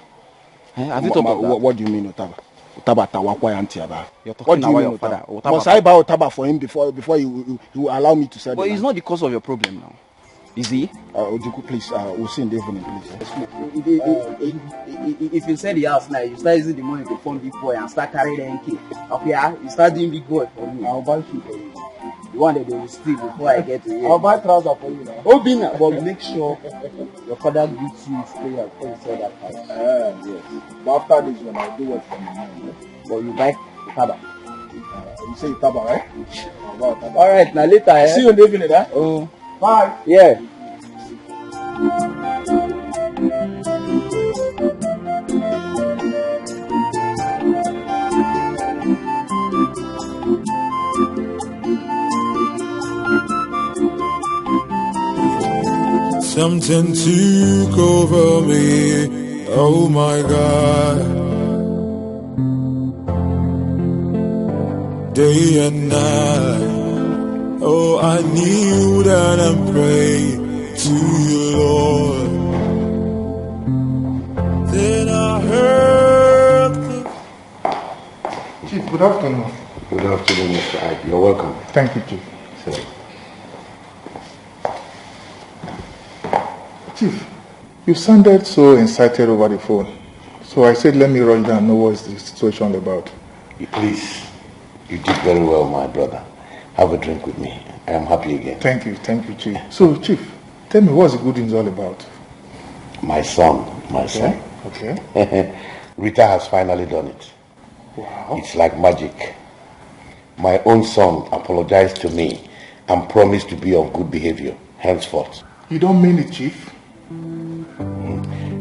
Have you talked about that? What do you mean Otaba? Otaba Tawakwa Yantiaba. You're talking about your father. Must I buy Otaba for him before he will allow me to sell it? But it's not the cause of your problem now. Is he? Ojuku, please, we'll see in the evening, please. If you sell the house now, you start using the money to fund big boy and start carrying the NK. Okay, you start doing big boy for me. I'll buy shoe for you. The one that they will steal before I get to you. I'll buy trousers for you now. Obina, but make sure your father gives you his prayer before you sell that house. Yes. But after this one, I'll do what for you. But you buy Taba. You say Taba, right? Alright, now later. See you in the evening, eh? Oh. Bye. Yeah. Something took over me, oh my God. Day and night, oh I kneel down and pray to you, Lord. Then I heard Chief, good afternoon. Good afternoon, Mr. Ike. You're welcome. Thank you, Chief. Sit. Chief, you sounded so excited over the phone. So I said, let me rush down and know what's the situation about. Please, you did very well, my brother. Have a drink with me. I am happy again. Thank you, Chief. So, Chief, tell me what's the good news all about? My son. Okay. Rita has finally done it. Wow. It's like magic. My own son apologized to me and promised to be of good behavior henceforth. You don't mean it, Chief?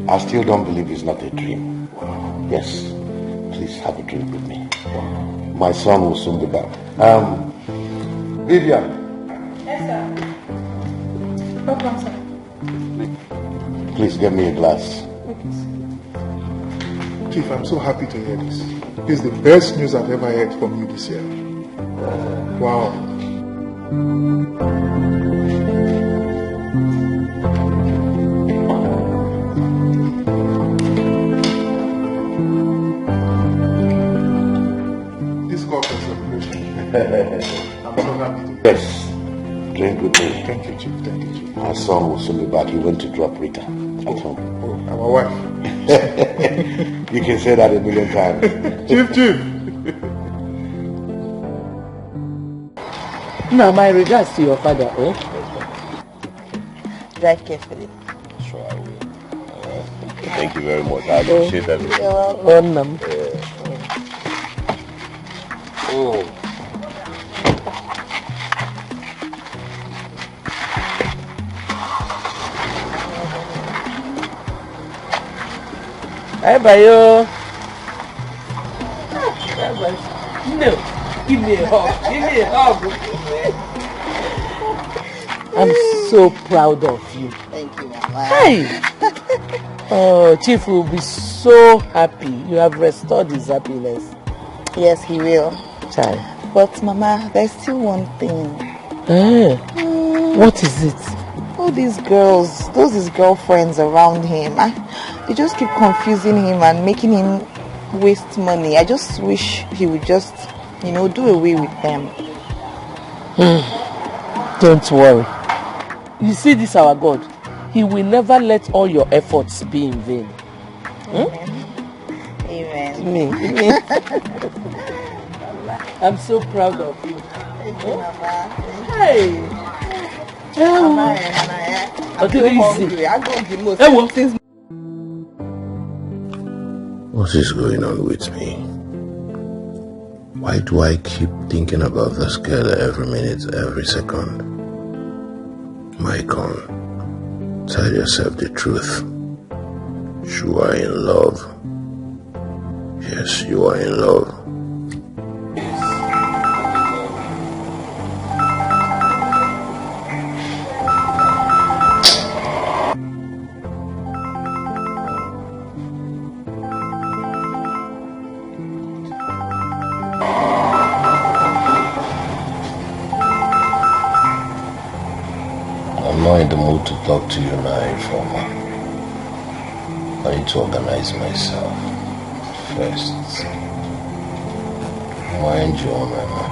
I still don't believe it's not a dream. Wow. Yes. Please have a drink with me. Wow. My son will soon be back. Vivian. Yes, sir. Welcome, sir. Please get me a glass. Okay, sir. Chief, I'm so happy to hear this. This is the best news I've ever heard from you this year. Wow. This calls for celebration. I'm so happy to hear. Yes. Drink with me. Thank you, Chief. My son will soon be back. He went to drop Rita at home. Oh, our wife. You can say that a million times. Chief. Now, my regards to your father, oh? Drive carefully. Sure, I will. Thank you very much. I appreciate everything. You're welcome. Oh. Bye bye, yo. No, give me a hug. I'm so proud of you. Thank you, Mama. Hey. Oh, Chief will be so happy. You have restored his happiness. Yes, he will. Child. But Mama, there's still one thing. What is it? All these girls, his girlfriends around him, they just keep confusing him and making him waste money. I just wish he would just, do away with them. Don't worry. You see this, our God, he will never let all your efforts be in vain. Amen. Amen. I'm so proud of you. Thank you, Mama. Hey. Mama, I'm so hungry. I go the most things. What is going on with me? Why do I keep thinking about this girl every minute, every second? Maicon, tell yourself the truth. You are in love. Yes, you are in love. I'm not in the mood to talk to you now, Informer. I need to organize myself first. Mind you, Mama.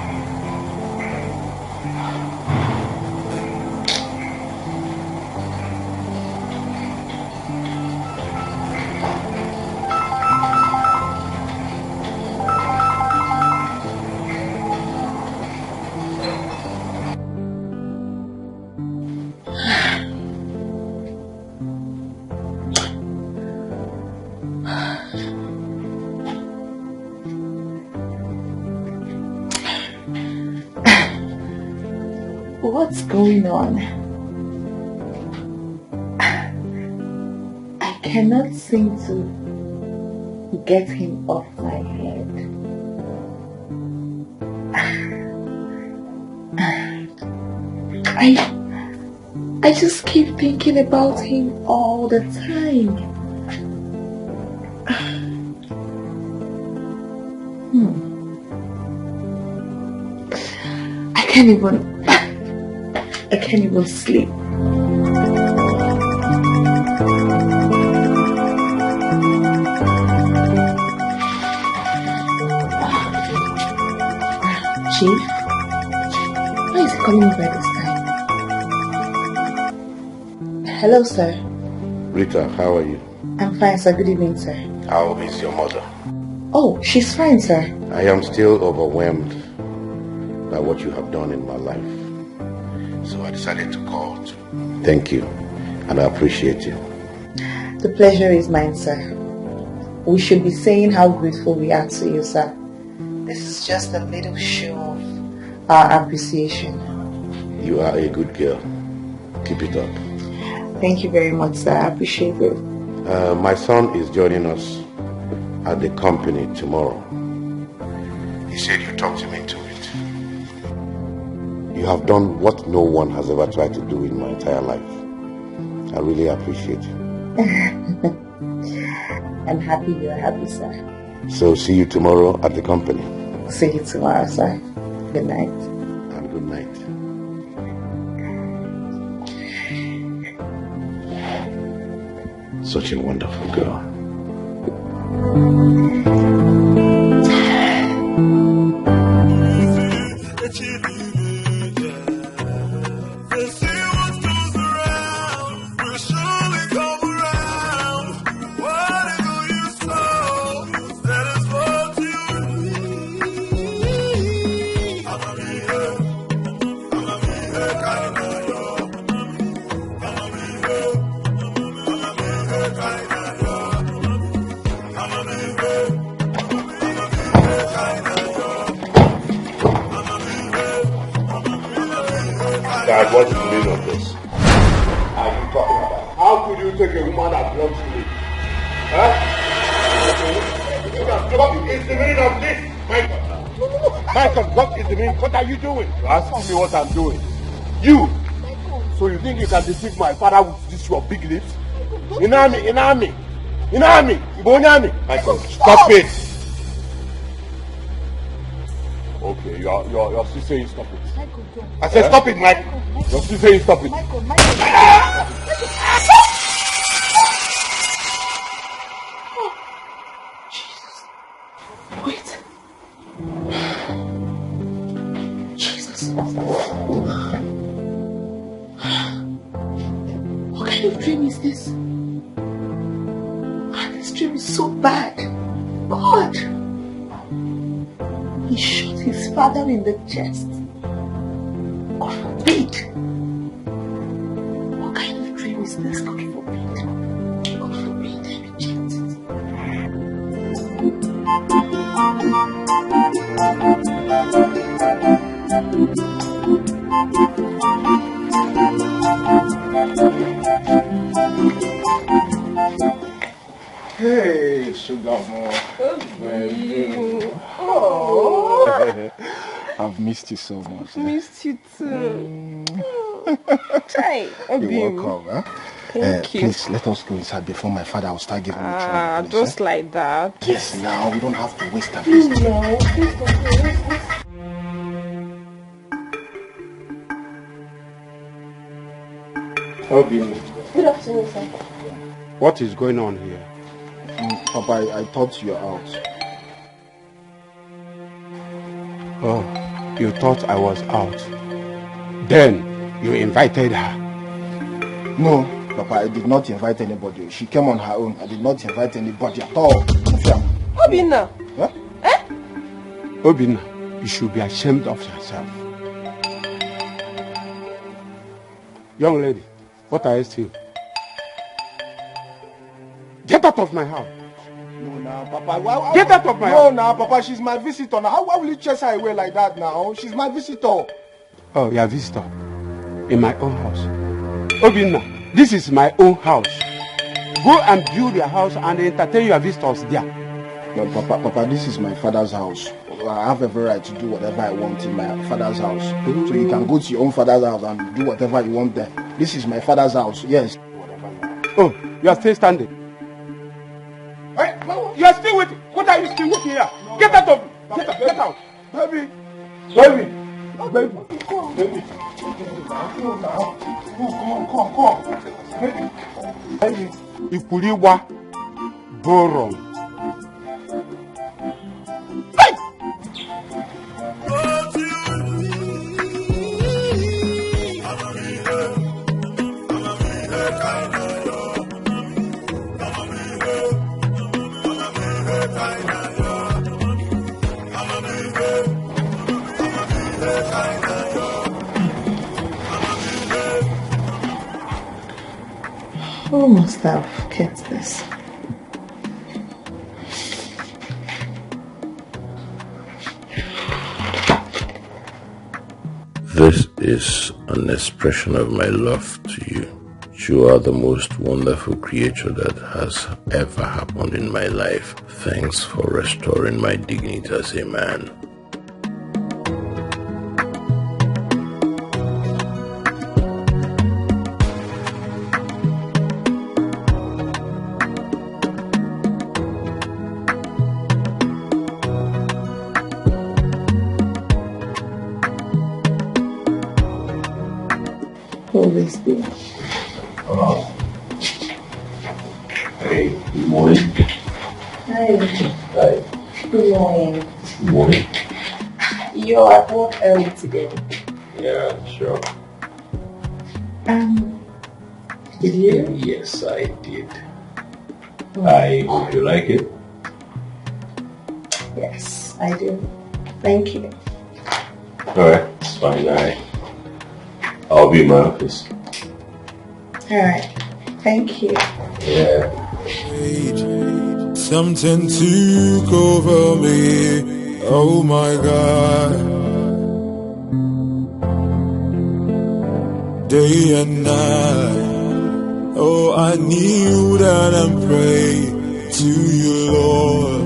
What's going on? I cannot seem to get him off my head. I just keep thinking about him all the time. I can't even sleep. Chief, why is he calling me by this time? Hello, sir. Rita, how are you? I'm fine, sir. Good evening, sir. How is your mother? Oh, she's fine, sir. I am still overwhelmed by what you have done in my life. So I decided to call to thank you, and I appreciate you. The pleasure is mine, sir. We should be saying how grateful we are to you, sir. This is just a little show of our appreciation. You are a good girl. Keep it up. Thank you very much, sir. I appreciate it. My son is joining us at the company tomorrow. He said you talked him into it. You have done what no one has ever tried to do in my entire life. I really appreciate it. I'm happy you're happy, sir. So see you tomorrow at the company. See you tomorrow, sir. Good night. And good night. Such a wonderful girl. Dad, what's the meaning of this? Are you talking about? How could you take a woman that belongs to me? Huh? What is the meaning of this, Michael? Michael, what is the meaning? What are you doing? You ask me what I'm doing. You! So you think you can deceive my father with this your big lips? Inami! Michael, stop it! Okay, you're still saying stop it. Michael, don't. I said stop it, Mike. You're still saying stop it. Michael. Wait. Jesus. What kind of dream is this? This dream is so bad. God. He shot his father in the chest. God forbid. What kind of dream is this? God forbid. God forbid. I reject Hey, sugar more. Oh. I've missed you so much. Missed you too. Try. You're welcome. Huh? Thank you. Please let us go inside before my father will start giving me trouble. Please, just like that. Yes, now we don't have to waste time. No, please don't. Good afternoon, sir. What is going on here? Papa, I thought you were out. Oh, you thought I was out. Then you invited her. No, Papa, I did not invite anybody. She came on her own. I did not invite anybody at all. Obinna. Huh? Obinna, you should be ashamed of yourself. Young lady, what are you still? Get out of my house. No, now, Papa. Get out of my house. No, now, Papa, she's my visitor. Now, how will you chase her away like that now? She's my visitor. Oh, your visitor. in my own house. Obinna, this is my own house. Go and build your house and entertain your visitors there. But Papa, this is my father's house. I have every right to do whatever I want in my father's house. So you can go to your own father's house and do whatever you want there. This is my father's house, yes. Oh, you are still standing. Hey, you are still waiting. What are you still waiting here? Get out of get out. Baby. Baby. Come. Baby. Come. Baby. Ikuliwa Boron. Who must have kept this? This is an expression of my love to you. You are the most wonderful creature that has ever happened in my life. Thanks for restoring my dignity as a man. Always be. Hey, good morning. Hi. Hi. Good morning. Good morning. You're at work early today. Yeah, sure. Did you? Yes, I did. I hope you like it. Yes, I do. Thank you. Alright, it's fine. I'll be in my office. Alright. Thank you. Yeah. Something took over me. Oh my God. Day and night. Oh, I kneel down and pray to you, Lord.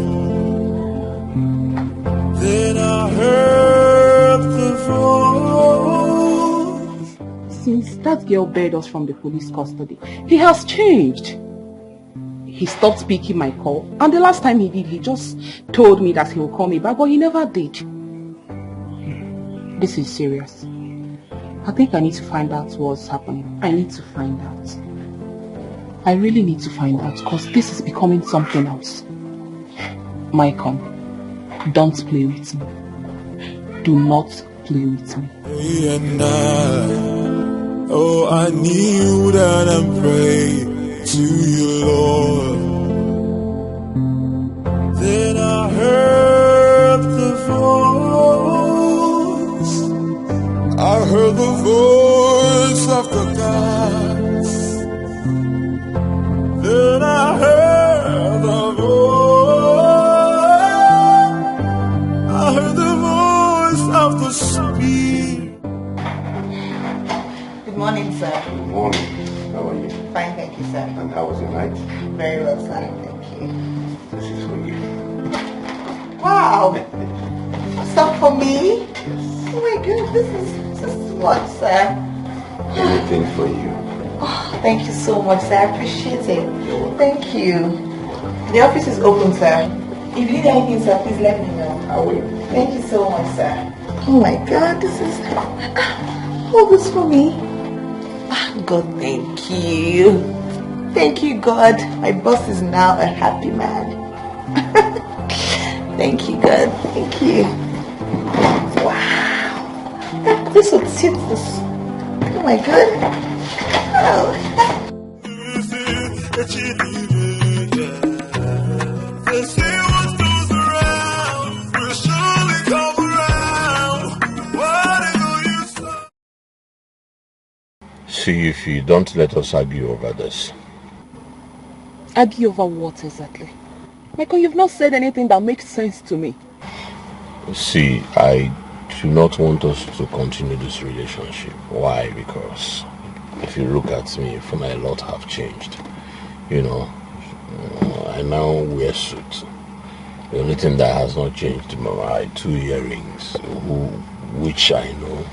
Then I heard the voice. Since that girl bailed us from the police custody, he has changed. He stopped speaking my call, and the last time he did, he just told me that he will call me back, but he never did. This is serious. I think I need to find out what's happening. I need to find out. I really need to find out, because this is becoming something else. Maicon, don't play with me. Do not play with me. Day and night, oh, I kneel down and pray to you, Lord. Then I heard the voice. I heard the voice of the gods. Then I heard the voice. I heard the voice of the Spirit. Good morning, sir. Good morning. How are you? Fine, thank you, sir. And how was your night? Very well, sir. Thank you. This is for you. Wow! Stuff for me? Oh my God, this is what, sir? Anything for you. Oh, thank you so much, sir. I appreciate it. Thank you. The office is open, sir. If you need anything, sir, please let me know. I will. Thank you so much, sir. Oh my God, this is all this for me. God, thank you. Thank you, God. My boss is now a happy man. Thank you, God. Thank you. Wow. This would sit this. Oh my God. Oh. They say what goes around will surely come around. Whatever you say. See if you don't let us argue over this. Argue over what exactly? Michael, you've not said anything that makes sense to me. See, I do not want us to continue this relationship. Why? Because if you look at me, from a lot have changed. You know, I now wear suits. The only thing that has not changed are my 2 earrings, which I know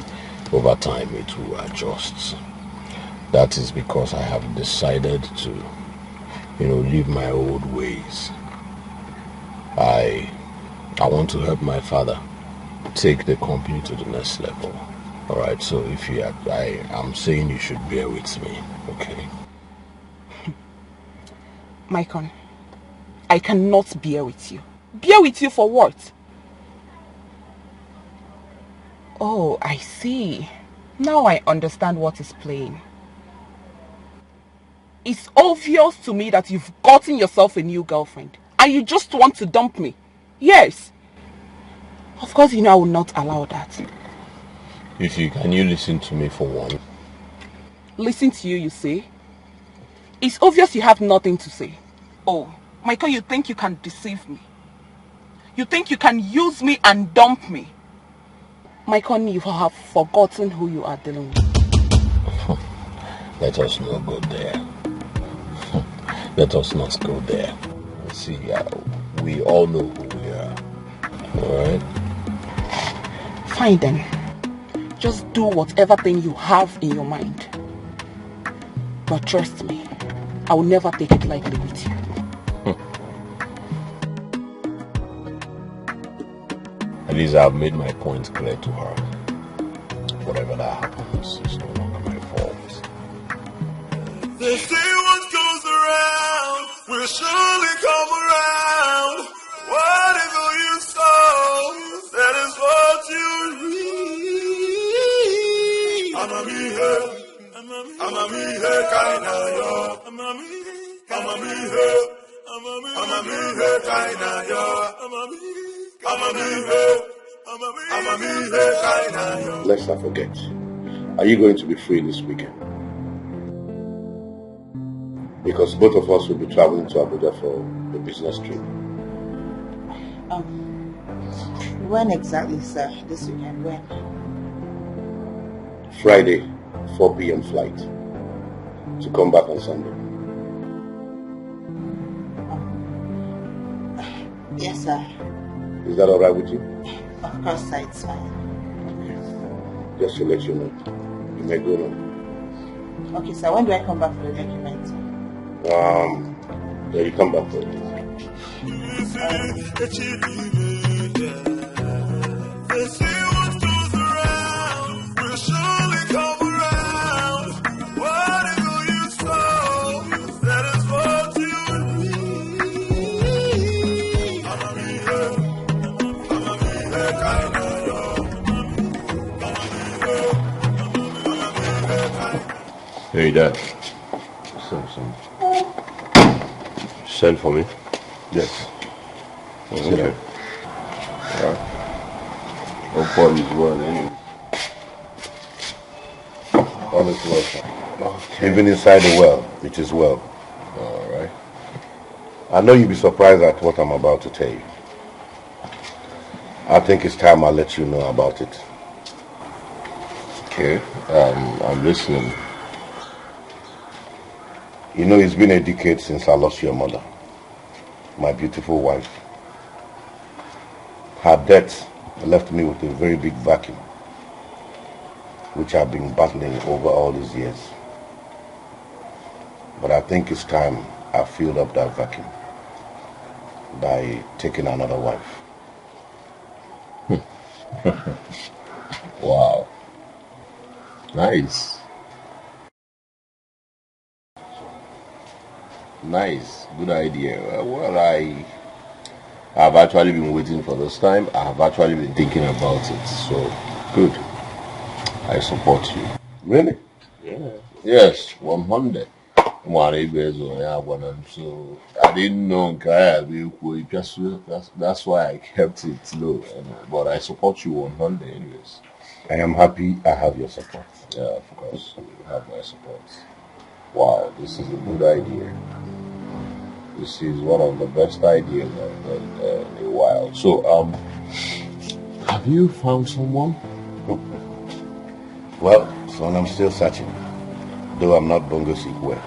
over time it will adjust. That is because I have decided to, leave my old ways. I want to help my father take the company to the next level. Alright, so I'm saying you should bear with me, okay? Maikon, I cannot bear with you. Bear with you for what? Oh, I see. Now I understand what is playing. It's obvious to me that you've gotten yourself a new girlfriend and you just want to dump me. Yes. Of course, I will not allow that. Can you listen to me for one? Listen to you, you say? It's obvious you have nothing to say. Oh, Michael, you think you can deceive me? You think you can use me and dump me? Michael, you have forgotten who you are dealing with. Let us not go there. Let us not go there. See, we all know who we are. Alright? Fine then. Just do whatever thing you have in your mind. But trust me, I will never take it lightly with you. At least I've made my point clear to her. Whatever that happens, it's no longer my fault. They say what goes around will surely come around. Whatever you sow, that is what you reap. I'ma be here kinda yo. I'ma be here kinda yo. Let's not forget. Are you going to be free this weekend? Because both of us will be traveling to Abuja for the business trip. When exactly, sir? This weekend, when? Friday, 4 p.m. flight. To come back on Sunday. Yes, sir. Is that alright with you? Of course, sir, it's fine. Just to let you know. You may go now. Okay, sir, when do I come back for the document? Yeah, you come back for it. They say what goes around will surely come around. Whatever you sow, that is what you reap. I'ma be here kinda yo. Hey, Dad. Send for me? Yes. Okay. Alright. Hope all is well anyway. All is well, sir. Even inside the well, it is well. Alright. I know you'll be surprised at what I'm about to tell you. I think it's time I let you know about it. Okay, I'm listening. You know, it's been a decade since I lost your mother, my beautiful wife. Her death left me with a very big vacuum, which I've been battling over all these years. But I think it's time I filled up that vacuum by taking another wife. Wow. Nice. Nice. Good idea. Well, I've actually been waiting for this time. I've actually been thinking about it. So, good. I support you. Really? Yeah. Yes, 100. So I didn't know that's why I kept it low. But I support you 100 anyways. I am happy I have your support. Yeah, of course. You have my support. Wow, this is a good idea. This is one of the best ideas in a while. So, Have you found someone? Well, son, I'm still searching. Though I'm not bongo sick well.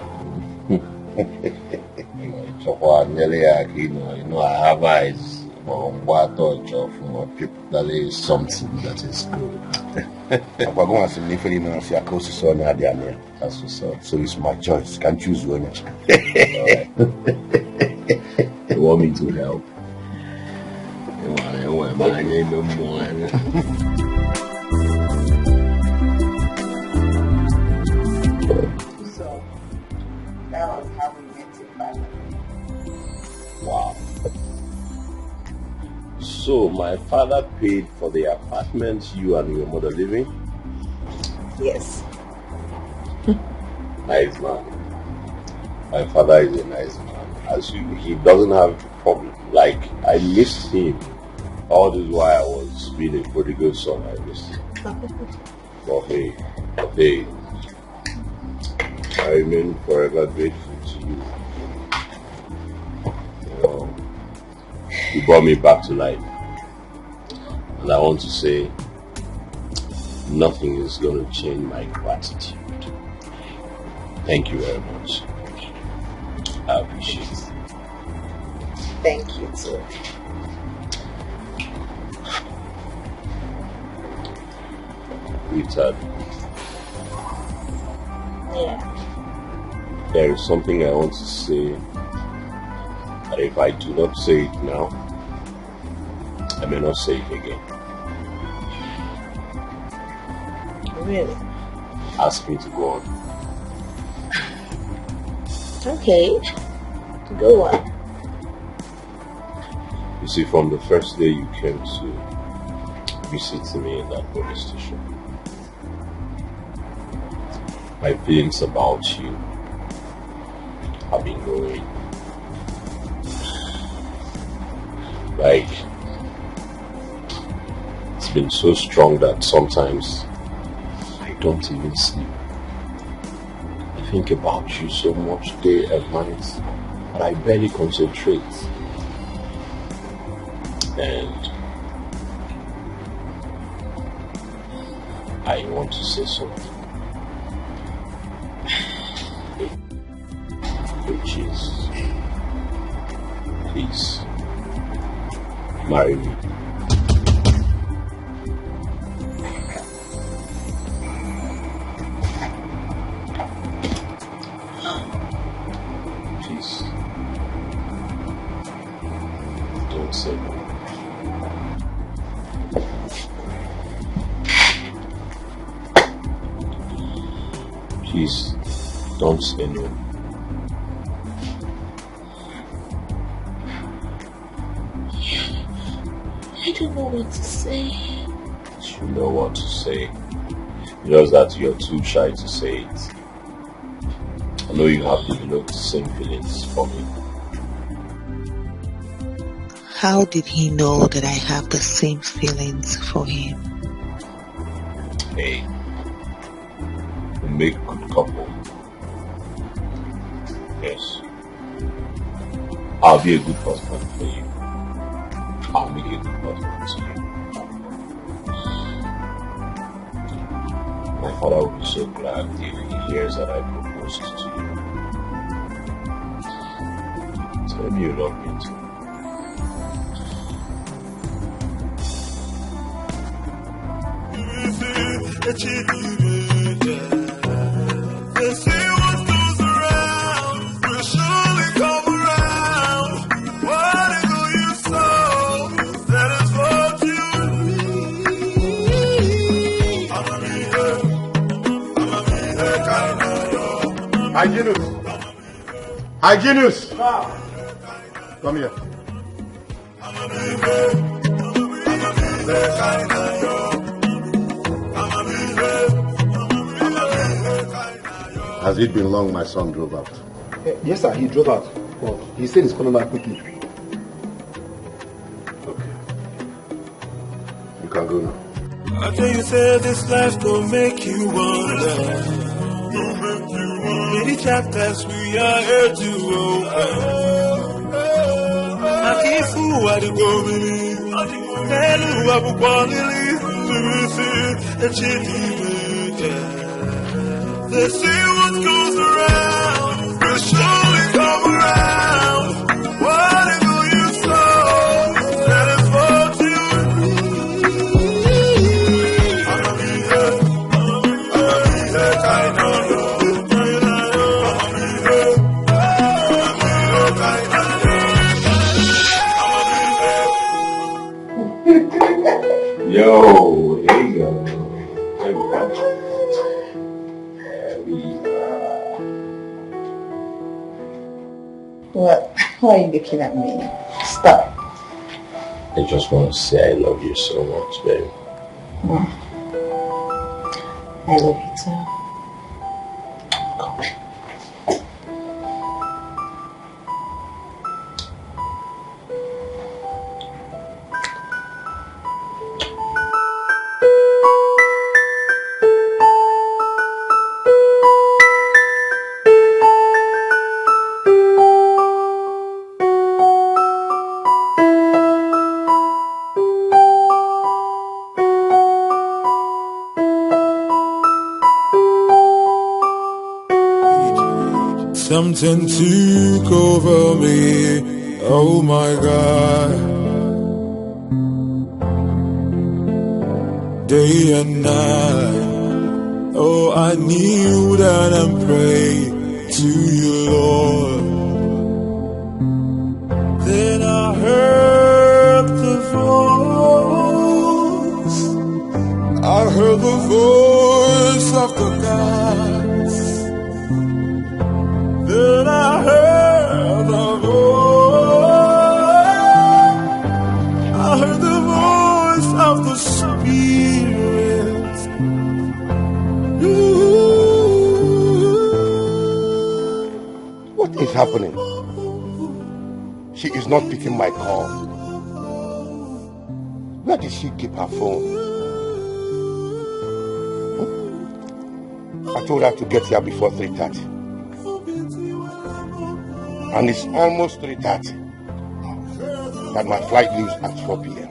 I have eyes for what touch of people. That is something that is good. That's what's up. So it's my choice. Can't choose one. You want me to help? So that was how we met your father. Wow. So my father paid for the apartment you and your mother live in? Yes. Nice man. My father is a nice man. He doesn't have a problem. Like, I missed him. All this while I was being a prodigal son, I missed him. But hey, I remain forever grateful to you. You brought me back to life. And I want to say, nothing is going to change my gratitude. Thank you very much. I appreciate it. Thank you too. Richard. Yeah. There is something I want to say, but if I do not say it now, I may not say it again. Really? Ask me to go on. Okay. Go on. You see, from the first day you came to visit me in that police station, my feelings about you have been growing. Like, it's been so strong that sometimes I don't even sleep. I think about you so much day and night that I barely concentrate. And I want to say something, which is, please marry me. Please don't say no. Please, don't say no. I don't know what to say. You know what to say. Just that you're too shy to say it. I know you have developed the same feelings for me. How did he know that I have the same feelings for him? Hey, we make a good couple. Yes. I'll be a good husband for you. I'll make a good husband to you. My father will be so glad if he hears that I proposed to you. Tell me you love me too. They see what goes around will surely come around. What evil you sow, that is what you need. I'ma be here, kind of. Hygienus! Come here. I'ma be here, kind of. Has it been long my son drove out? Yes, sir, he drove out. But he said he's coming back quickly. Okay. You can go now. I tell you, say this life gon' make you wonder. Many chapters we are here to open. I keep fool what the go They say what goes around will surely come around. Whatever you sow, that is what you reap. I'ma be there, I know you. Yo, here you go. There we go. What? Why are you looking at me? Stop. I just want to say I love you so much, babe. I love you too. Something took over me, oh my God. Day and night, oh I kneel down and pray to you, Lord. Then I heard the voice of the gods. Then I heard the voice of the Spirit. What is happening? She is not picking my call. Where did she keep her phone? I told her to get here before 3:30. And it's almost 3:30 that my flight leaves at 4 p.m.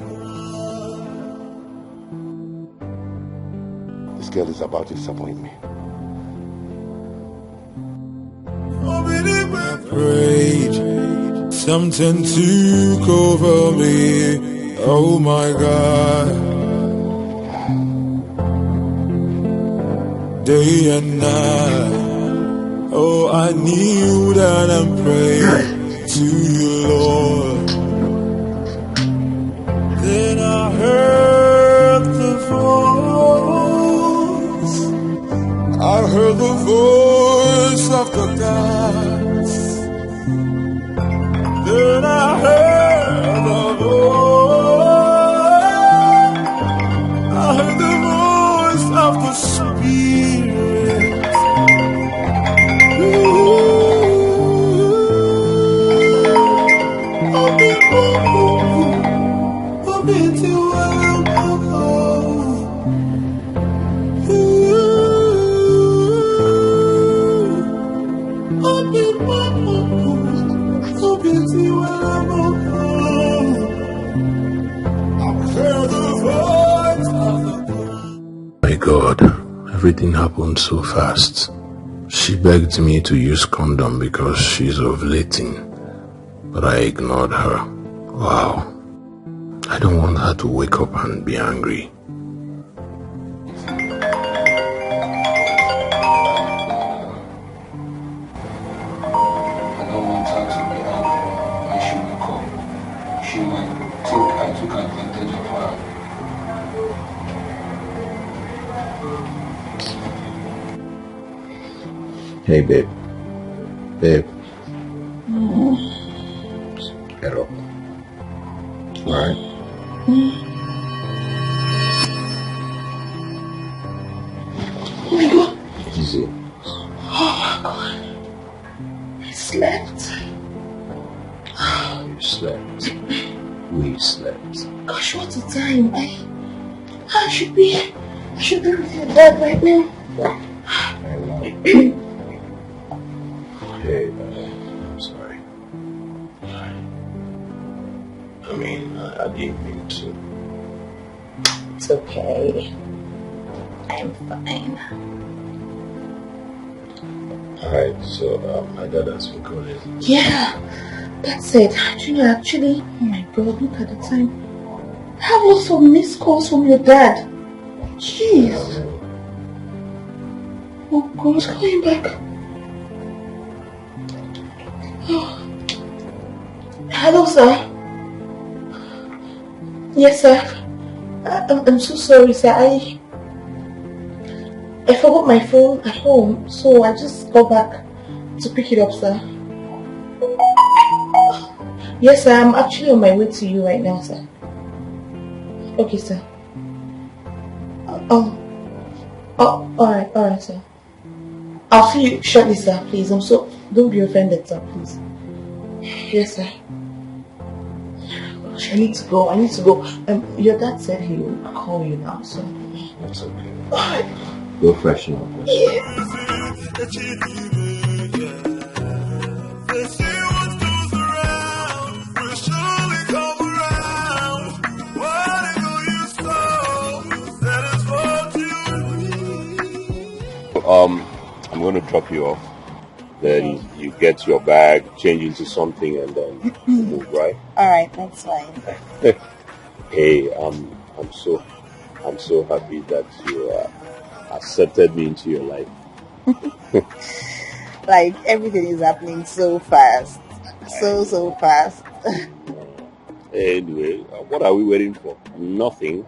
This girl is about to disappoint me. I prayed, something took over me, oh my God. Day and night, oh, I kneel down and pray to you, Lord. Then I heard the voice of the gods. Then I heard the voice of the Spirit. My God, everything happened so fast. She begged me to use condom because she's ovulating, but I ignored her. Wow. I don't want her to wake up and be angry. Hey, babe. Babe. Get up. Alright? Oh my God. Easy. Oh my God. I slept. You slept. We slept. Gosh, what's the time? I should be with your dad right now. Hey, I'm sorry. I mean, I didn't mean to. It's okay. I'm fine. Alright, so my dad has been calling. Yeah, that's it. Actually, oh my God, look at the time. I have lots of missed calls from your dad. Jeez. Oh God, he's coming back. Oh. Hello, sir. Yes, sir. I'm so sorry, sir. I forgot my phone at home, so I just got back to pick it up, sir. Yes, sir. I'm actually on my way to you right now, sir. Okay, sir. Alright, sir. I'll see you shortly, sir. Please, don't be offended, sir. Please. Yes, sir. Gosh, I need to go. Your dad said he would call you now, so. It's okay. Alright. Go freshen up. Yeah. I'm going to drop you off. Then you get your bag, change into something, and then move, right? Alright, that's fine. Hey, I'm so happy that you accepted me into your life. Like everything is happening so fast. So fast. Anyway, what are we waiting for? Nothing.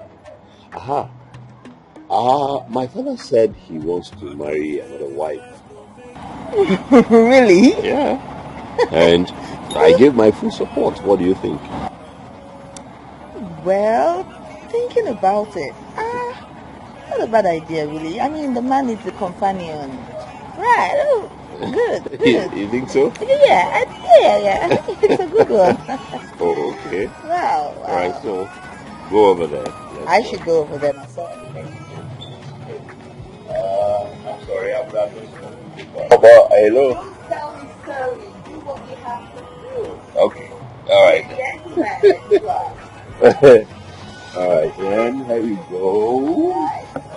Aha. My father said he wants to marry another wife. Really? Yeah. And I gave my full support. What do you think? Well, thinking about it, not a bad idea, really. I mean, the man needs a companion. Right. Oh, good. You think so? Yeah. It's a good one. Oh, okay. Wow. All right, so go over there. I should go over there myself. I'm sorry, I'm not listening. Hello. Don't tell me sorry. Do what you have to do. Okay. All right. Yes, All right, then here we go.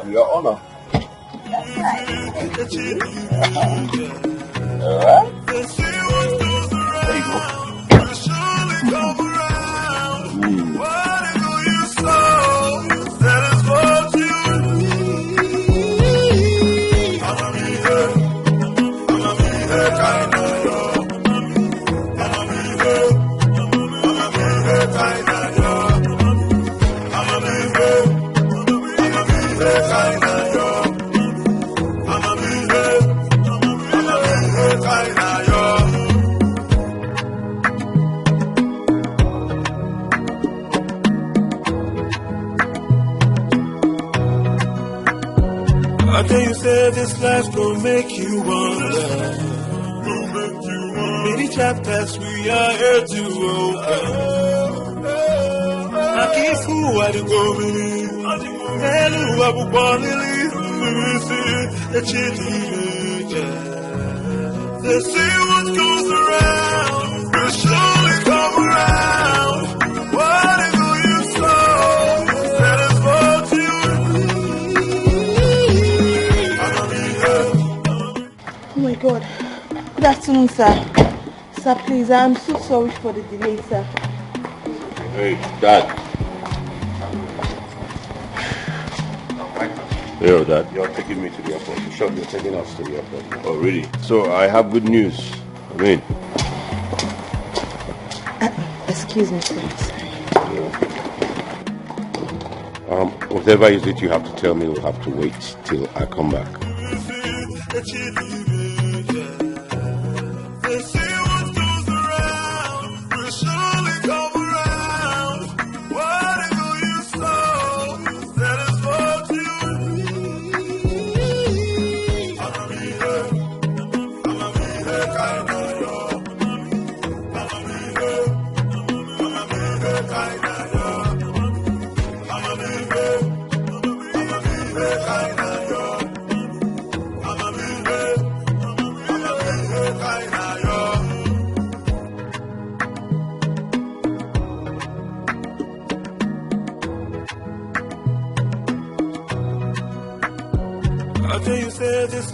On your honor. that's right. All right. There you go. How can you say this life gon' make you wonder? Many chapters we are here to open. Akifu adigomini, elu abubonili, the chitty. They say what goes around will surely come around. Whatever you sow, that is what you Oh my God. Good afternoon, sir. Sir, please, I'm so sorry for the delay, sir. Hey, Dad. Yo, Dad, you're taking me to the airport. Sure, you're taking us to the airport. Oh, really? So I have good news. I mean, Excuse me, please. whatever is it you have to tell me will have to wait till I come back.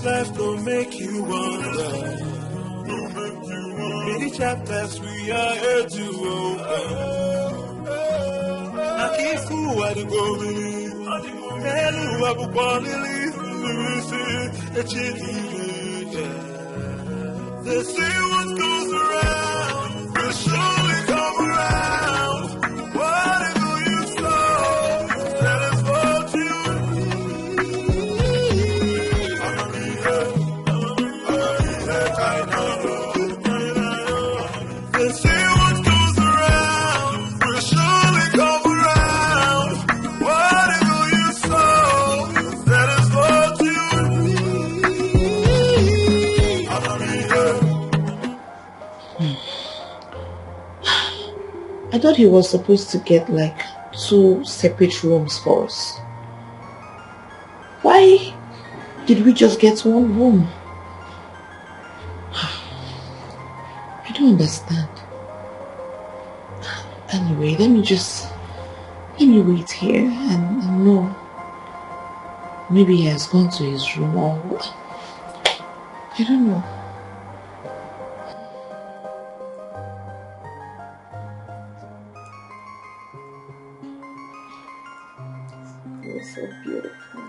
life don't make you wonder. Many chapters we are here to open. I keep fool what you go believe. Hello, Abu Bonili. They say what goes around will surely come around. Whatever you sow, that is what you They say what goes around will surely come around. Whatever you sow, that is what you I thought he was supposed to get like 2 separate rooms for us. Why did we just get 1 room? I don't understand. Anyway, let me wait here and know. Maybe he has gone to his room or I don't know. You're so beautiful.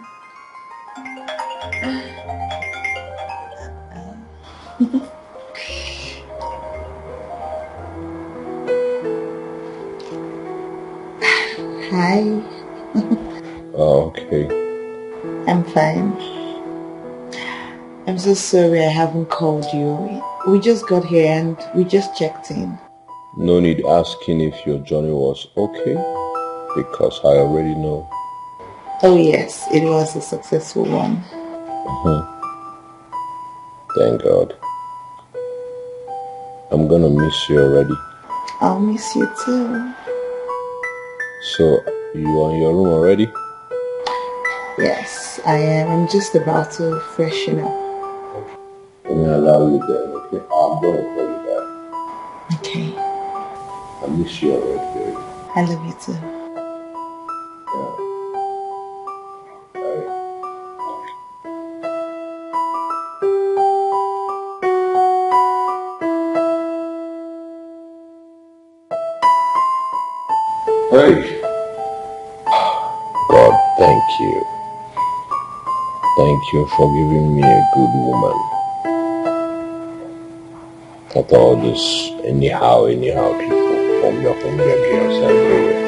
Hi. Oh, okay. I'm fine. I'm so sorry I haven't called you. We just got here and we just checked in. No need asking if your journey was okay, because I already know. Oh yes, it was a successful one. Thank God. I'm gonna miss you already. I'll miss you too. So, you are in your room already? Yes, I am. I'm just about to freshen up. Let me allow you then, okay? I'm gonna call you back. Okay. I miss you already, baby. I love you too. Hey! God, thank you. Thank you for giving me a good woman. Not all this anyhow people from your girls everywhere.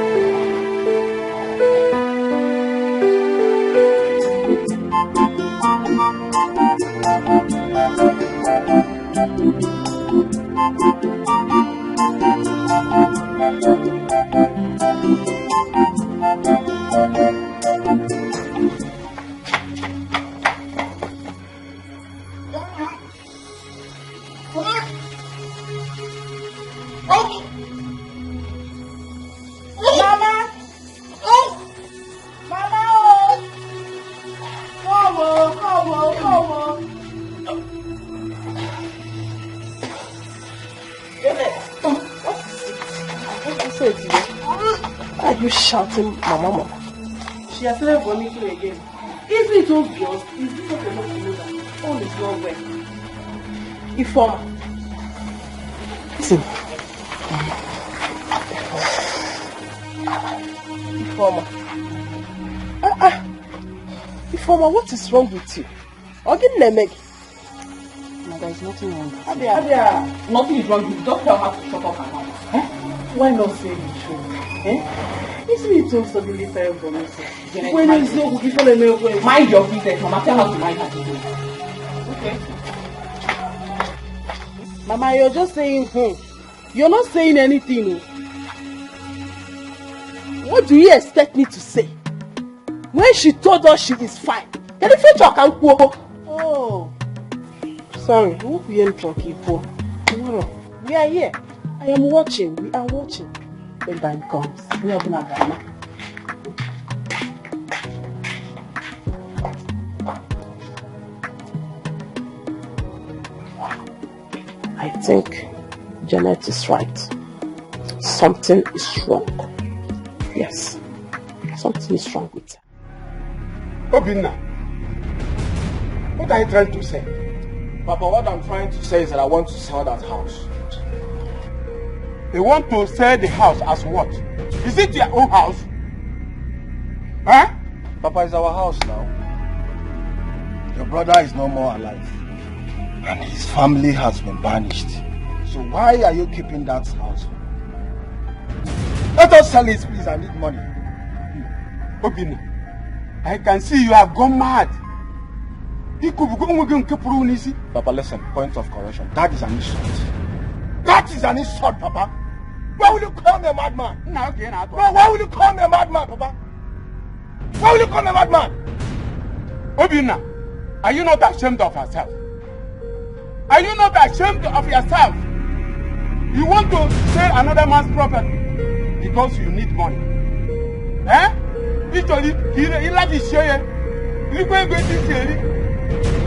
Shouting, Mama. She has started vomiting again. Isn't it obvious? Is this not enough to know that all is not well? Informer. Listen. Informer. Informer, what is wrong with you? Again, Nemek. No, there is nothing wrong. Abia, nothing is wrong with you. Don't tell her to shut up her mouth. Eh? Why not say the truth? Eh? Isn't it so suddenly fair for me? When is no cookie for the milk? Mind your business, Mama. Tell her to mind her business. Okay. Mama, you're just saying, You're not saying anything. What do you expect me to say? When she told us she is fine. Can you fetch her? Oh. Sorry, we won't be in talking for tomorrow. We are here. I am watching. We are watching. When time comes, we are gonna go. I think Janet is right. Something is wrong. Yes, something is wrong with her. Obinna, What are you trying to say? Papa, what I'm trying to say is that I want to sell that house. You want to sell the house as what? Is it your own house? Huh? Papa, it's our house now. Your brother is no more alive. And his family has been banished. So why are you keeping that house? Let us sell it, please. I need money. Obina, I can see you have gone mad. Papa, listen, point of correction. That is an insult. That is an insult, Papa. Why will you call me a madman? No, why will you call me a madman, Papa? Why will you call me a madman? Obina, are you not ashamed of yourself? Are you not ashamed of yourself? You want to sell another man's property because you need money. Eh? Literally, he like to share. You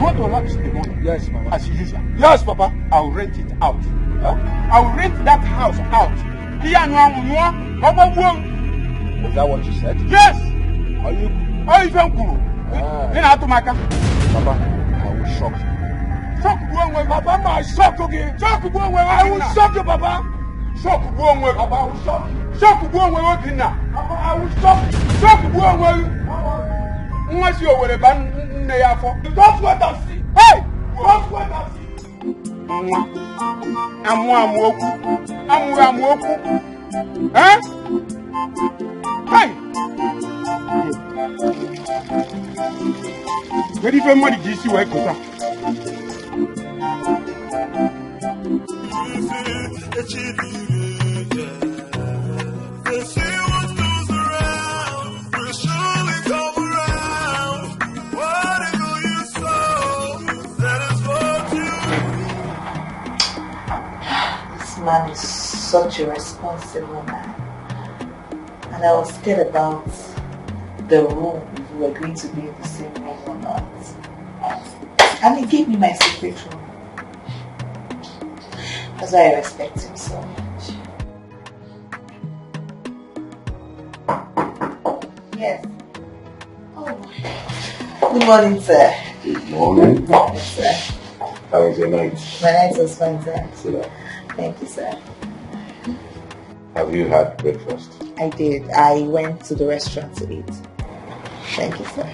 want to lavish the money? Yes, Papa. As usual. Yes, Papa. I'll rent it out. Huh? I'll rent that house out. Is that what you said? Yes. Are you? Papa, I will shock you. Shock you, Papa. My shock again. Shock you, I will shock you, Papa. Shock you, Papa. I will shock you. Shock you, Papa. I will shock you. Shock you, unless you are with a band. Don't wait and see. Hey! Don't wait and see. I'm woke. Huh? Hey! Where did money get you? Man is such a responsible man, and I was scared about the room, if we were going to be in the same room or not. And he gave me my secret room. That's why I respect him so much. Yes. Oh boy. Good morning, sir. Good morning. Yes, sir. How was your night? My night was fine, sir. Sit down. Thank you, sir. Have you had breakfast? I did. I went to the restaurant to eat. Thank you, sir.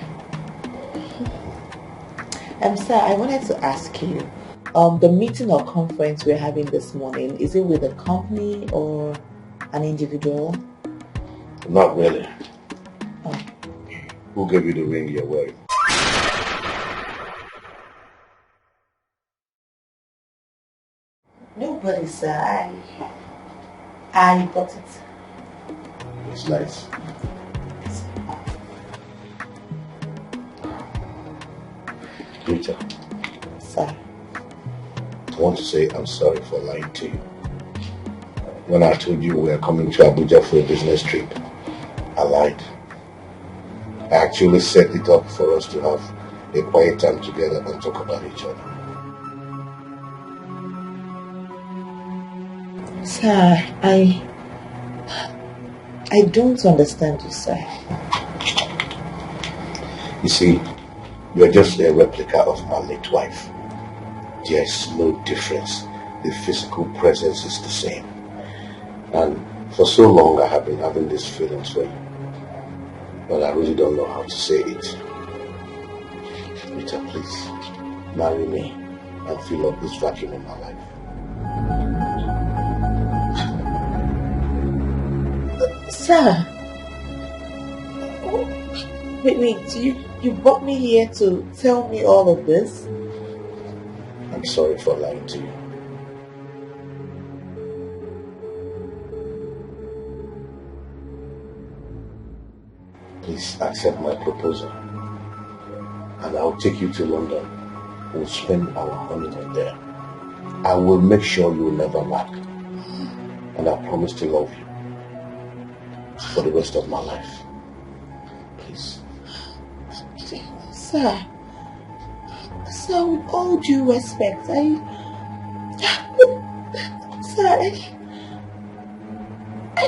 Sir, I wanted to ask you, the meeting or conference we're having this morning, is it with a company or an individual? Not really. Oh. Who gave you the ring you're wearing? Nobody, sir. I got it. It's nice. Rita. Sir. I want to say I'm sorry for lying to you. When I told you we were coming to Abuja for a business trip, I lied. I actually set it up for us to have a quiet time together and talk about each other. Sir, I don't understand you, sir. You see, you're just a replica of my late wife. There's no difference. The physical presence is the same. And for so long I have been having these feelings for you. But I really don't know how to say it. Rita, please, marry me and fill up this vacuum in my life. Sir, wait, you brought me here to tell me all of this? I'm sorry for lying to you. Please accept my proposal and I'll take you to London. We'll spend our honeymoon there. I will make sure you will never lack. And I promise to love you for the rest of my life. Please. Sir, with all due respect, I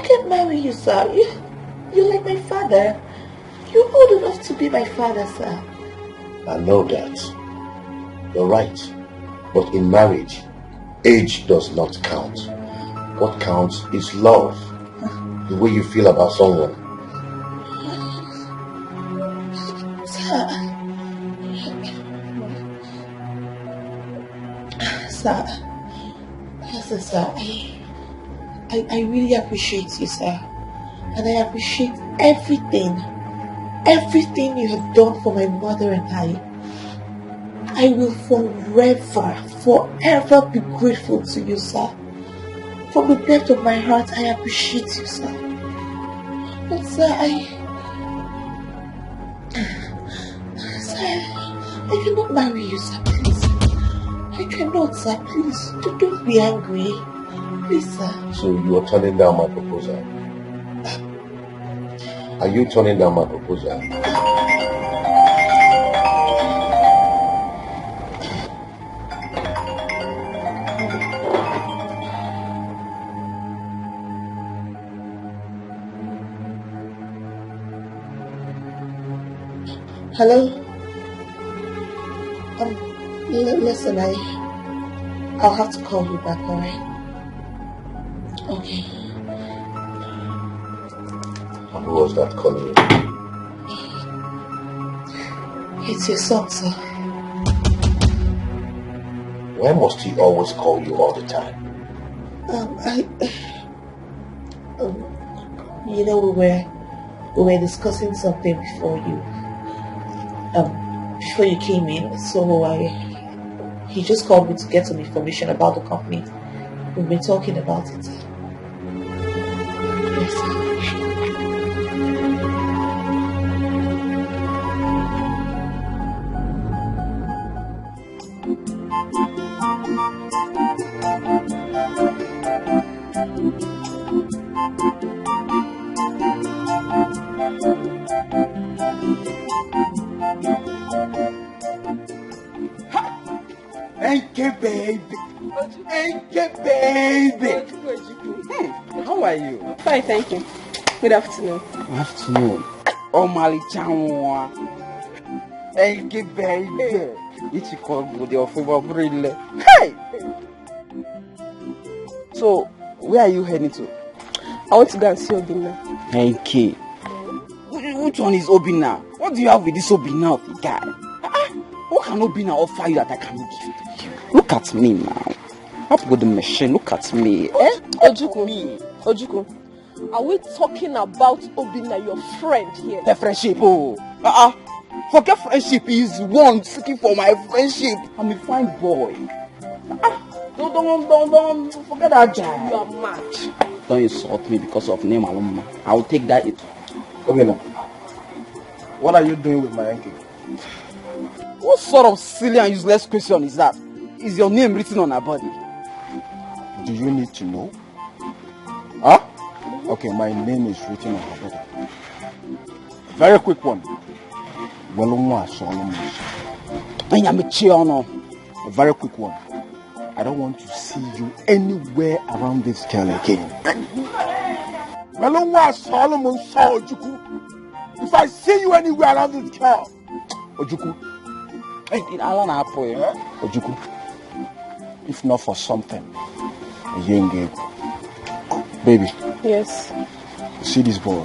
can't marry you, sir. You're like my father. You're old enough to be my father, sir. I know that. You're right. But in marriage, age does not count. What counts is love. The way you feel about someone. Sir, I really appreciate you, sir. And I appreciate everything you have done for my mother and I will forever be grateful to you, sir. From the depth of my heart, I appreciate you, sir. But sir, I cannot marry you, sir, please. I cannot, sir, please. Don't be angry. Please, sir. So you are turning down my proposal? Are you turning down my proposal? Hello? Listen, I'll have to call you back, alright? Okay. And who was that calling you? It's your son, sir. Why must he always call you all the time? You know, we were discussing something before you came in, so he just called me to get some information about the company. We've been talking about it. Yes, sir. How are you? Fine, thank you. Good afternoon. Good afternoon. Oh, Mali Chanwa. Thank you, baby. It's called your favorite. Hey! So, where are you heading to? I want to go and see Obina. Thank you. Which one is Obina? What do you have with this Obina of the guy? What can Obina offer you that I can give to you? Look at me now. Up with the machine, look at me. Ojuku, are we talking about Obina, your friend here? The friendship, forget friendship, he's one seeking for my friendship. I'm a fine boy. Don't forget that guy. You are mad. Don't insult me because of name alone. I'll take that. Obina, what are you doing with my ankle? What sort of silly and useless question is that? Is your name written on her body? Do you need to know? Huh? Okay, my name is written on her body. Very quick one. A very quick one. I don't want to see you anywhere around this girl again. If I see you anywhere around this girl, Ojuku. Ojuku. If not for something, baby. Yes. See this boy?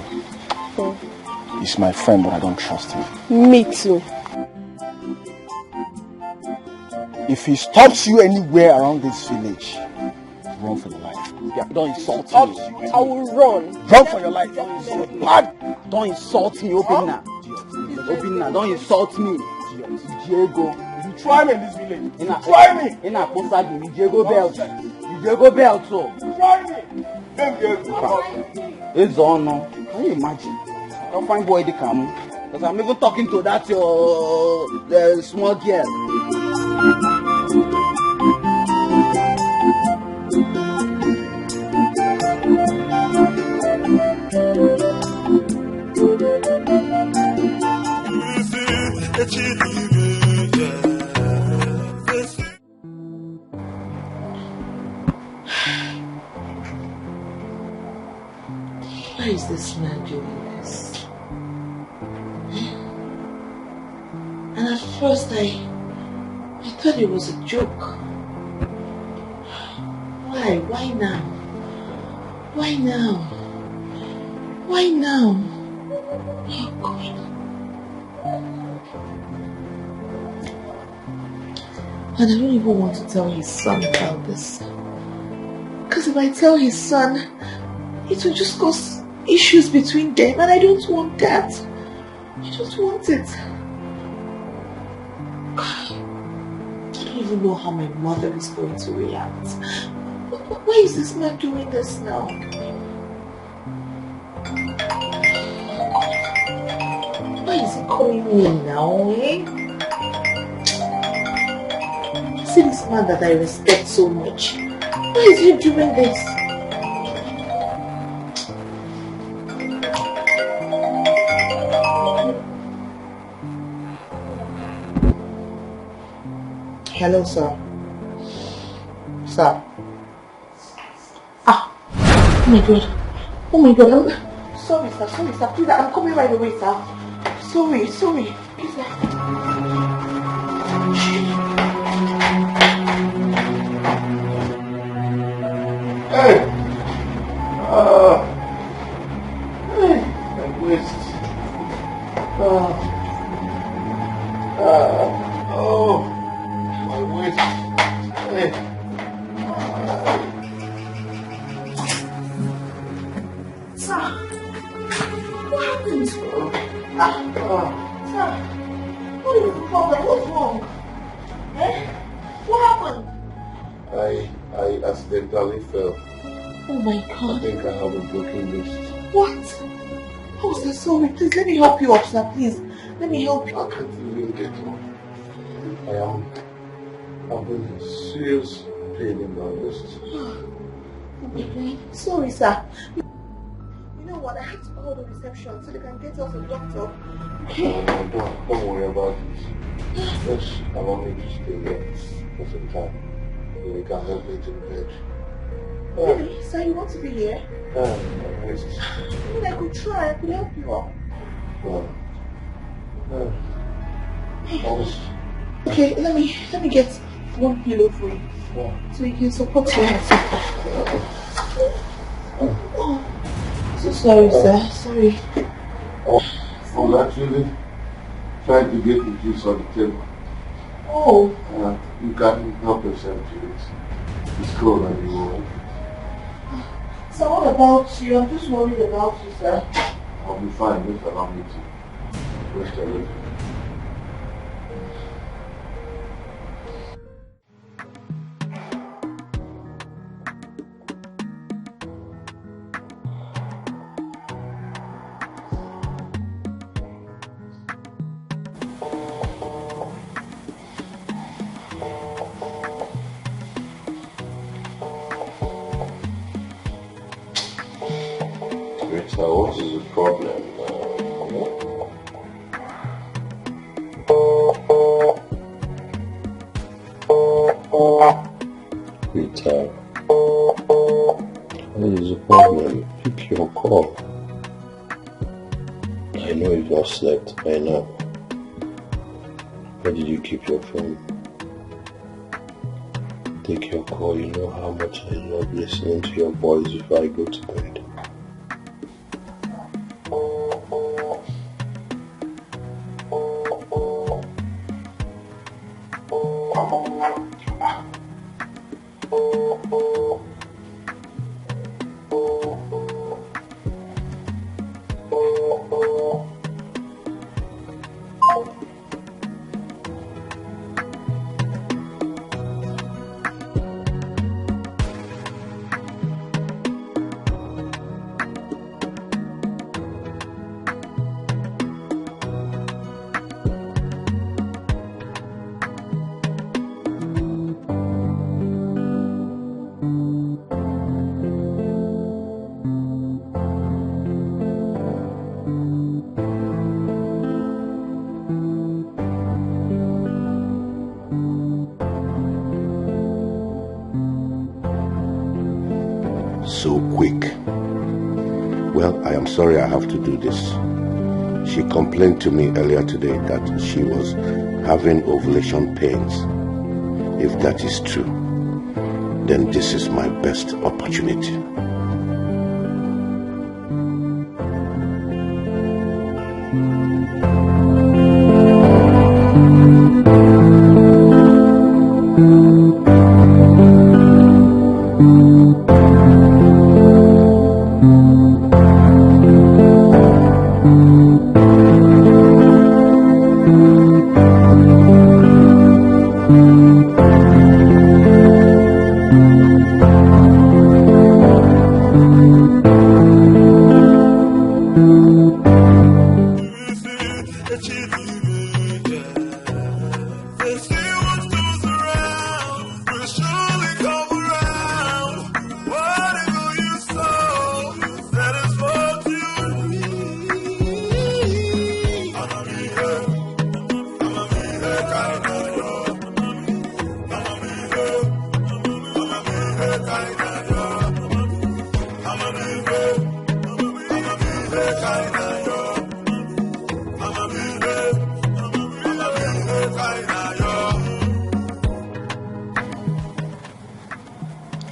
He's my friend, but I don't trust him. Me too. If he stops you anywhere around this village, run for your life. Yeah, don't insult me. I will run. Run for your life. Don't insult me, Obina. Obina, don't insult me. Diego. Try me in this village. Try me. In a Posagi, Diego Belt. Diego Belt. Try me. It's on now. Can you imagine? Don't find boy to come. Because I'm even talking to that the small girl. Why is this man doing this? And at first I thought it was a joke. Why? Why now? Why now? Why now? Oh God. And I don't even want to tell his son about this. Because if I tell his son, it will just cause issues between them, and I don't want that. I don't want it. I don't even know how my mother is going to react. Why is this man doing this now? Why is he calling me now, eh? See this man that I respect so much. Why is he doing this? Hello, sir. Sir. Ah. Oh my God. Oh my God. Sorry, sir. Sorry, sir. Please, I'm coming right away, sir. Sorry. Please, sir. Hey! Hey! My waist. Oh, my waist. Hey. Sir, what happened? Sir, what is the problem? What's wrong? Eh? What happened? I accidentally fell. Oh my God. I think I have a broken wrist. What? Oh, sir, sorry. Please, let me help you up, sir. Please, let me help you. I can't even get up. I'm in serious pain in my wrist. Okay. Sorry, sir. You know what? I have to call the reception so they can get us a doctor. Okay. No, don't worry about it. Just allow me to stay here for some time. You can help me to bed. Really? Sir, you want to be here? My wrist. I mean, I could try. I could help you up. Okay, let me get one pillow for you. So you can support your head. Oh, so sorry, sir. Sorry. I'm actually trying to get the juice on the table. Oh. You can't help yourself to it. It's cold and you won't. So what about you? I'm just worried about you, sir. I'll be fine. Just allow me to rest a little. So what is the problem? Rita, what is the problem? Pick your call. I know you've not slept by now. Where did you keep your phone? Take your call. You know how much I love listening to your voice before I go to bed. So quick. Well, I am sorry I have to do this. She complained to me earlier today that she was having ovulation pains. If that is true, then this is my best opportunity.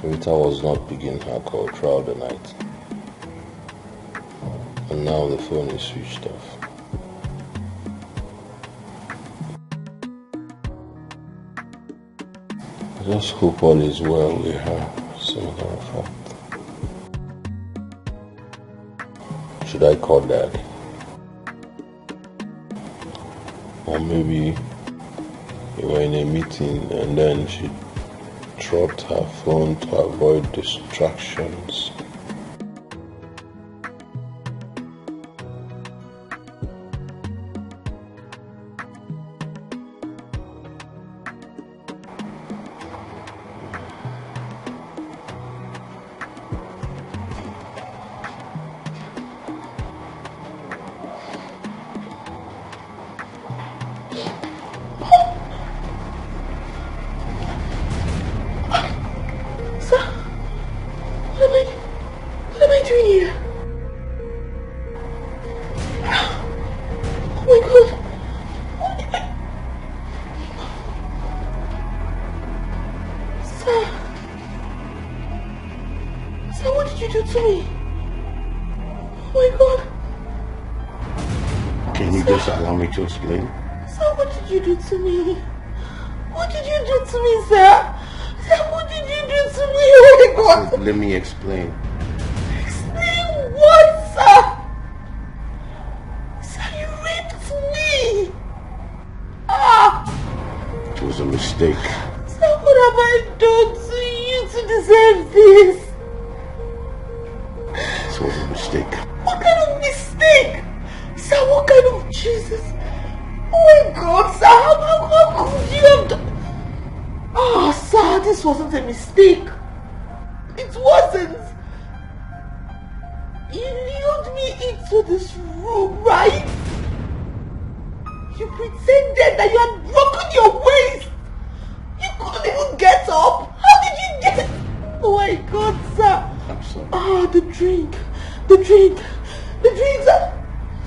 Rita was not picking her call throughout the night. And now the phone is switched off. I just hope all is well with her, as a matter of fact. Should I call Dad? Or maybe we were in a meeting and then she dropped her phone to avoid distractions. To explain. Sir, what did you do to me? What did you do to me, sir? Sir, what did you do to me? Oh my God! Let me explain. Explain what, sir? Sir, you raped me! Ah! It was a mistake. Sir, what have I done to you to deserve this? It was a mistake. What kind of mistake? Sir, what kind of Jesus? Oh my God, sir, how could you have done? Oh, sir, this wasn't a mistake. It wasn't. You lured me into this room, right? You pretended that you had broken your waist. You couldn't even get up. How did you get? Oh my God, sir. I'm sorry. Ah, the drink, sir.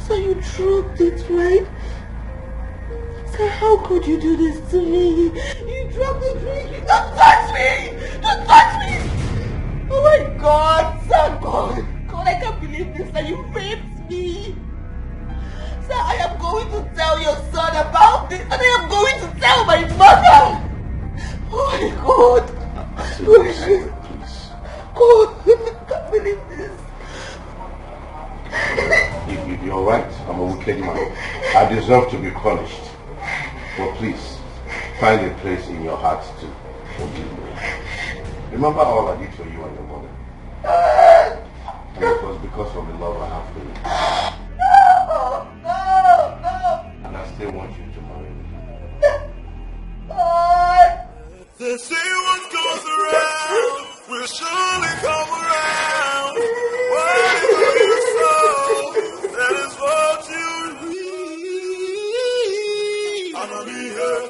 So you drugged it, right? Sir, how could you do this to me? You drugged the drink. Don't touch me! Don't touch me! Oh my God, sir, God, I can't believe this, that you raped me. Sir, I am going to tell your son about this, and I am going to tell my mother. Oh my God. Please. God, I can't believe this. You're right. I'm a wicked man. I deserve to be punished. But please, find a place in your heart to forgive me. Remember all I did for you and your mother. And it was because of the love I have for you. No. And I still want you to marry me. They say what goes around will surely come around. Whatever you sow, that is what you reap. I'ma be here,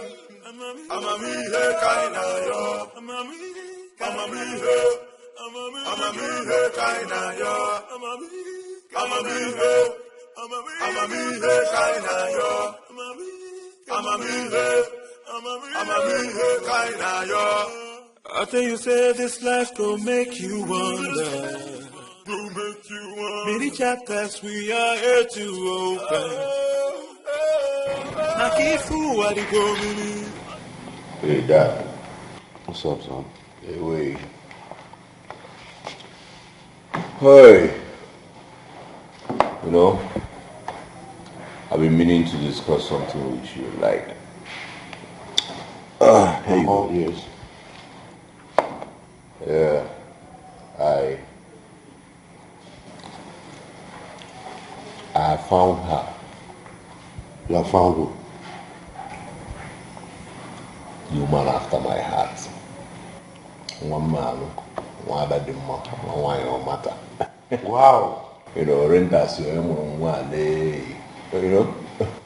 kinda yo. I'ma be here, kinda yo. I'ma be here, kinda yo. I'ma be here, I think you said this life go make you wonder. Many chapters we are here to open. Hey, Dad. What's up, son? Hey, wait. Hey. You know, I've been meaning to discuss something with you, like... Here you go. Yes. Yeah. I found her. You have found who? The woman after my heart. One man, one bad one matter. Wow. You know, rentas, you know.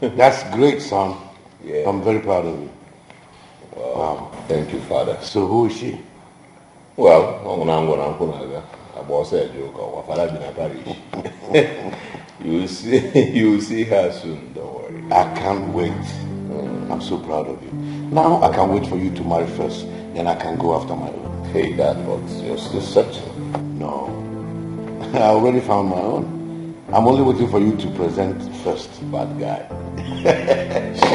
That's great, son. Yeah. I'm very proud of you. Wow. Thank you, Father. So who is she? Well, I boss a joke or Father been a parish. You will see her soon, don't worry. I can't wait. I'm so proud of you. Now I can't wait for you to marry first, then I can go after my own. Hey, Dad, but you're still searching. No. I already found my own. I'm only waiting for you to present first. Bad guy.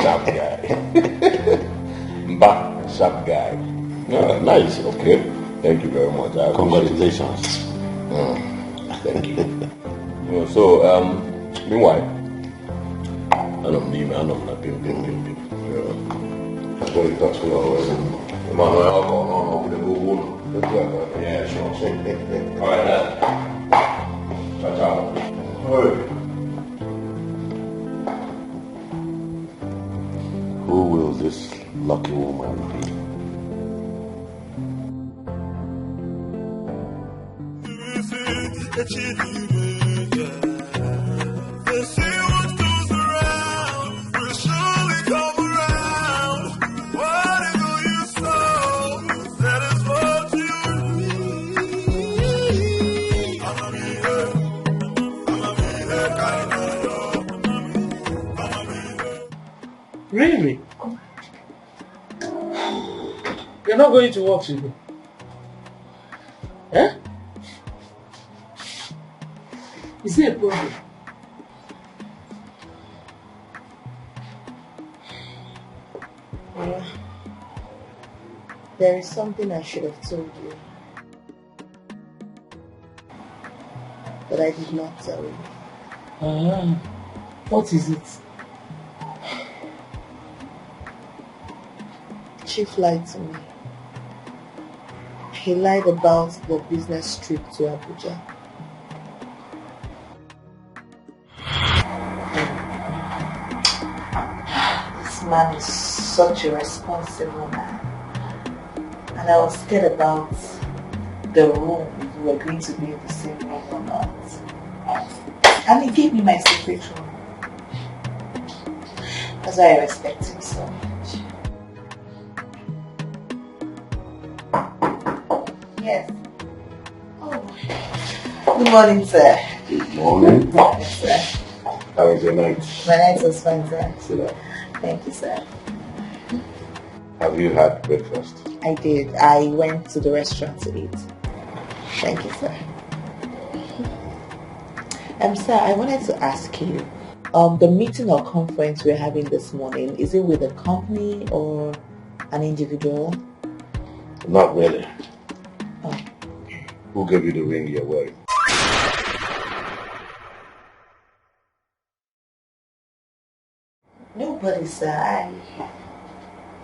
Sharp guy. Sharp guy. Yeah, nice, okay. Thank you very much. Congratulations. Thank you. So, meanwhile, I don't need me, I don't know, pim. That's what you talk to always. Yeah, sure. All right, Dad. Ciao. Hey. Who will this lucky woman be? They say what goes around will surely come around. Whatever you sow, that is what you reap. I'ma be there, kind of. Really? You're not going to work today? Eh? Is there a problem? Yeah. There is something I should have told you, but I did not tell you. What is it? Chief lied to me. He lied about the business trip to Abuja. This man is such a responsible man. And I was scared about the room, if we were going to be in the same room or not. And he gave me my secret room. That's why I respect him so much. Yes. Oh. Good morning, sir. Good morning. Yes, sir. How was your night? My night was fine, sir. Sit down. Thank you, sir. Have you had breakfast? I did. I went to the restaurant to eat. Thank you, sir. Sir, I wanted to ask you, the meeting or conference we're having this morning, is it with a company or an individual? Not really. Oh. Who gave you the ring you're wearing? Nobody, sir.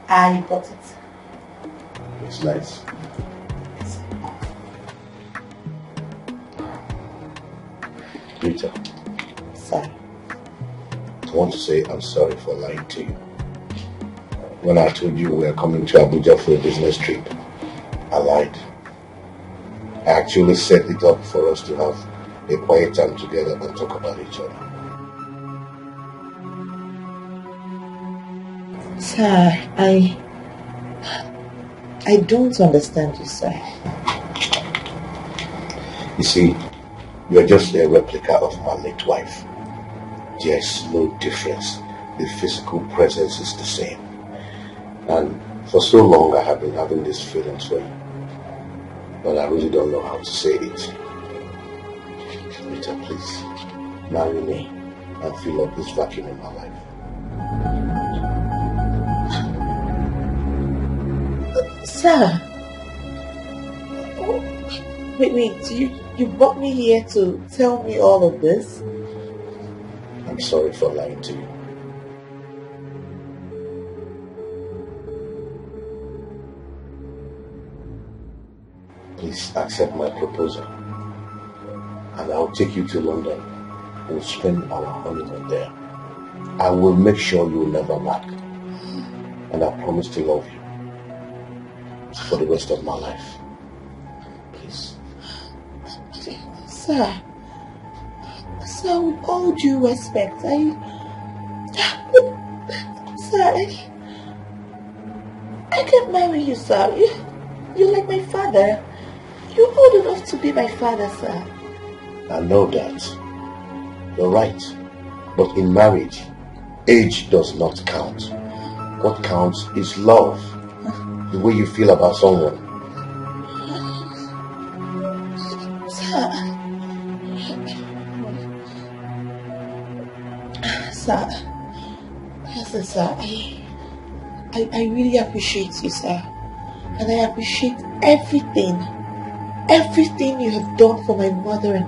I bought it. It's nice. Rita. Sir. I want to say I'm sorry for lying to you. When I told you we were coming to Abuja for a business trip, I lied. I actually set it up for us to have a quiet time together and talk about each other. Sir, I don't understand you, sir. You see, you're just a replica of my late wife. There's no difference. The physical presence is the same. And for so long I have been having these feelings for you. But I really don't know how to say it. Rita, please, marry me and fill up this vacuum in my life. Sir. Wait, you brought me here to tell me all of this? I'm sorry for lying to you. Please accept my proposal, and I'll take you to London. We'll spend our honeymoon there. I will make sure you'll never lack, and I promise to love you for the rest of my life. Please. Sir, with all due respect, I can't marry you, sir. You're like my father. You're old enough to be my father, sir. I know that. You're right. But in marriage, age does not count. What counts is love. The way you feel about someone. Sir, I really appreciate you, sir. And I appreciate everything you have done for my mother and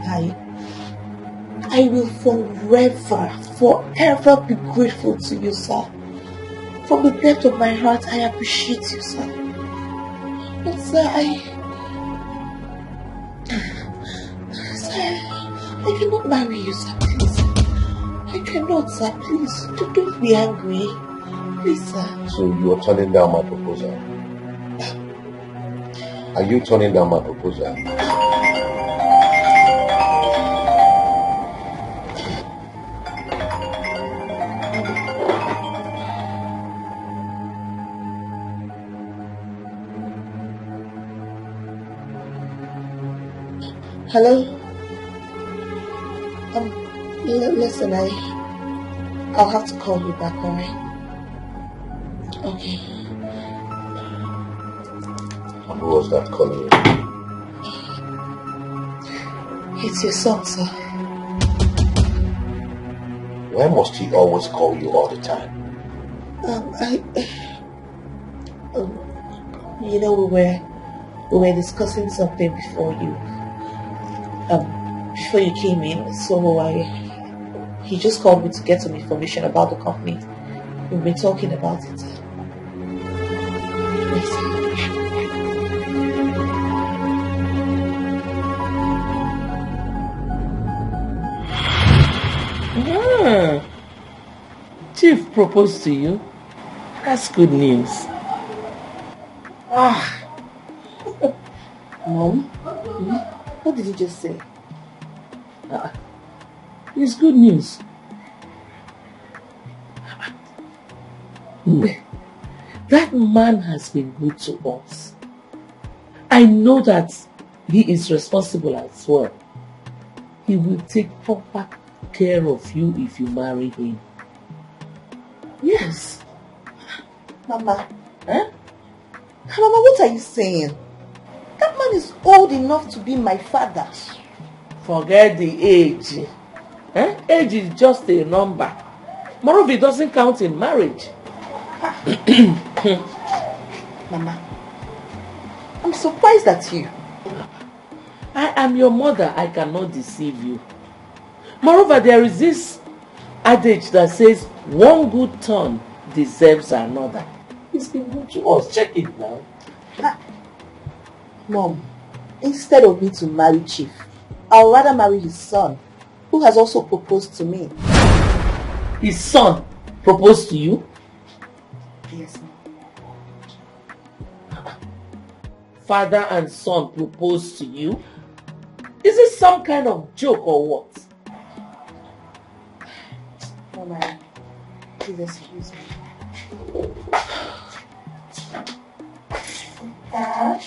I will forever be grateful to you, sir. From the depth of my heart, I appreciate you, sir. But sir, I cannot marry you, sir, please. I cannot, sir, please. Don't be angry. Please, sir. So you are turning down my proposal? Are you turning down my proposal? Hello? Listen, I'll have to call you back, alright? Okay. And who was that calling you? It's your son, sir. Why must he always call you all the time? You know, we were discussing something before you came in, so he just called me to get some information about the company. We've been talking about it. Chief proposed to you. That's good news. Mom, what did you just say? It's good news. That man has been good to us. I know that he is responsible as well. He will take proper care of you if you marry him. Yes. Mama. Mama, what are you saying? That man is old enough to be my father. Forget the age. Age is just a number. Moreover, it doesn't count in marriage. Mama, I'm surprised at you. I am your mother. I cannot deceive you. Moreover, there is this adage that says one good turn deserves another. It's been good to us. Check it now. Mom, instead of me to marry Chief, I would rather marry his son, who has also proposed to me. His son proposed to you? Yes, Mom. Father and son proposed to you? Is this some kind of joke or what? Mama, please excuse me. Dad?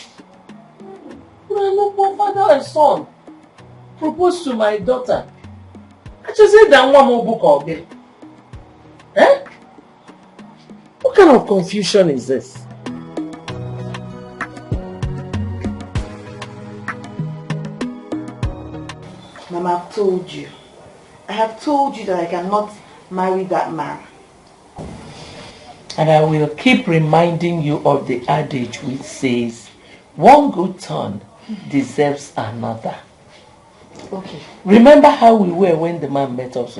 No, father and son proposed to my daughter. I just said that one more book of it. What kind kind of confusion is this? Mama, I've told you. I have told you that I cannot marry that man. And I will keep reminding you of the adage which says, one good turn deserves another. Okay. Remember how we were when the man met us?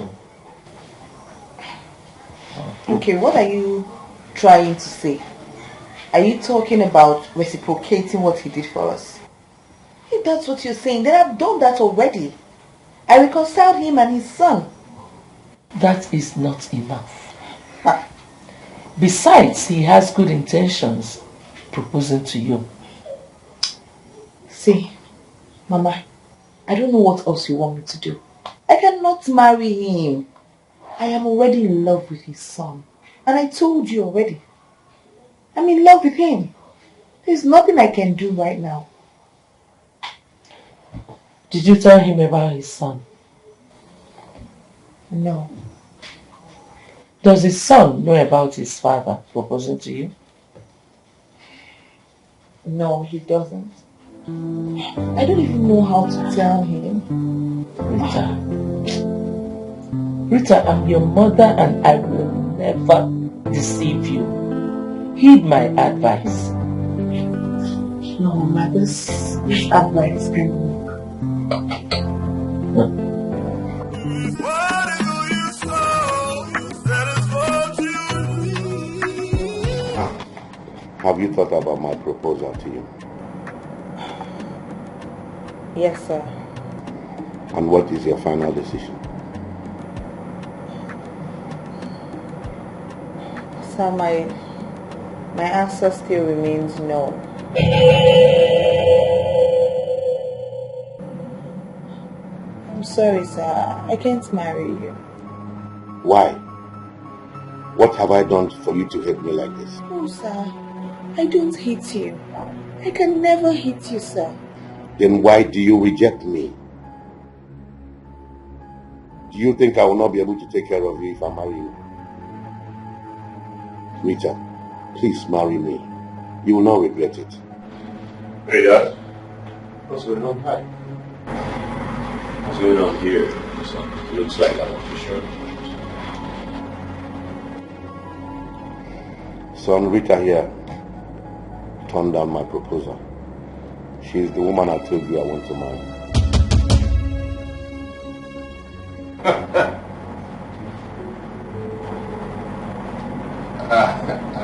Okay, what are you trying to say? Are you talking about reciprocating what he did for us? If that's what you're saying, then I've done that already. I reconciled him and his son. That is not enough. Besides, he has good intentions proposing to you. See, Mama, I don't know what else you want me to do. I cannot marry him. I am already in love with his son. And I told you already. I'm in love with him. There's nothing I can do right now. Did you tell him about his son? No. Does his son know about his father proposing to you? No, he doesn't. I don't even know how to tell him. Rita, I'm your mother and I will never deceive you. Heed my advice. No, Mama, this advice can Have you thought about my proposal to you? Yes, sir. And what is your final decision? Sir, my answer still remains no. I'm sorry, sir. I can't marry you. Why? What have I done for you to hate me like this? Oh, sir. I don't hate you. I can never hate you, sir. Then why do you reject me? Do you think I will not be able to take care of you if I marry you? Rita, please marry me. You will not regret it. Hey, Dad. What's going on? Hi. What's going on here? It looks like I'm not too sure. Son, Rita here turned down my proposal. She is the woman I told you I want to marry.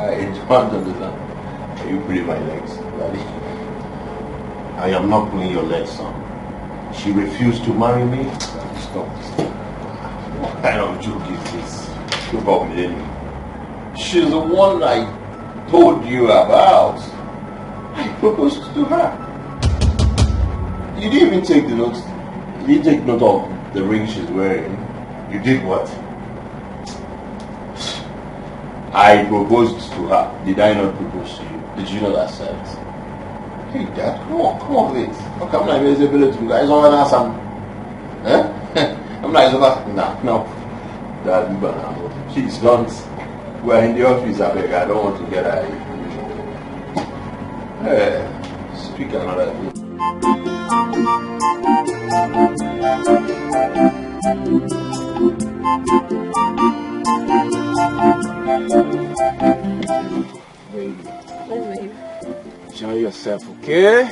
I don't understand. Are you pulling my legs, Daddy? I am not pulling your legs, son. She refused to marry me. Stop. What kind of joke is this? About Millennium. She's the one I told you about. I proposed to her. You didn't even take the note. You didn't take note of the ring she's wearing. You did what? I proposed to her. Did I not propose to you? Did you not accept? Hey, Dad, come on, wait. Okay, I'm not even able to guys on an some. Eh? I'm not even. No. Dad, please don't. We're in the office, I beg. I don't want to get out of here. Speak another thing. Baby. Enjoy yourself, okay?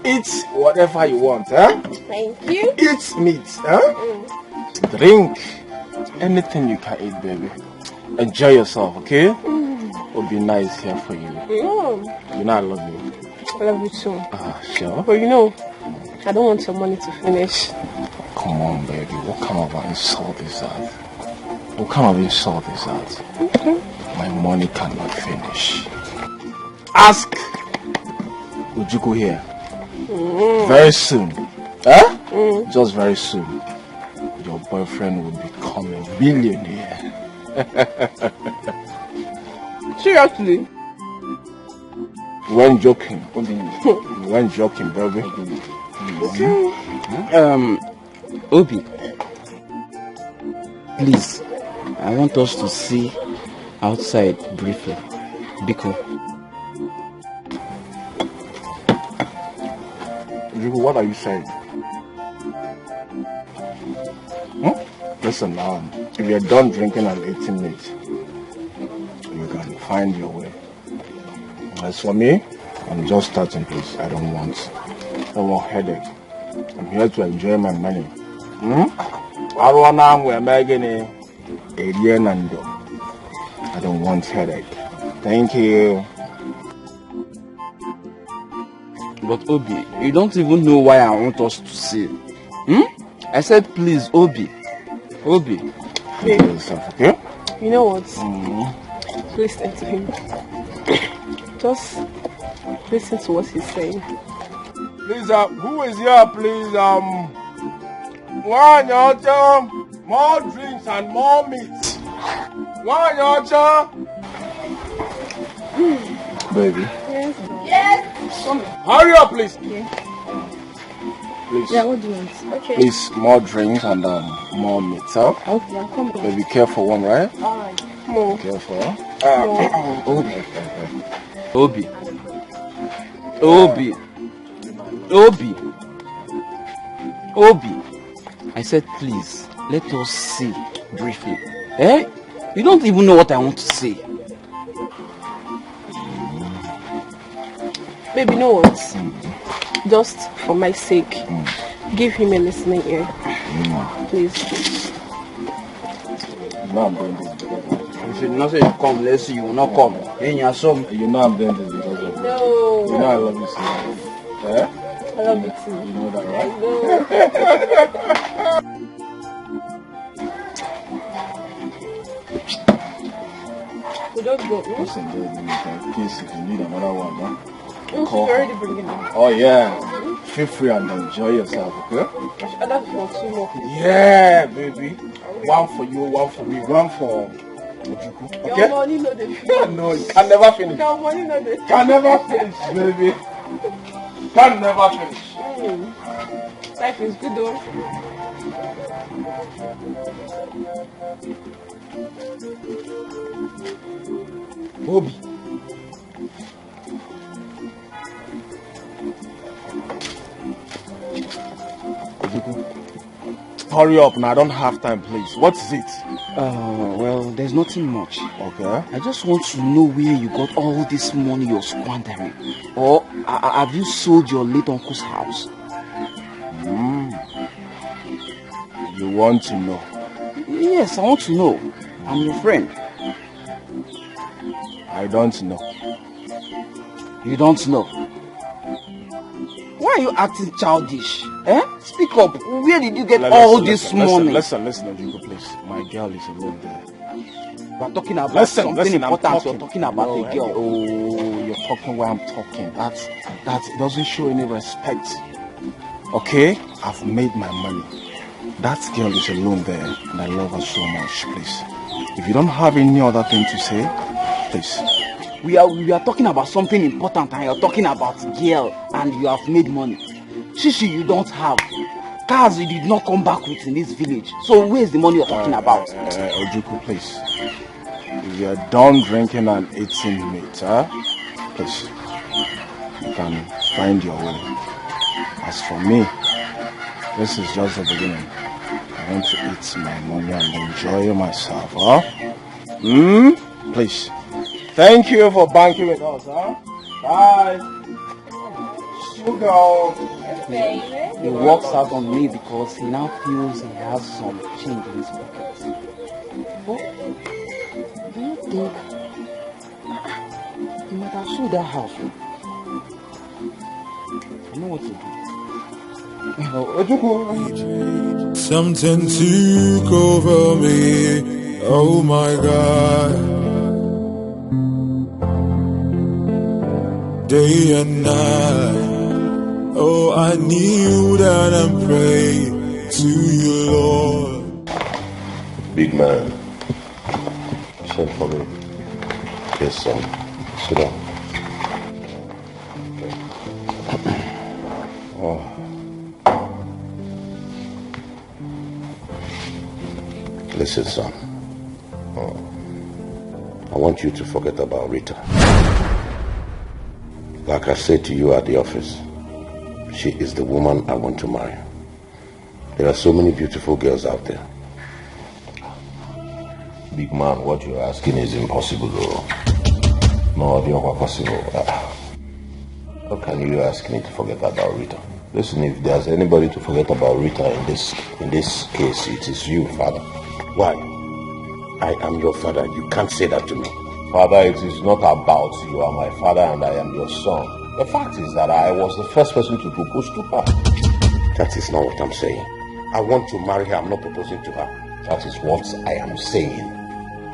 Eat whatever you want, huh? Thank you. Eat meat, huh? Drink anything you can eat, baby. Enjoy yourself, okay? It'll be nice here for you. You know I love you. I love you too. Sure. But you know, I don't want your money to finish. Come on, baby. What kind of insult is that? What kind of insult is that? Okay. My money cannot finish. Ask Ujuku here. Very soon. Huh? Just very soon. Your boyfriend will become a billionaire. Seriously? When joking. When joking, baby. Obi, please, I want us to see outside briefly. Biko. Jugo, what are you saying? Listen, if you're done drinking and eating meat, you can find your way. As for me, I'm just starting, please. I don't want headache. I'm here to enjoy my money. I don't want headache. Thank you. But Obi, you don't even know why I want us to see. I said please, Obi. Obi. Please. Okay? You know what? Listen to him. Just listen to what he's saying. Please, who is here, please? One yacha, more drinks and more meat. One yacha. Baby. Yes. Yes. Come. Hurry up, please. Yeah. Please. Yeah, what do you want? Okay. Please, more drinks and more meat, huh? Okay, I'll come. Baby, careful one, right? Alright. More. Careful. Obi. Obi. Obi. Obi. I said please, let us see briefly. Eh? You don't even know what I want to say. Baby, you know what? Just for my sake, give him a listening ear. Please. No, I'm doing this because of you. If you not say you come, let's see, you will not come. You know I'm doing this because of you. No. You know I love you so much. Eh? I love you too. You know that, right? We don't go. Listen, baby, in case if you need another one, huh? She's already bringing them. Oh, yeah. Feel free and enjoy yourself, okay? That's for 2 more. Yeah, baby. One for you, one for me, one for Ojuku. Okay? Your money no dey finish. No, you can never finish. Your money no dey finish. Can never finish, baby. Can never finish. Life is good though. Obi. Hurry up now, I don't have time, please. What is it? Well, there's nothing much. Okay. I just want to know where you got all this money you're squandering. Or have you sold your late uncle's house? You want to know? Yes, I want to know. I'm your friend. I don't know. You don't know? Why are you acting childish? Eh? Speak up. Where did you get all this money? Listen, Ojuku, please. My girl is alone there. We're talking about something important. You're talking about a girl. Oh, you're talking while I'm talking. That doesn't show any respect. Okay? I've made my money. That girl is alone there, and I love her so much, please. If you don't have any other thing to say, please. We are talking about something important, and you're talking about girl, and you have made money. Shishi, you don't have. Cars you did not come back with in this village. So where's the money you're talking about? Ojuku, please. If you're done drinking and eating meat, please, you can find your way. As for me, this is just the beginning. I want to eat my money and enjoy myself, Please. Thank you for banking with us, Bye. Sugar. He walks out on me because he now feels he has some change in his pocket. But do you think he might have sold that house? I know what to do. Something took over me. Oh my God. Day and night. Oh, I kneel down and pray to you, Lord. Big man, send for me. Yes, son. Sit down. Oh. Listen, son. I want you to forget about Rita. Like I said to you at the office, she is the woman I want to marry. There are so many beautiful girls out there. Big man, what you're asking is impossible, though. No, it's not possible. How can you ask me to forget about Rita? Listen, if there's anybody to forget about Rita in this case, it is you, Father. Why? I am your father. You can't say that to me. Father, it is not about you are my father and I am your son. The fact is that I was the first person to propose to her. That is not what I'm saying. I want to marry her. I'm not proposing to her. That is what I am saying.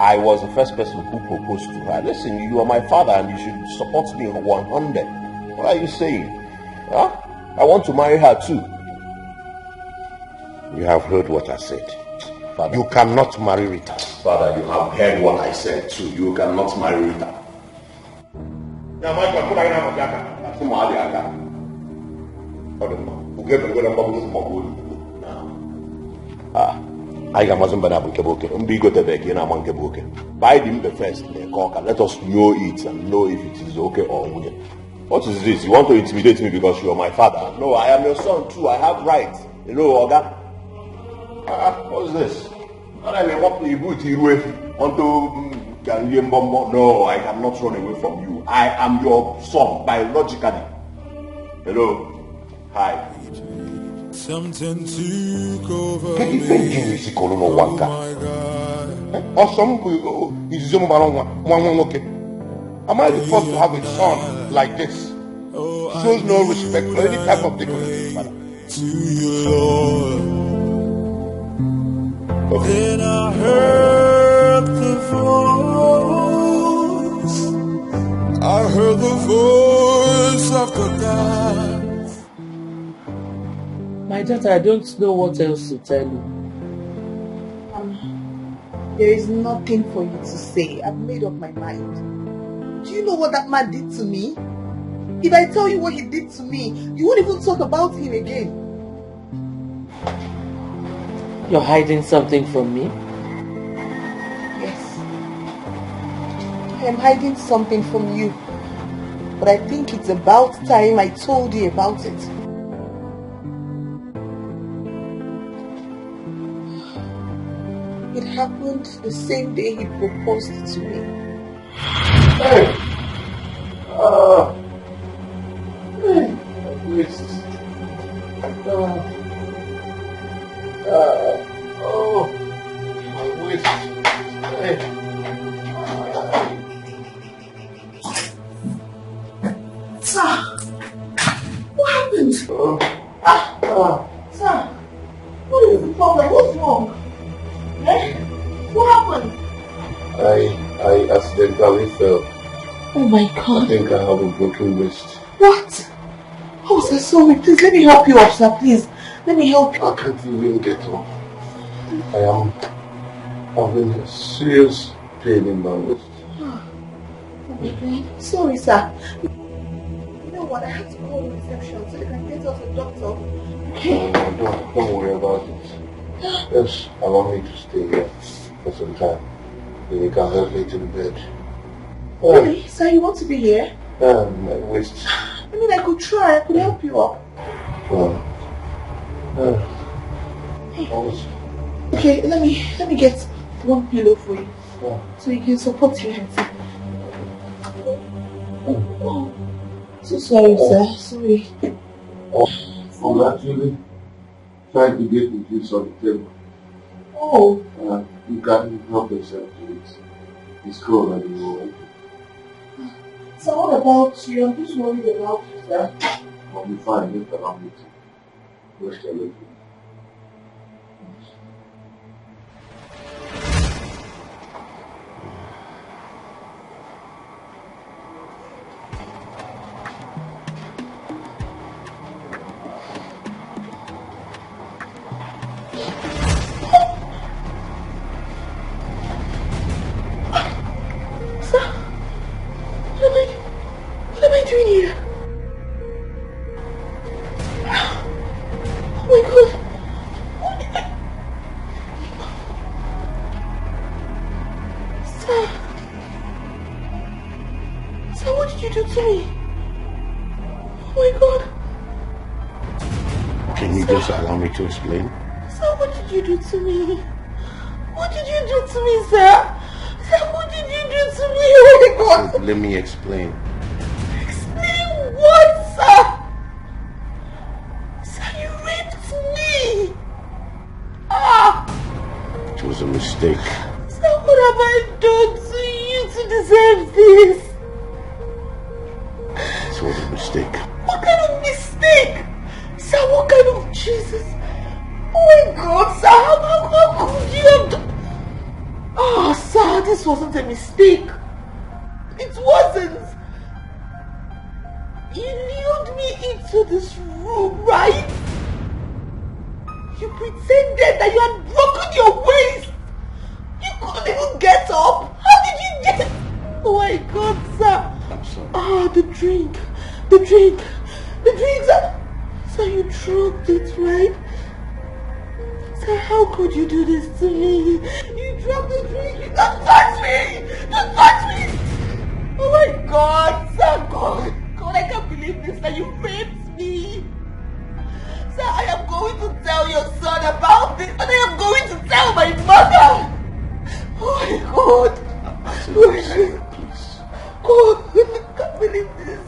I was the first person who proposed to her. Listen, you are my father and you should support me 100. What are you saying? Huh? I want to marry her too. You have heard what I said. Father, you cannot marry Rita. Father, you have heard what I said too. You cannot marry Rita. I am Mazumba Buke. Umbigo Tebeki and Amanke Buke. Buy them the first, let us know it and know if it is okay or not. What is this? You want to intimidate me because you are my father? No, I am your son too. I have rights. You know, Oga? What is this? No, I cannot run away from you. I am your son biologically. Hello? Hi. Something took over me. Oh am I the first to have a son like this? Shows no respect for any type of dignity, Father. To you, Lord. Then I heard the voice. I heard the voice of the God. My daughter, I don't know what else to tell you. There is nothing for you to say. I've made up my mind. Do you know what that man did to me? If I tell you what he did to me, you won't even talk about him again. You're hiding something from me? Yes. I am hiding something from you. But I think it's about time I told you about it. It happened the same day he proposed to me. Hey! Hey! My waist. Hey! Sir! What happened? Sir! What is the problem? What's wrong? Eh? What happened? I accidentally fell. Oh my God. I think I have a broken wrist. What? Oh, sir, sorry. Please, let me help you up, sir. Please. Let me help you. I can't even get up. I am having a serious pain in my wrist. Oh my God. Sorry, sir. You know what? I have to call the reception so they can get us a doctor. Okay? No, don't worry about it. Just allow me to stay here for some time. Then you can help me to the bed. Really? Sir, you want to be here? My waist. I mean, I could try. I could help you up. Okay, let me get one pillow for you. So you can support your head. Oh, so sorry, sir. Sorry. I'm actually trying to get the juice on the table. Oh. You can't help yourself to it. It's cold and you know. So what about you? I'm just worried about you, sir. I'll be fine. Just allow me to rest a little. Can you just allow me to explain? Sir, what did you do to me? What did you do to me, sir? Sir, what did you do to me? Oh my God! So let me explain. Explain what, sir? Sir, you raped me! Ah! It was a mistake. Sir, what have I done to you to deserve this? It was a mistake. What kind of mistake? Sir, what kind of Jesus? Oh my God, sir, how could you have done? Oh, sir, this wasn't a mistake. It wasn't. You lured me into this room, right? You pretended that you had broken your waist. You couldn't even get up. How did you get? Oh my God, sir. I'm sorry. Ah, the drink, sir. Sir, you dropped it, right? Sir, how could you do this to me? You dropped the drink. You don't touch me. Don't touch me. Oh my God, sir, God, I can't believe this. That you raped me. Sir, I am going to tell your son about this, and I am going to tell my mother. Oh my God. Absolutely sorry, please. God, I can't believe this.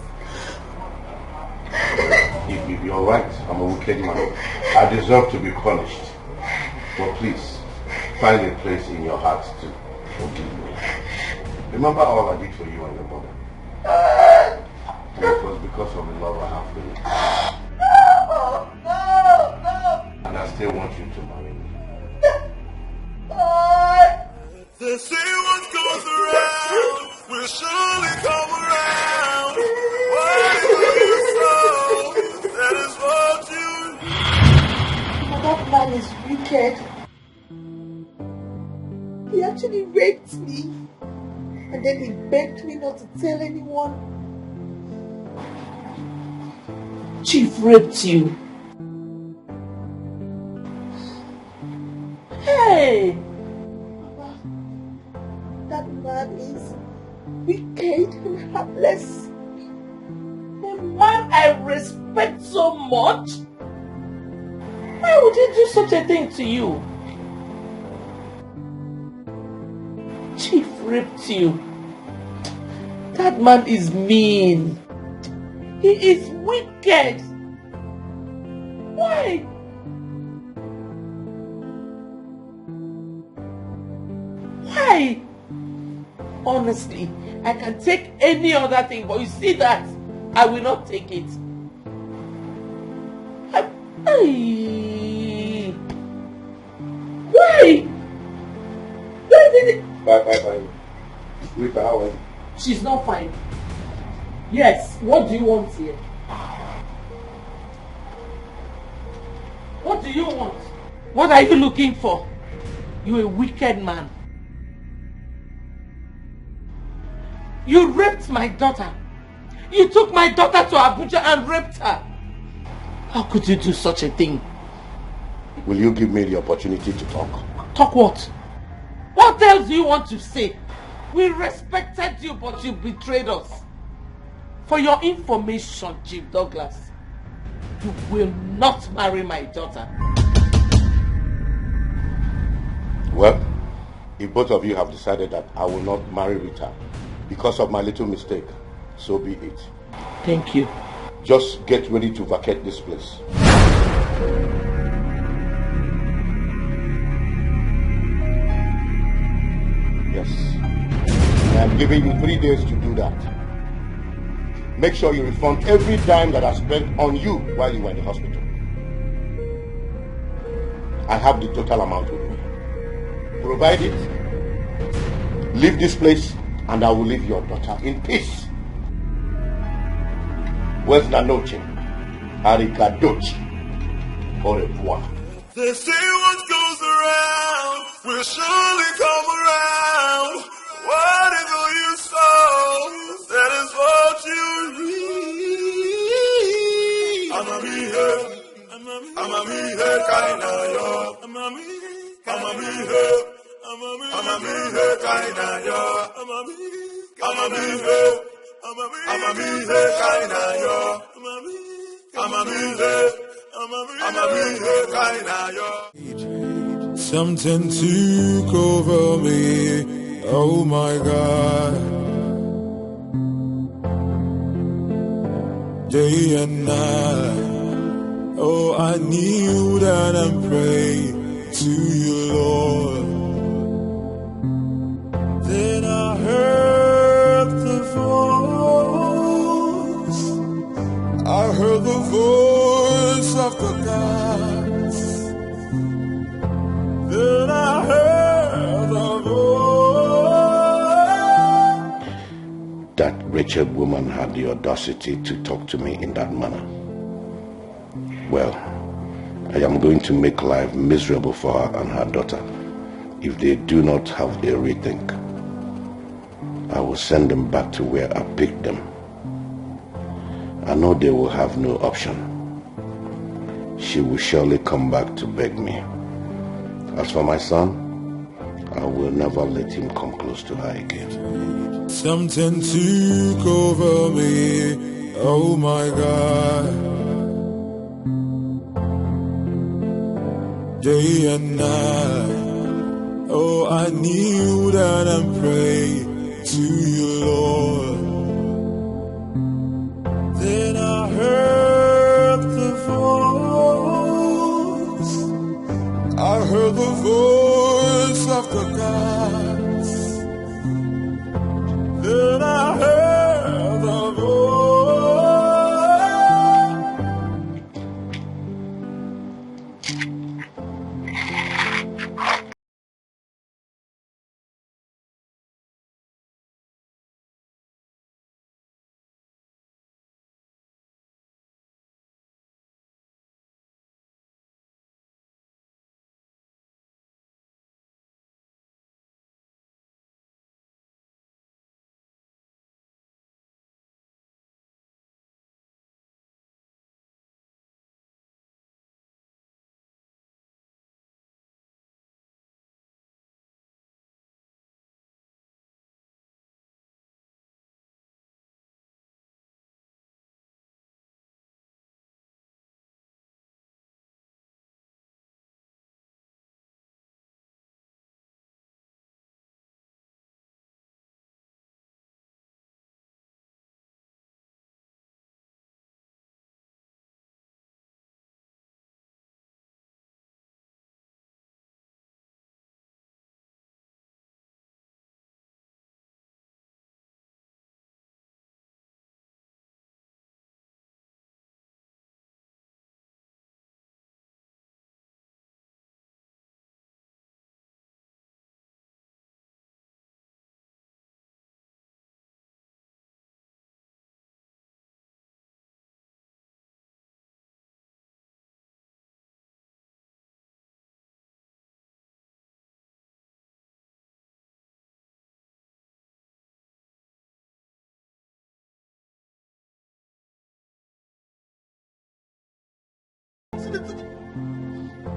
You're right. I'm a wicked man. I deserve to be punished. But please, find a place in your heart to forgive me. Remember all I did for you and your mother. And it was because of the love I have for you. No. And I still want you to marry me. They say what goes around will surely come around. What you sow, that is what you. That man is wicked. He actually raped me. And then he begged me not to tell anyone. Chief raped you. Hey! Mama, that man is wicked and heartless. A man I respect so much? Why would he do such a thing to you? Chief raped you. That man is mean. He is wicked. Why? Why? Honestly, I can take any other thing, but you see that, I will not take it. Why? Why did it? Bye. Rita, how are you? She's not fine. Yes, what do you want here? What do you want? What are you looking for? You're a wicked man. You raped my daughter. You took my daughter to Abuja and raped her. How could you do such a thing? Will you give me the opportunity to talk? Talk what? What else do you want to say? We respected you, but you betrayed us. For your information, Chief Douglas, you will not marry my daughter. Well, if both of you have decided that I will not marry Rita because of my little mistake, so be it. Thank you. Just get ready to vacate this place. Yes. I am giving you 3 days to do that. Make sure you refund every dime that I spent on you while you were in the hospital. I have the total amount with me. Provide it, leave this place, and I will leave your daughter in peace. Buenas noches. Arrivederci. Au revoir. They say what goes around will surely come around. What is all you sow? That is what you reap. I'm a me kind of yo. I'm a me kind of yo. I'm a me kind of yo. I'm a me kind of yo. Something took over me. Oh my God. Day and night. Oh, I kneel down and pray to you, Lord. Then I heard the voice. I heard the voice of the gods. Then I heard the voice. That wretched woman had the audacity to talk to me in that manner. Well, I am going to make life miserable for her and her daughter if they do not have a rethink. I will send them back to where I picked them. I know they will have no option. She will surely come back to beg me. As for my son, I will never let him come close to her again. Something took over me. Oh my God. Day and night. Oh, I kneel down and pray to you, Lord. Then I heard the voice. I heard the voice of the gods. Then I heard the voice.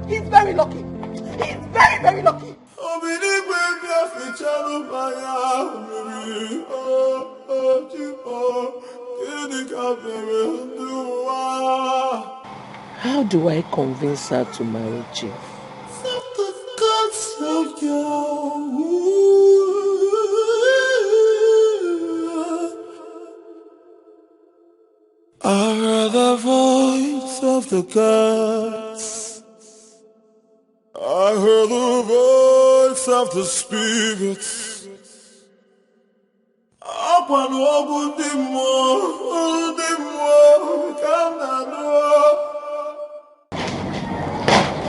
He's very lucky. He's very, very lucky. How do I convince her to marry Chief? I heard the voice of the gods. I heard the voice of the spirits.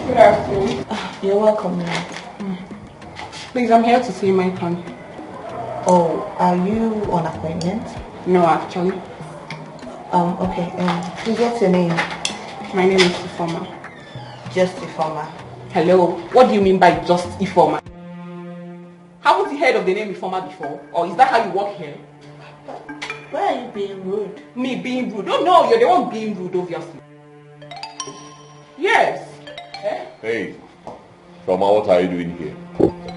Good afternoon. You're welcome, ma'am. Please, I'm here to see my son. Oh, are you on appointment? No, actually. Okay. Please, what's your name? My name is Ifoma. Just Ifoma. Hello. What do you mean by just Ifoma? Haven't you heard of the name Ifoma before? Or is that how you work here? Why are you being rude? Me being rude? Oh no, you're the one being rude, obviously. Yes. Hey, Foma, what are you doing here?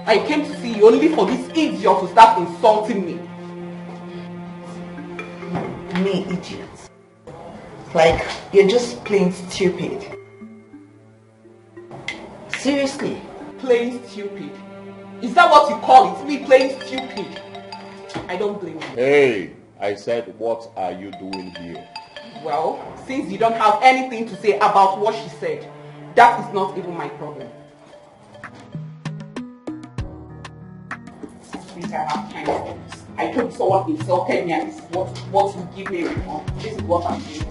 I came to see you only for this idiot to start insulting me. Me, idiot. Like, you're just plain stupid. Seriously? Playing stupid. Is that what you call it? Me playing stupid? I don't blame you. Hey, I said, what are you doing here? Well, since you don't have anything to say about what she said, that is not even my problem. Since I have time for this. I told someone insulted me and this is what you give me report. This is what I'm doing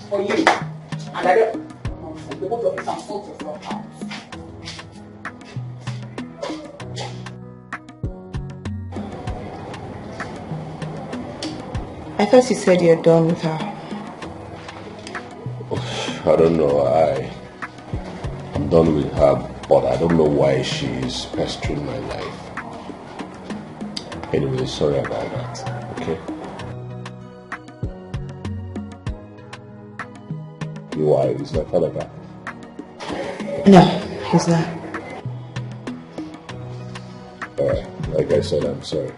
for you. And I don't nonsense. The both of you can sort yourself out. I thought you said you're done with her. I don't know. I'm done with her, but I don't know why she's pestering my life. Anyway, sorry about that. Okay. Why? Is my father back? No, he's not. Alright, like I said, I'm sorry.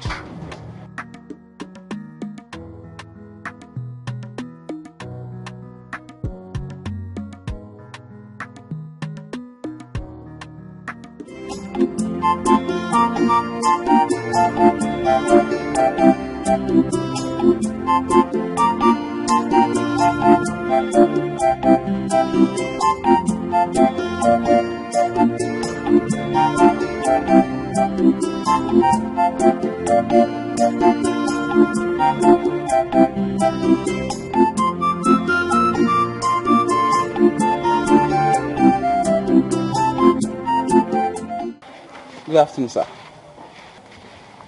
Good afternoon, sir.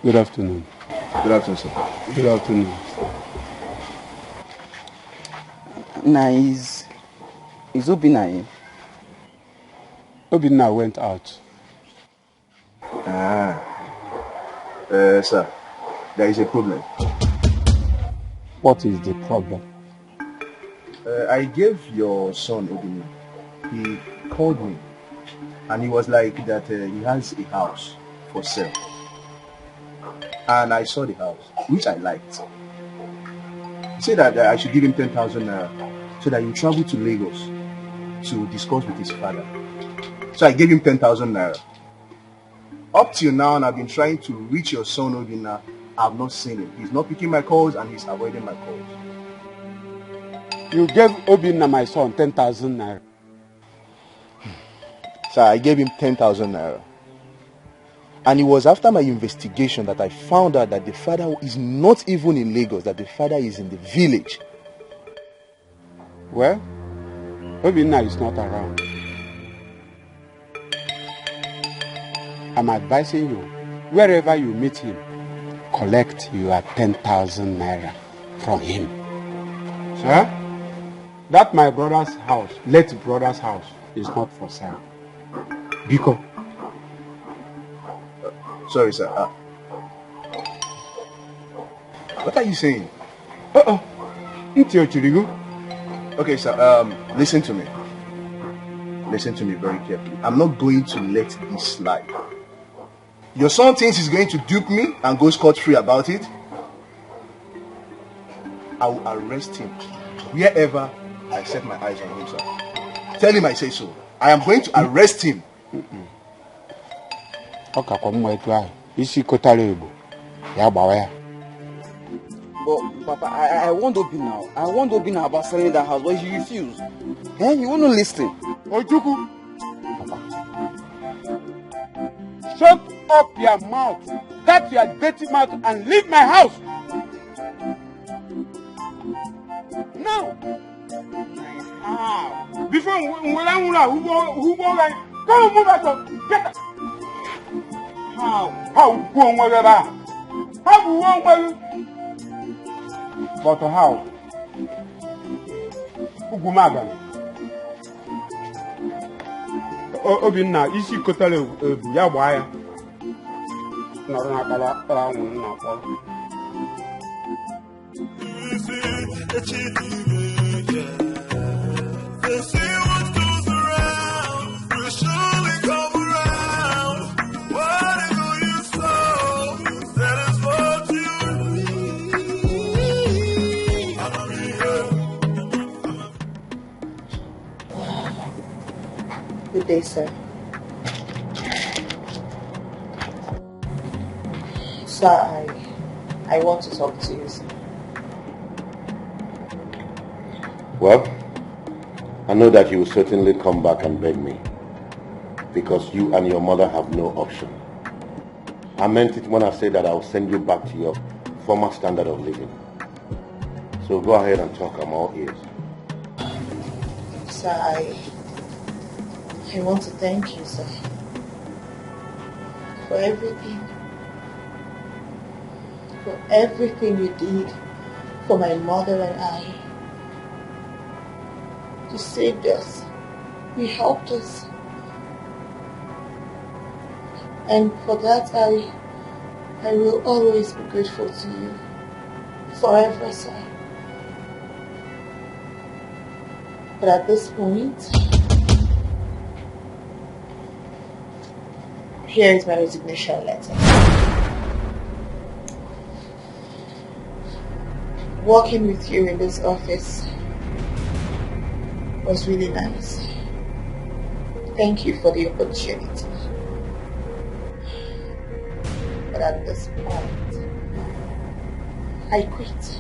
Good afternoon. Good afternoon, sir. Good afternoon. Now, is Obina in? Obina went out. Sir, there is a problem. What is the problem? I gave your son Obina. He called me and he was like that he has a house for sale. And I saw the house, which I liked. He said that I should give him 10,000 naira so that he travel to Lagos to discuss with his father. So I gave him 10,000 naira. Up till now, and I've been trying to reach your son Obina. I've not seen him. He's not picking my calls and he's avoiding my calls. You gave Obina, my son, 10,000 naira. So I gave him 10,000 naira. And it was after my investigation that I found out that the father is not even in Lagos, that the father is in the village. Well, Obina is not around. I'm advising you, wherever you meet him, collect your 10,000 naira from him. Sir, that my brother's house, late brother's house, is not for sale. Biko. Sorry, sir. What are you saying? Okay, sir. Listen to me. Listen to me very carefully. I'm not going to let this slide. Your son thinks he's going to dupe me and go scot-free about it. I will arrest him wherever I set my eyes on him, sir. Tell him I say so. I am going to arrest him. But Papa, I want Obina. I want Obina about selling that house, but he refused. He won't listen. Ojuku, Papa, shut up your mouth. Shut your dirty mouth and leave my house. Now. Before who go like, come move out. Get out. How go on whatever? How go on whatever? But how? Ugumaga. Obina, isi kotale ya waya. Nọrọ na kala nwụrụ na akpọ. They see what goes around, will surely come around. Whatever you sow, that is what you need. I'ma be here. Good day, sir. Sir, I want to talk to you, sir. Well, I know that you will certainly come back and beg me, because you and your mother have no option. I meant it when I said that I will send you back to your former standard of living. So go ahead and talk, I'm all ears. Sir, I want to thank you, sir, for everything you did for my mother and I. You saved us, you helped us, and for that I will always be grateful to you, forever, sir. But at this point, here is my resignation letter. Working with you in this office was really nice. Thank you for the opportunity. But at this point, I quit.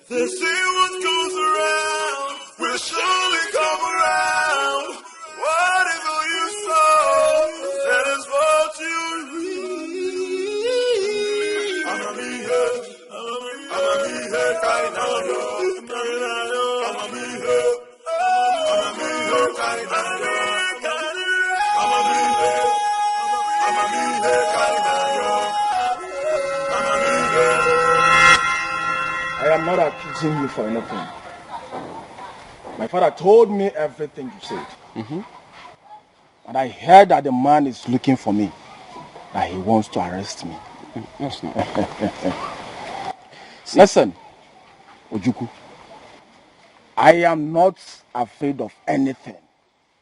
They say what goes around will surely come around. Whatever you sow, that is what you reap. I'm a me here, kind of yo. I'm a me here, kind of yo. I'm a me here, kind of yo. I'm a me here. I am not accusing you for anything. My father told me everything you said. And I heard that the man is looking for me, that he wants to arrest me. That's not. Listen, Ojuku, I am not afraid of anything.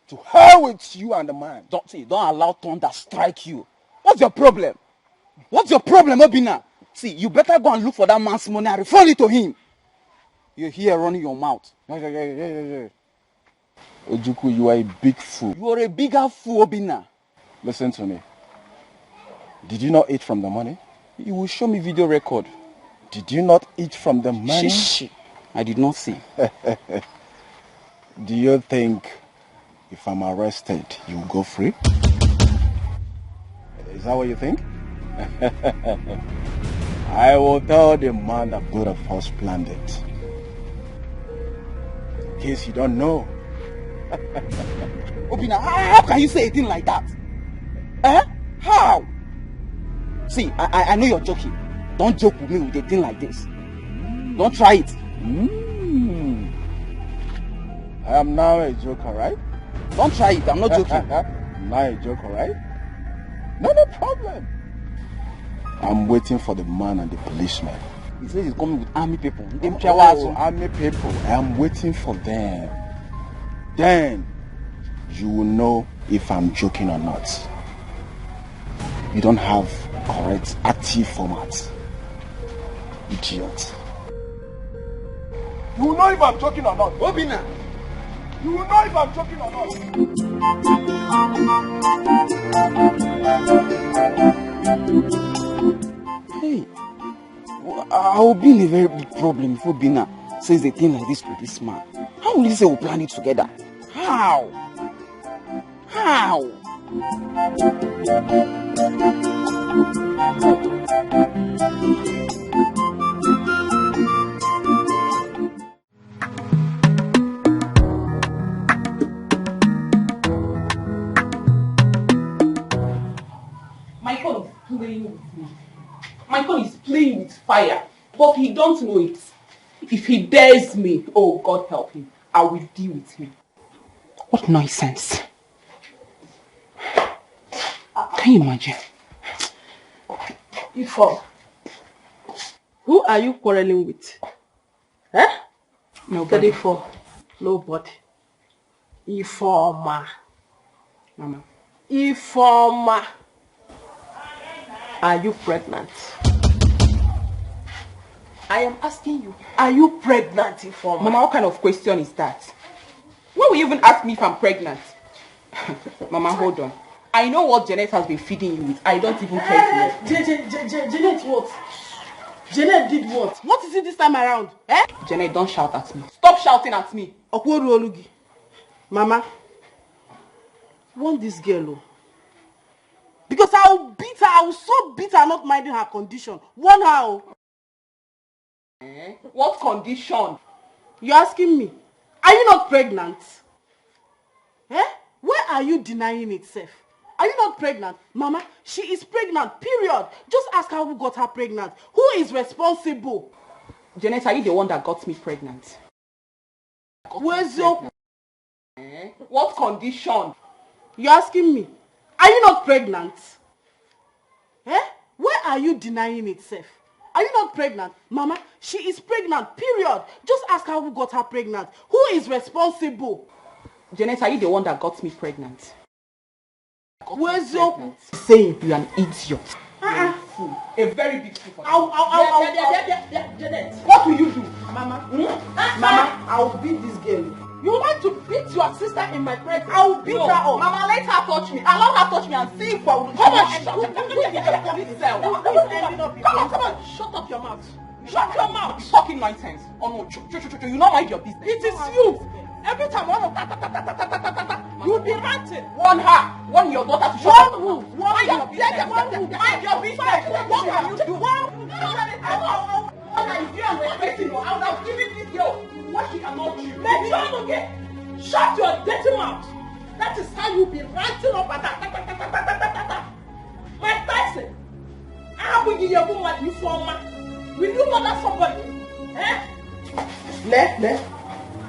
To hell with you and the man. Don't allow thunder strike you. What's your problem? What's your problem, Obina? See, you better go and look for that man's money and return it to him. You're here running your mouth. Ojuku, you are a big fool. You are a bigger fool, Obina. Listen to me. Did you not eat from the money? You will show me video record. Did you not eat from the money? Shh. I did not see. Do you think if I'm arrested, you will go free? Is that what you think? I will tell the man that both of us planned it. In case you don't know. Obina, how can you say a thing like that? How? See, I know you're joking. Don't joke with me with a thing like this. Don't try it. I am now a joker, right? Don't try it, I'm not joking. I'm now a joker, right? No problem. I'm waiting for the man and the policeman. He says he's coming with army people. Army people. I am waiting for them. Then you will know if I'm joking or not. You don't have correct active format. Idiot. You will know if I'm joking or not. Obina! You will know if I'm joking or not. Hey, I will be in a very big problem if Obina says a thing like this to this man. How will he say we'll plan it together? How? My phone is playing with me. My phone is playing with fire, but he don't know it. If he dares me, oh God help him, I will deal with him. What nonsense. Can you imagine? Ifo, who are you quarreling with? Nobody. Ifo, nobody. Ifoma. Mama. Ifoma. Are you pregnant? I am asking you, are you pregnant, Ifoma? Mama, what kind of question is that? Why will you even ask me if I'm pregnant? Mama, hold on. I know what Janet has been feeding you with. I don't even care to know. Janet what? Janet did what? What is it this time around? Eh? Janet, don't shout at me. Stop shouting at me. Okworu Olugi. Mama, warn this girl. Oh. Because I'll beat her. I will so beat her not minding her condition. Warn her. Oh. What condition? You're asking me. Are you not pregnant? Eh? Where are you denying it, Seth? Are you not pregnant? Mama, she is pregnant, period. Just ask her who got her pregnant. Who is responsible? Janet, are you the one that got me pregnant? Where's your... What condition? You're asking me. Are you not pregnant? Eh? Where are you denying it, Seth? Are you not pregnant? Mama, she is pregnant, period. Just ask her who got her pregnant. Who is responsible? Janet, are you the one that got me pregnant? Where's your... Saying you're an idiot. A fool. A very big fool. Janet. What will you do? Mama, Mama, I'll beat this girl. You want to beat your sister in my presence? I'll beat her up. Mama, let her touch me. Allow her touch me and see if I will... Come on, come on, shut up your mouth. Shut your mouth. You're talking nonsense. Oh no, you not mind your business. It is you. Every time one of you'll be ranting. Warn her. Warn your daughter to shut up. Mind your business. Mind your business. What can you do? If you are respecting her, I would have given this girl what she cannot do. Okay? Shut your dirty mouth. That is how you'll be ranting up at her. Mike Tyson, how will you woman you for man? Will you murder somebody? Eh? Left.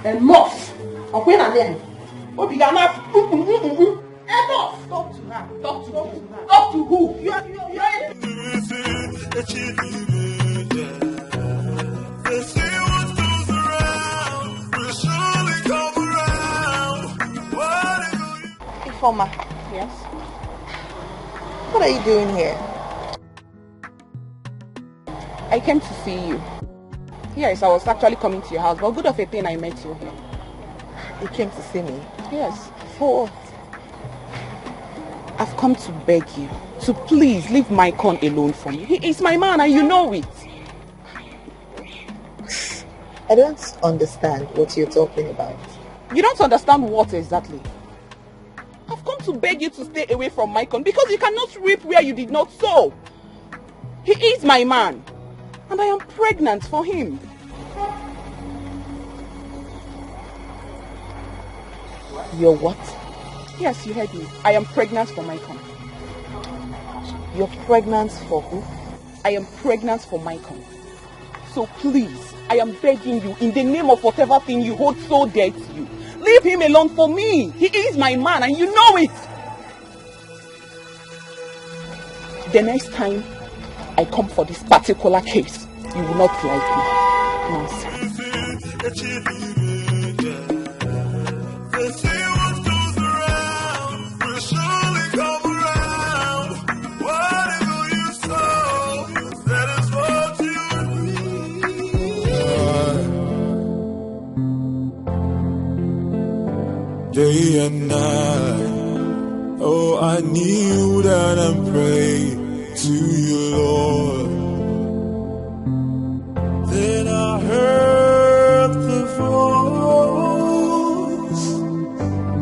Enough. Okay, na there. Oh, be enough. Enough. Talk to her. Talk to who? Talk to who? You are. They say what goes around will surely come around. Ifeoma. Yes? What are you doing here? I came to see you. Yes, I was actually coming to your house, but good of a thing I met you here. You came to see me? Yes. For what? I've come to beg you to please leave my con alone for me. He is my man and you know it. I don't understand what you're talking about. You don't understand what exactly? I've come to beg you to stay away from Maicon because you cannot reap where you did not sow. He is my man. And I am pregnant for him. You're what? Yes, you heard me. I am pregnant for Maicon. You're pregnant for who? I am pregnant for Maicon. So please, I am begging you, in the name of whatever thing you hold so dear to you, leave him alone for me. He is my man and you know it. The next time I come for this particular case, you will not like me. Nonsense. Day and night, oh, I kneel down and pray to you, Lord. Then I heard the voice.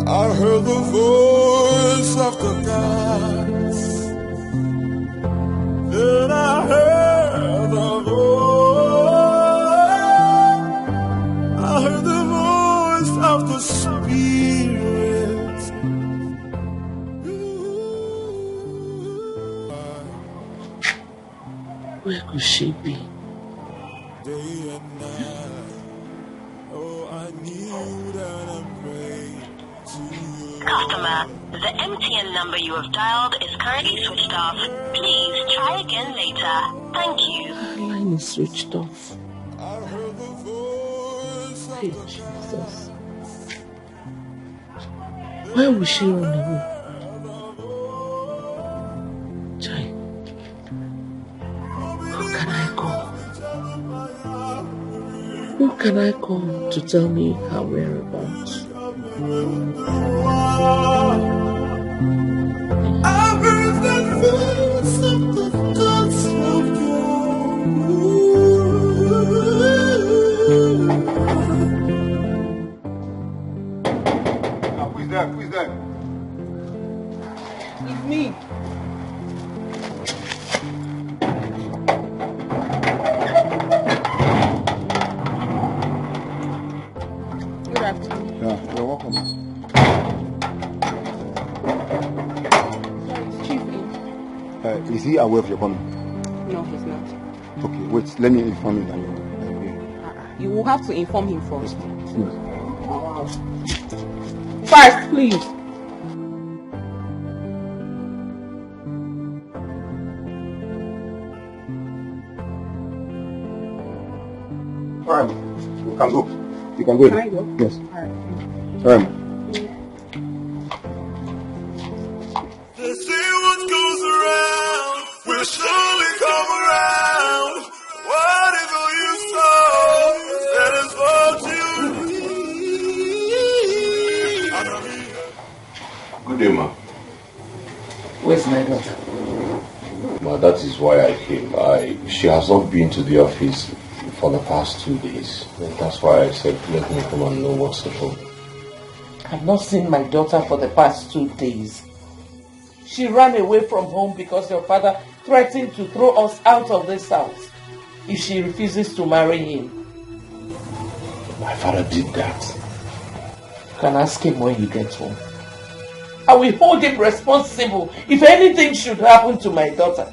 I heard the voice of the gods. Then I heard the voice. I heard the voice of the Spirit. Where could she be? Customer, the MTN number you have dialed is currently switched off. Please try again later. Thank you. The line is switched off. Hey, Jesus. Why would she run away? Chai. Who can I call? Who can I call to tell me her whereabouts? there? Who is there? It's me. Good afternoon. Yeah, you're welcome. Sorry, it's Chief Eve. Is he aware of your coming? No, he's not. Okay, wait, let me inform him that you're here. You will have to inform him first. Yes. First, please. Alright, you can go. You can go. Can I go? Yes. Alright. They say what goes around will surely come around. What is all you saw? That is what you. Good day, ma. Where's my daughter? Ma, that is why I came. She has not been to the office for the past 2 days. And that's why I said, let me come and know what's the problem. I've not seen my daughter for the past 2 days. She ran away from home because your father threatened to throw us out of this house if she refuses to marry him. My father did that. You can ask him when he gets home. I will hold him responsible if anything should happen to my daughter.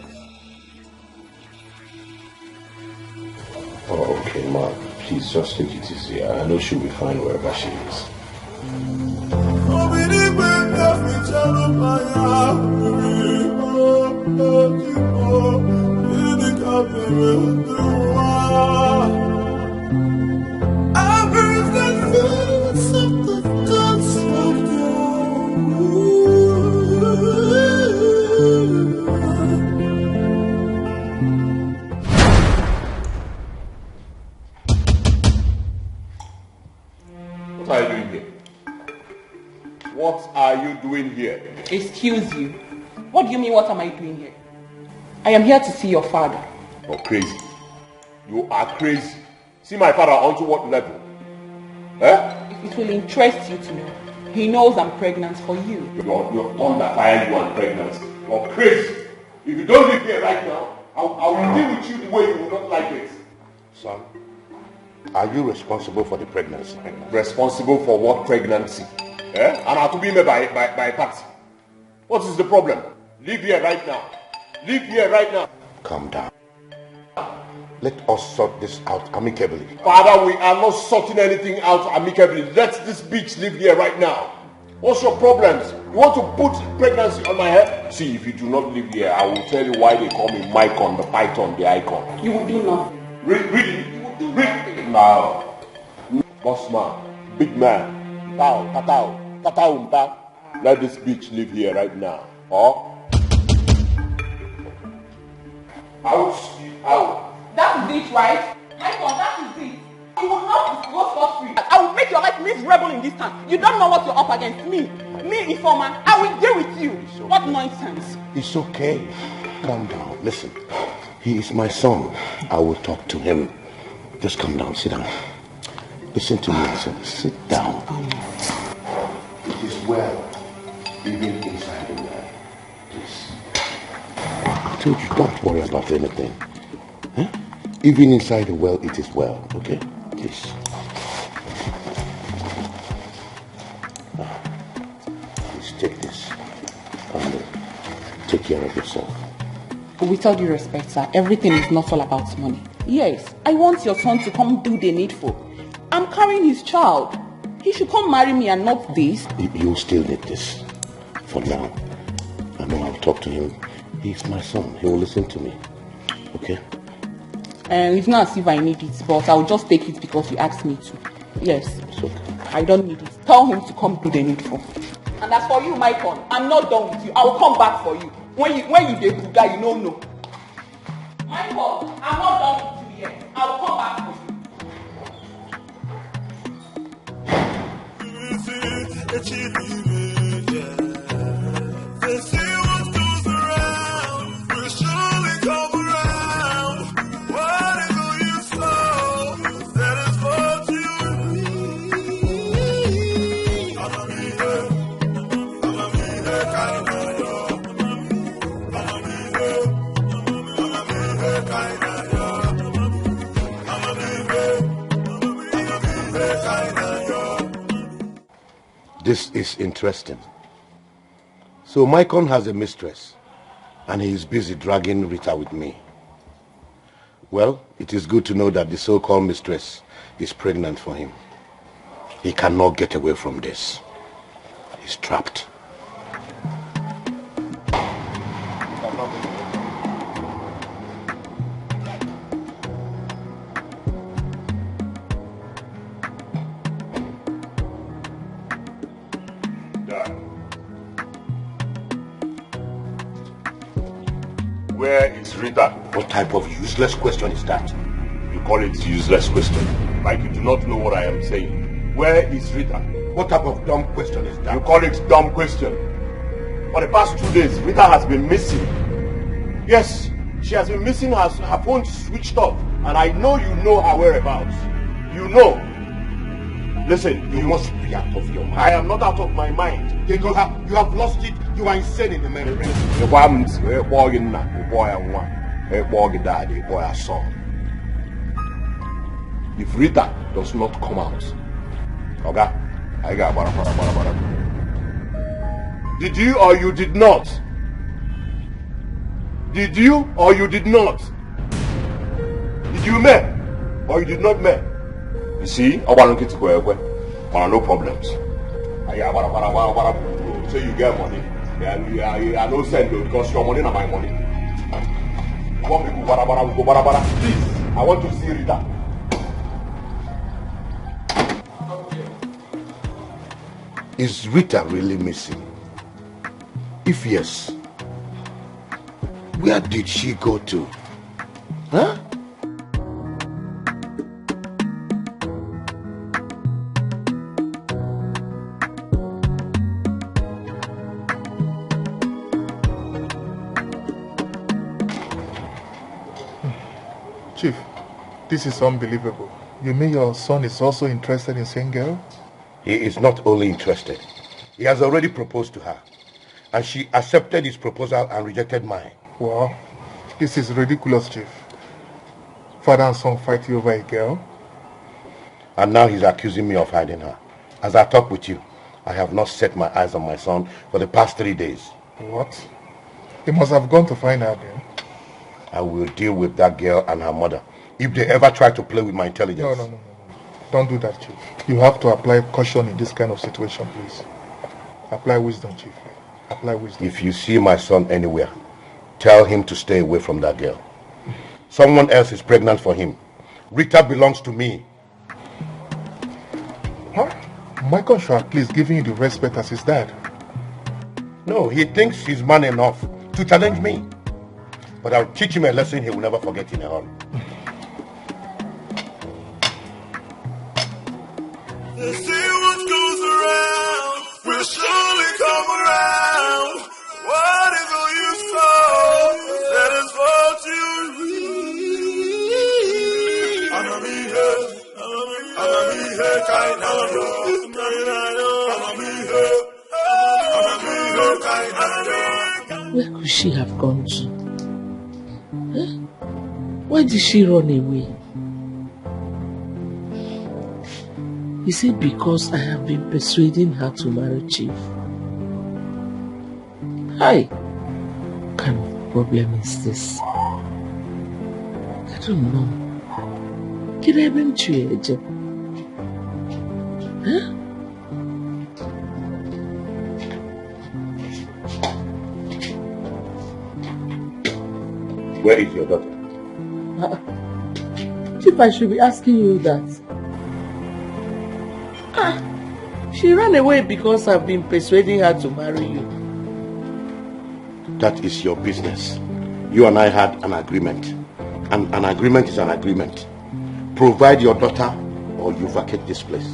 Oh, okay, ma. Please just take it easy. I know she'll be fine wherever she is. What are you doing here? What are you doing here? Excuse you. What do you mean, what am I doing here? I am here to see your father. You're crazy. You are crazy. See my father onto what level? Eh? It will interest you to know. He knows I'm pregnant for you. You're under fire, you are pregnant. You're crazy. If you don't live here right now, I will deal with you the way you will not like it. Son, are you responsible for the pregnancy? Responsible for what pregnancy? Eh? And I to be made by taxi. What is the problem? Live here right now. Live here right now. Calm down. Let us sort this out amicably. Father, we are not sorting anything out amicably. Let this bitch live here right now. What's your problems? You want to put pregnancy on my head? See, if you do not live here, I will tell you why they call me Mycon, the python, the icon. You will do nothing. Really? You will do nothing. Now, boss man, big man, let this bitch live here right now. Or out. That is it, right? Mycon, that is it. You will not go scot-free. I will make your life miserable in this town. You don't know what you're up against. Me, informer. I will deal with you. What nonsense. It's okay. Calm down. Listen, he is my son. I will talk to him. Just calm down. Sit down. Listen to me, son. Sit down. It is well. Even inside the well. Please. I told you, don't worry about anything. Huh? Even inside the well, it is well. Okay? Please. Now, please take this and take care of yourself. With all due respect, sir, everything is not all about money. Yes, I want your son to come do the needful. I'm carrying his child. He should come marry me and not this. You still need this. For now. I know I'll talk to him. He's my son. He will listen to me. Okay? And it's not as if I need it, but I'll just take it because you asked me to. Yes. It's okay. I don't need it. Tell him to come do the needful. And as for you, Mycon, I'm not done with you. I will come back for you. When you dey buga, you don't know. Mycon, I'm not done with you yet. I will come back for you. They say what goes around will surely come around. What is all you saw? That is what you need. This is interesting. So Maicon has a mistress, and he is busy dragging Rita with me. Well, it is good to know that the so-called mistress is pregnant for him. He cannot get away from this. He's trapped. Where is Rita? What type of useless question is that? You call it useless question. Like you do not know what I am saying. Where is Rita? What type of dumb question is that? You call it dumb question. For the past 2 days, Rita has been missing. Yes, she has been missing. Her phone switched off. And I know you know her whereabouts. You know. Listen, you must be out of your mind. I am not out of my mind. You have lost it. You are insane in the memory. If Rita does not come out, okay, I got bara. Did you or you did not? Did you or you did not? Did you met or you did not met? You see, I want to get to go no problems. I got bara. So you get money. And you are no send because your money not my money. You want me to go bara. Please, I want to see Rita. Is Rita really missing? If yes, where did she go to? Huh? Chief, this is unbelievable. You mean your son is also interested in seeing girl? He is not only interested. He has already proposed to her. And she accepted his proposal and rejected mine. Wow, this is ridiculous, Chief. Father and son fighting over a girl? And now he's accusing me of hiding her. As I talk with you, I have not set my eyes on my son for the past 3 days. What? He must have gone to find her then. I will deal with that girl and her mother if they ever try to play with my intelligence. No. Don't do that, Chief. You have to apply caution in this kind of situation, please. Apply wisdom, Chief. Apply wisdom. If you see my son anywhere, tell him to stay away from that girl. Someone else is pregnant for him. Rita belongs to me. Huh? Michael should at least give you the respect as his dad. No, he thinks he's man enough to challenge me. But I'll teach him a lesson he will never forget in a hurry. They say what goes around will surely come around. What is all you sow? That is what you reap. Where could she have gone to? Huh? Why did she run away? Is it because I have been persuading her to marry Chief? Hi! What kind of problem is this? I don't know. Can I even change? Huh? Where is your daughter? Chief, I should be asking you that. She ran away because I've been persuading her to marry you. That is your business. You and I had an agreement. And an agreement is an agreement. Provide your daughter or you vacate this place.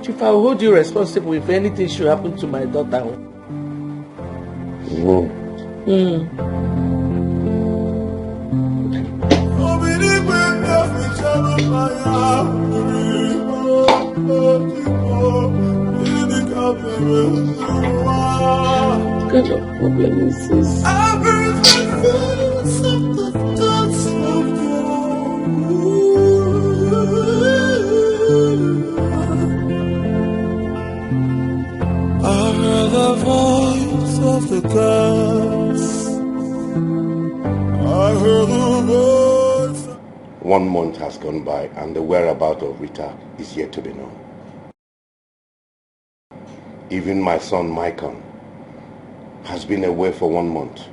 Chief, I will hold you responsible if anything should happen to my daughter. No. What kind of problem is this? heard the voice of the cats. I heard the voice. 1 month has gone by and the whereabouts of Rita is yet to be known. Even my son Maicon has been away for 1 month.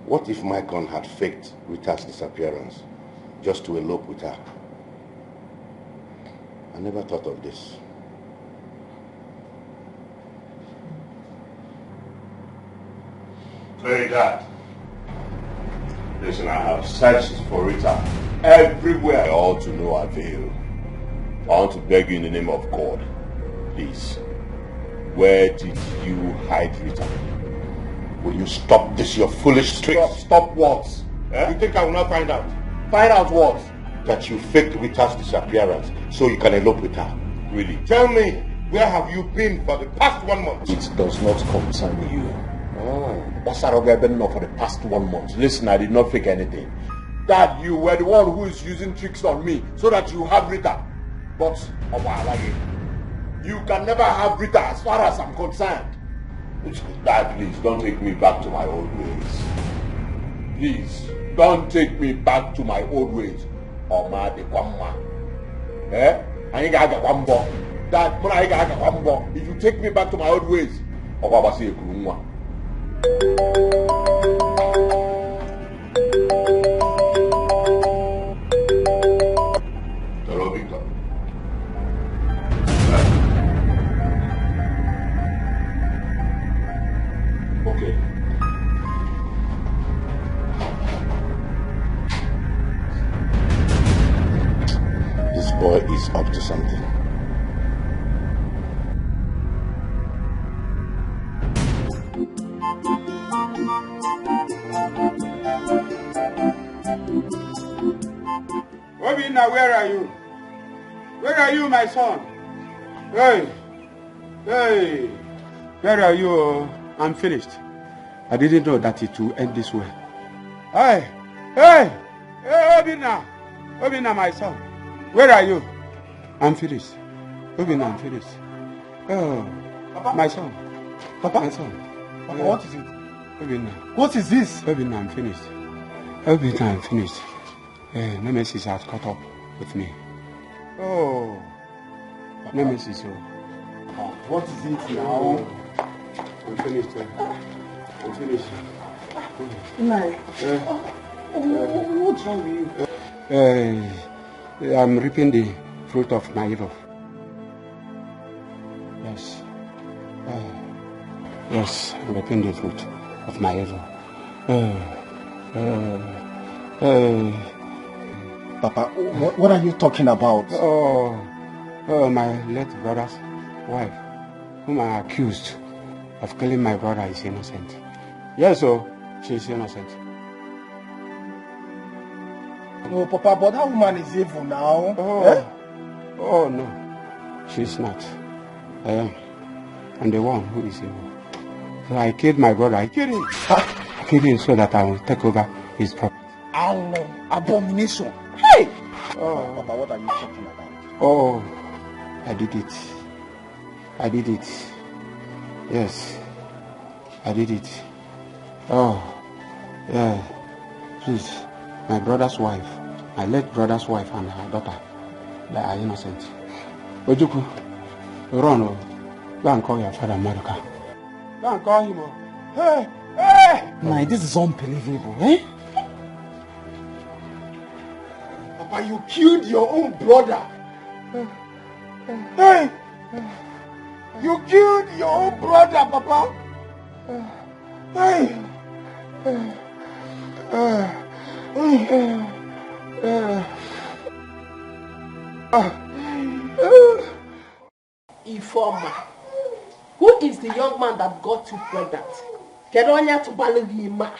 What if Maicon had faked Rita's disappearance just to elope with her? I never thought of this. Hey, Dad. Listen, I have searched for Rita everywhere. All to no avail. I want to beg you in the name of God, please. Where did you hide Rita? Will you stop this, your foolish tricks? Stop what? Eh? You think I will not find out? Find out what? That you faked Rita's disappearance so you can elope with her. Really? Tell me, where have you been for the past 1 month? It does not concern you. That's how I've been for the past 1 month. Listen, I did not fake anything. Dad, you were the one who is using tricks on me so that you have Rita. But, you can never have Rita as far as I'm concerned. Dad, please, don't take me back to my old ways. Please, don't take me back to my old ways. Oma de Kwamma. Eh? I ain't got Kwambo. Dad, when I got Kwambo, if you take me back to my old ways, Obabasi Kurumwa. Hello, Victor. Okay. This boy is up to something. Obinna, where are you? Where are you, my son? Hey! Hey! Where are you? I'm finished. I didn't know that it would end this way. Hey! Hey! Hey, Obinna! Obinna, my son. Where are you? I'm finished. Obinna, I'm finished. Oh, Papa? My son. Papa? My son. Papa, what is it? Obinna. What is this? Obinna, I'm finished. Obinna, I'm finished. Nemesis has caught up with me. Oh. Nemesis, what is it now? I'm finished. I'm finished. Like, what's wrong with you? I'm reaping the fruit of my evil. Yes. Yes, I'm reaping the fruit of my evil. Papa, what are you talking about? My late brother's wife, whom I accused of killing my brother, is innocent. Yes, she's innocent. Oh, Papa, but that woman is evil now. Oh, no, she's not. I am. I'm the one who is evil. So I killed my brother. I killed him. I killed him so that I will take over his property. Abomination. Hey! Papa, what are you talking about? Oh, I did it. I did it. Yes, I did it. Oh, yeah. Please, my brother's wife, my late brother's wife and her daughter, they are innocent. Ojuku, run, go and call your father, Maruka. Go and call him. Hey, hey! Nah, this is unbelievable, eh? Papa, you killed your own brother. Hey! You killed your own brother, Papa. Hey! Informer, who is the young man that got you pregnant? Kedonya to Balivima.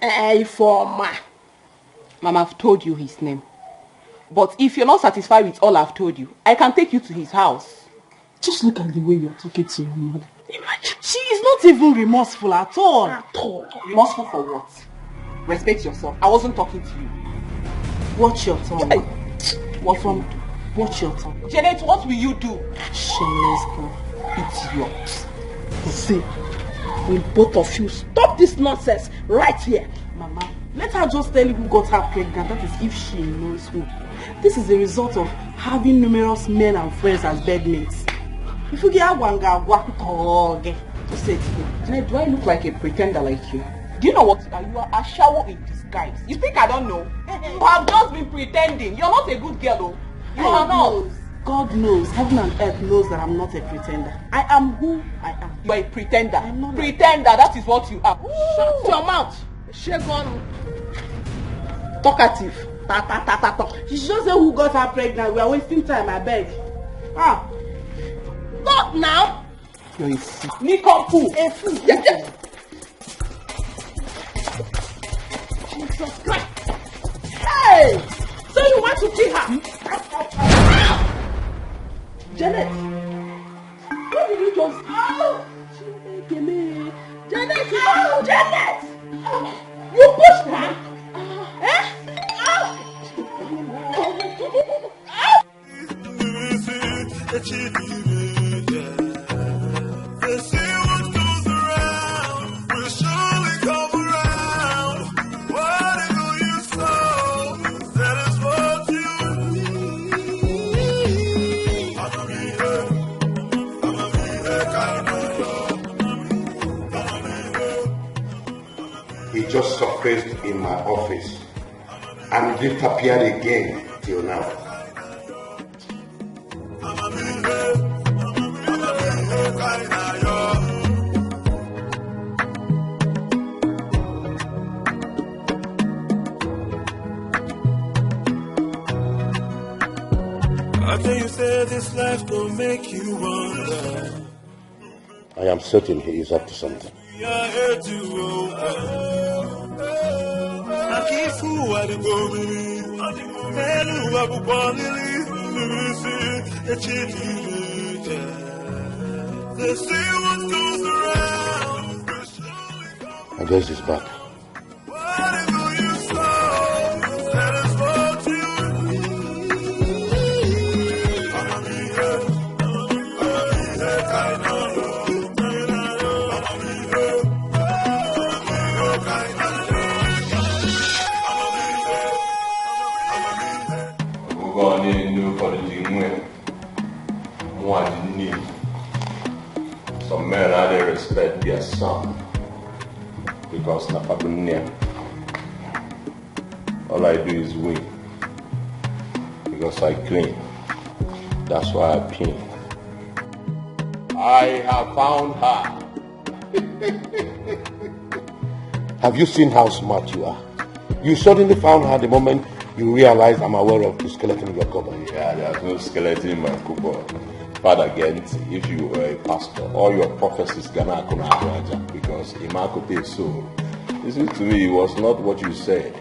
Informer. Mama, I've told you his name. But if you're not satisfied with all I've told you, I can take you to his house. Just look at the way you're talking to your mother. Imagine. She is not even remorseful at all. Remorseful for what? Respect yourself. I wasn't talking to you. Watch your tongue. What from? Watch your tongue. Janet, what will you do? Shameless girl. Idiot. See, will both of you stop this nonsense right here? Mama, let her just tell you who got her pregnant. That is if she knows who. This is a result of having numerous men and friends as bedmates. If you get one guy, to say it again. Janet, do I look like a pretender like you? Do you know what you are? You are a shower in disguise. You think I don't know? You have just been pretending. You're not a good girl, though. You are not. God knows, heaven and earth knows that I'm not a pretender. I am who I am. You are a pretender. I'm not pretender, that is what you are. Shut your mouth. Shagon. Talkative. Talk. She should just say who got her pregnant. We are wasting time, I beg. Not now. You're a fool. Nikompu. A fool. Yes. Jesus Christ. Hey! So you want to kill her? Janet! What did you just... Janet! Janet! You pushed her? He just surfaced in my office and didn't appear again till now. How can you say this life don't make you wonder? I am certain he is up to something. I guess he's back. Some men are they respect their son because Napabunia. All I do is win because I clean. That's why I pin. I have found her. Have you seen how smart you are? You suddenly found her the moment you realized I'm aware of the skeleton in your cupboard. Yeah, there's no skeleton in my cupboard. Father Gent, if you were a pastor, all your prophecies gonna come out because Imakote so. Listen to me, it was not what you said.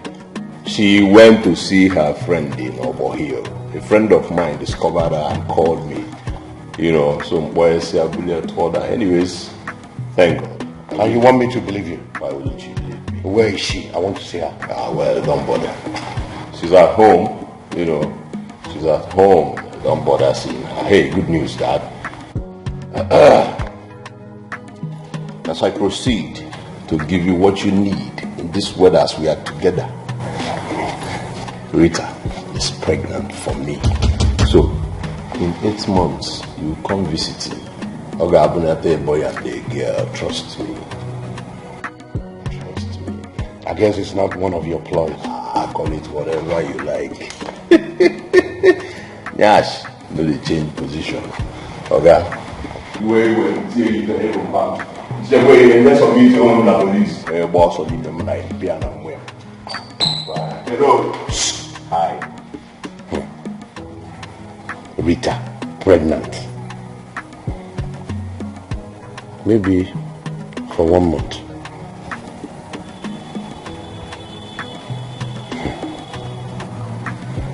She went to see her friend in Obohio. A friend of mine discovered her and called me. You know, some boys told her. Anyways, thank God. And you want me to believe you? Why wouldn't you believe me? Where is she? I want to see her. Well, don't bother. She's at home, you know. She's at home. Don't bother seeing her. Hey, good news, Dad. As I proceed to give you what you need in this weather as we are together, Rita is pregnant for me. So, in 8 months, you come visit me. Ogabunate boy and the girl, trust me. Trust me. I guess it's not one of your ploys. I call it whatever you like. Yes, no, they change position. Okay. Wait, see you can even back. Say, wait, unless of you don't know the police. Boss or leave them like piano and win. Hello. Hi. Rita, pregnant. Maybe for 1 month.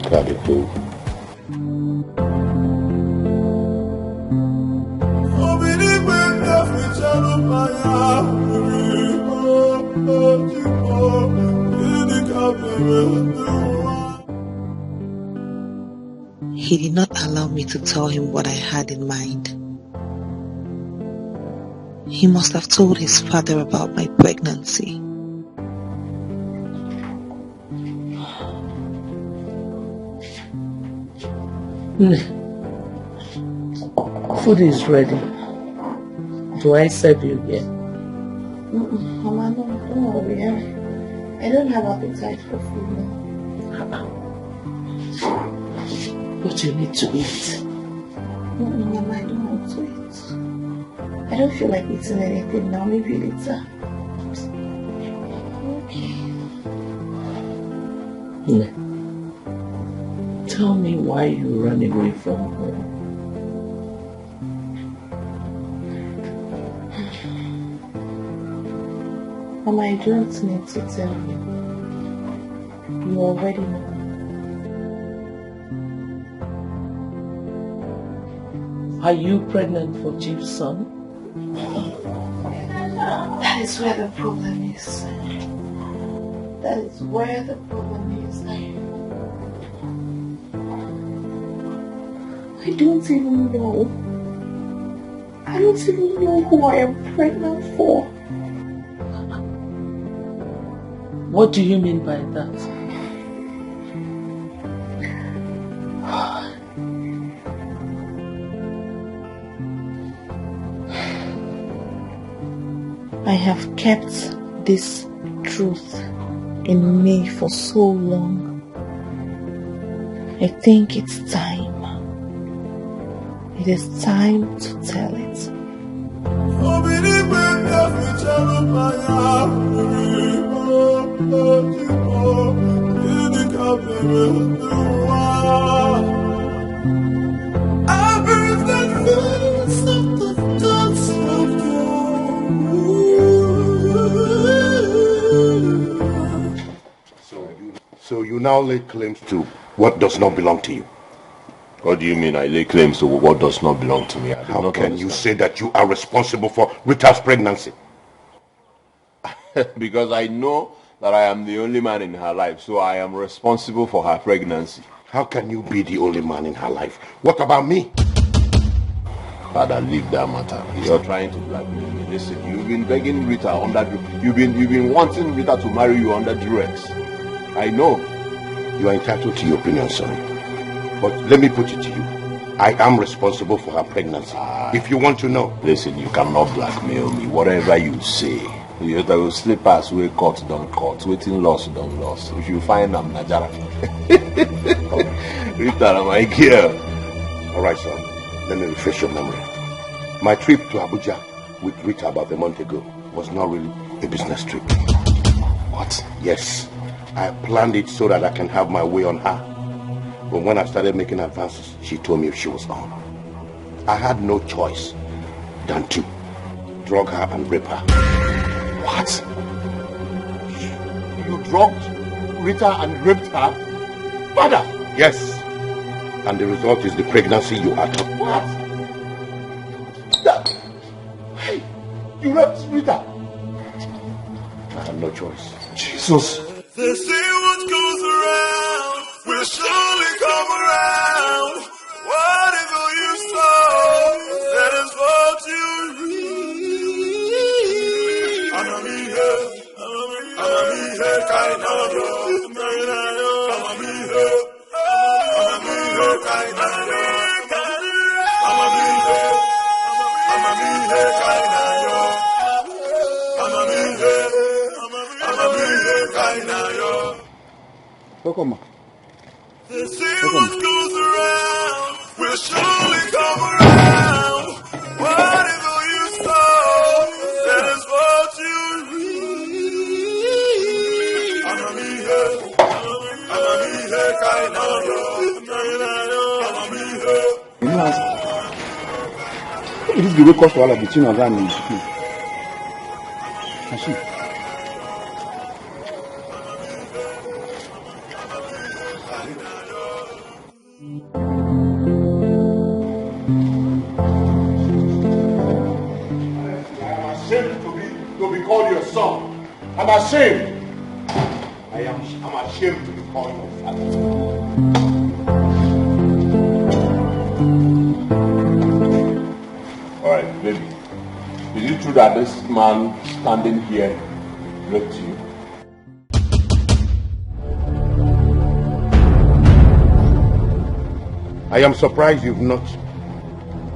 That'd be cool. he did not allow me to tell him what I had in mind. He must have told his father about my pregnancy. Food is ready. Do I serve you here? Mama, no, don't worry. I don't have appetite for food now. But you need to eat. Mama, I don't want to eat. I don't feel like eating anything now. Maybe later. Okay. Tell me why you ran away from home. Mama, I don't need to tell you. You already know. Are you pregnant for Chief's son? That is where the problem is. That is where the problem is. I don't even know. I don't even know who I am pregnant for. What do you mean by that? I have kept this truth in me for so long. I think it's time. It is time to tell it. So you now lay claims to what does not belong to you. What do you mean I lay claims to what does not belong to me? How can you say that you are responsible for Rita's pregnancy? Because I know that I am the only man in her life, so I am responsible for her pregnancy. How can you be the only man in her life? What about me? Father, leave that matter. You're trying to blackmail me. Listen, you've been begging Rita under... You've been wanting Rita to marry you under duress. I know. You are entitled to your opinion, son. But let me put it to you. I am responsible for her pregnancy. If you want to know. Listen, you cannot blackmail me. Whatever you say. You will slip us where court don't court. Waiting loss don't loss. If you find I'm Najara. Rita, my girl. Alright, son. Let me refresh your memory. My trip to Abuja with Rita about a month ago was not really a business trip. What? Yes. I planned it so that I can have my way on her. But when I started making advances, she told me she was on. I had no choice than to drug her and rape her. What? You drugged Rita and raped her? Father! Yes. And the result is the pregnancy you are talking about. What? Hey, you raped Rita? I had no choice. Jesus. They say what goes around will surely come around. What is all you saw? That is what you read. I'm a me here, kind of yo. I'm a me here, kind of yo. I'm a me here, kind of yo. I'm a me here. Welcome. They say what goes around will surely come around. What is all you saw? That is what you read. I'm a me here, kind of yo. I'm a me here. You know, this is the way cost to all of between us and the school. I'm ashamed. I'm ashamed to be called your father. Alright, baby. Is it true that this man standing here raped you? I am surprised you've not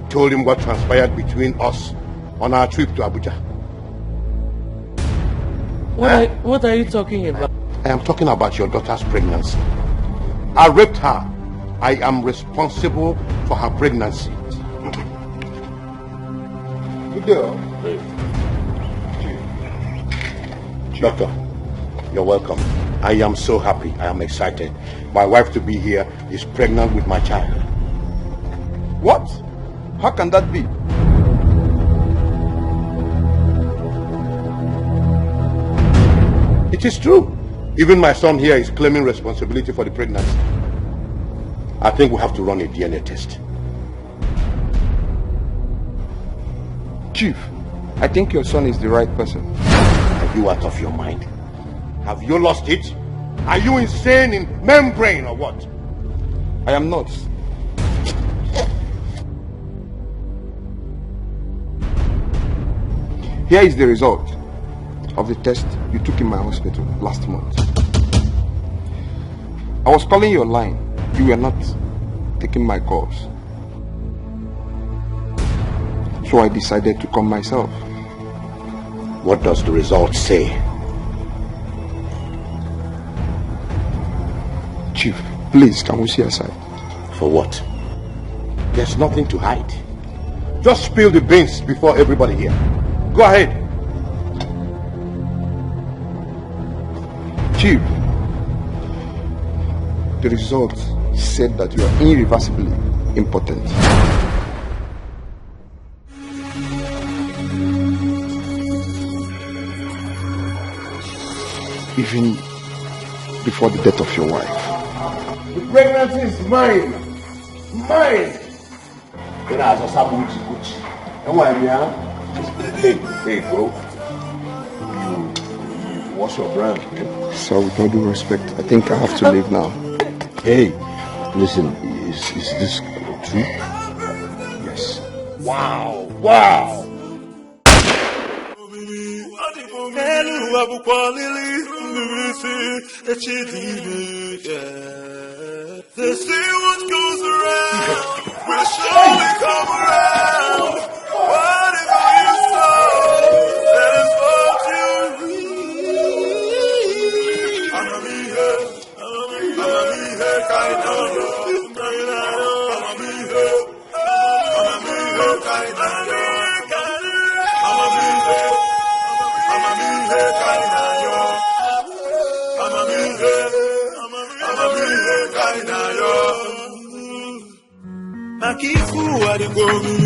told him what transpired between us on our trip to Abuja. What are you talking about? I am talking about your daughter's pregnancy. I raped her. I am responsible for her pregnancy. Good girl. Doctor, you're welcome. I am so happy. I am excited. My wife to be here is pregnant with my child. What? How can that be? It is true. Even my son here is claiming responsibility for the pregnancy. I think we have to run a DNA test. Chief, I think your son is the right person. Are you out of your mind? Have you lost it? Are you insane in membrane or what? I am not. Here is the result of the test you took in my hospital last month. I was calling your line. You were not taking my calls. So I decided to come myself. What does the result say? Chief, please, can we see aside? For what? There's nothing to hide. Just spill the beans before everybody here. Go ahead. Chief, the result said that you are irreversibly impotent. Even before the death of your wife. The pregnancy is mine. Mine. Hey, bro. What's your brand, man? So with all due respect, I think I have to leave now. Hey, listen, is this true? Yes. Wow. Wow. They say what goes around will surely come around. Whatever you sow, that is what you reap. I'ma be here, kind of. I'ma be here, kind of. I'ma be here, kind of. I'ma be here, kind of. Akifu adigomi,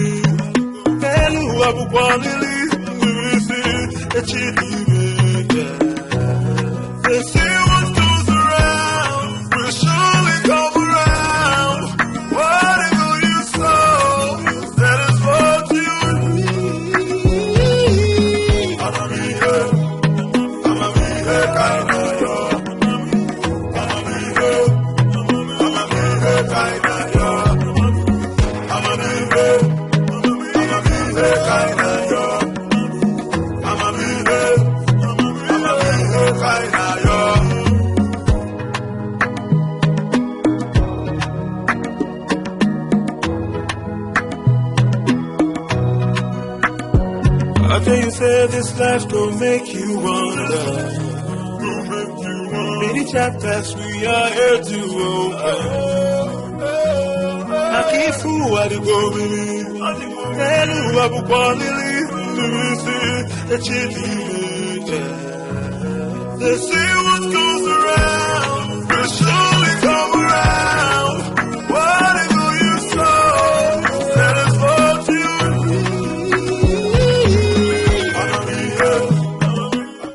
elu abukwalili, ngwisi, echidime. They say what goes around will surely come around. Whatever you sow, that is what you reap. I'ma be here, kind of. I'ma be here, kind of. After you say this life gon' make you wonder, many chapters we are here to open. Akifu adigomi, elu abukwalili, ngwisi, echidime. They say what's going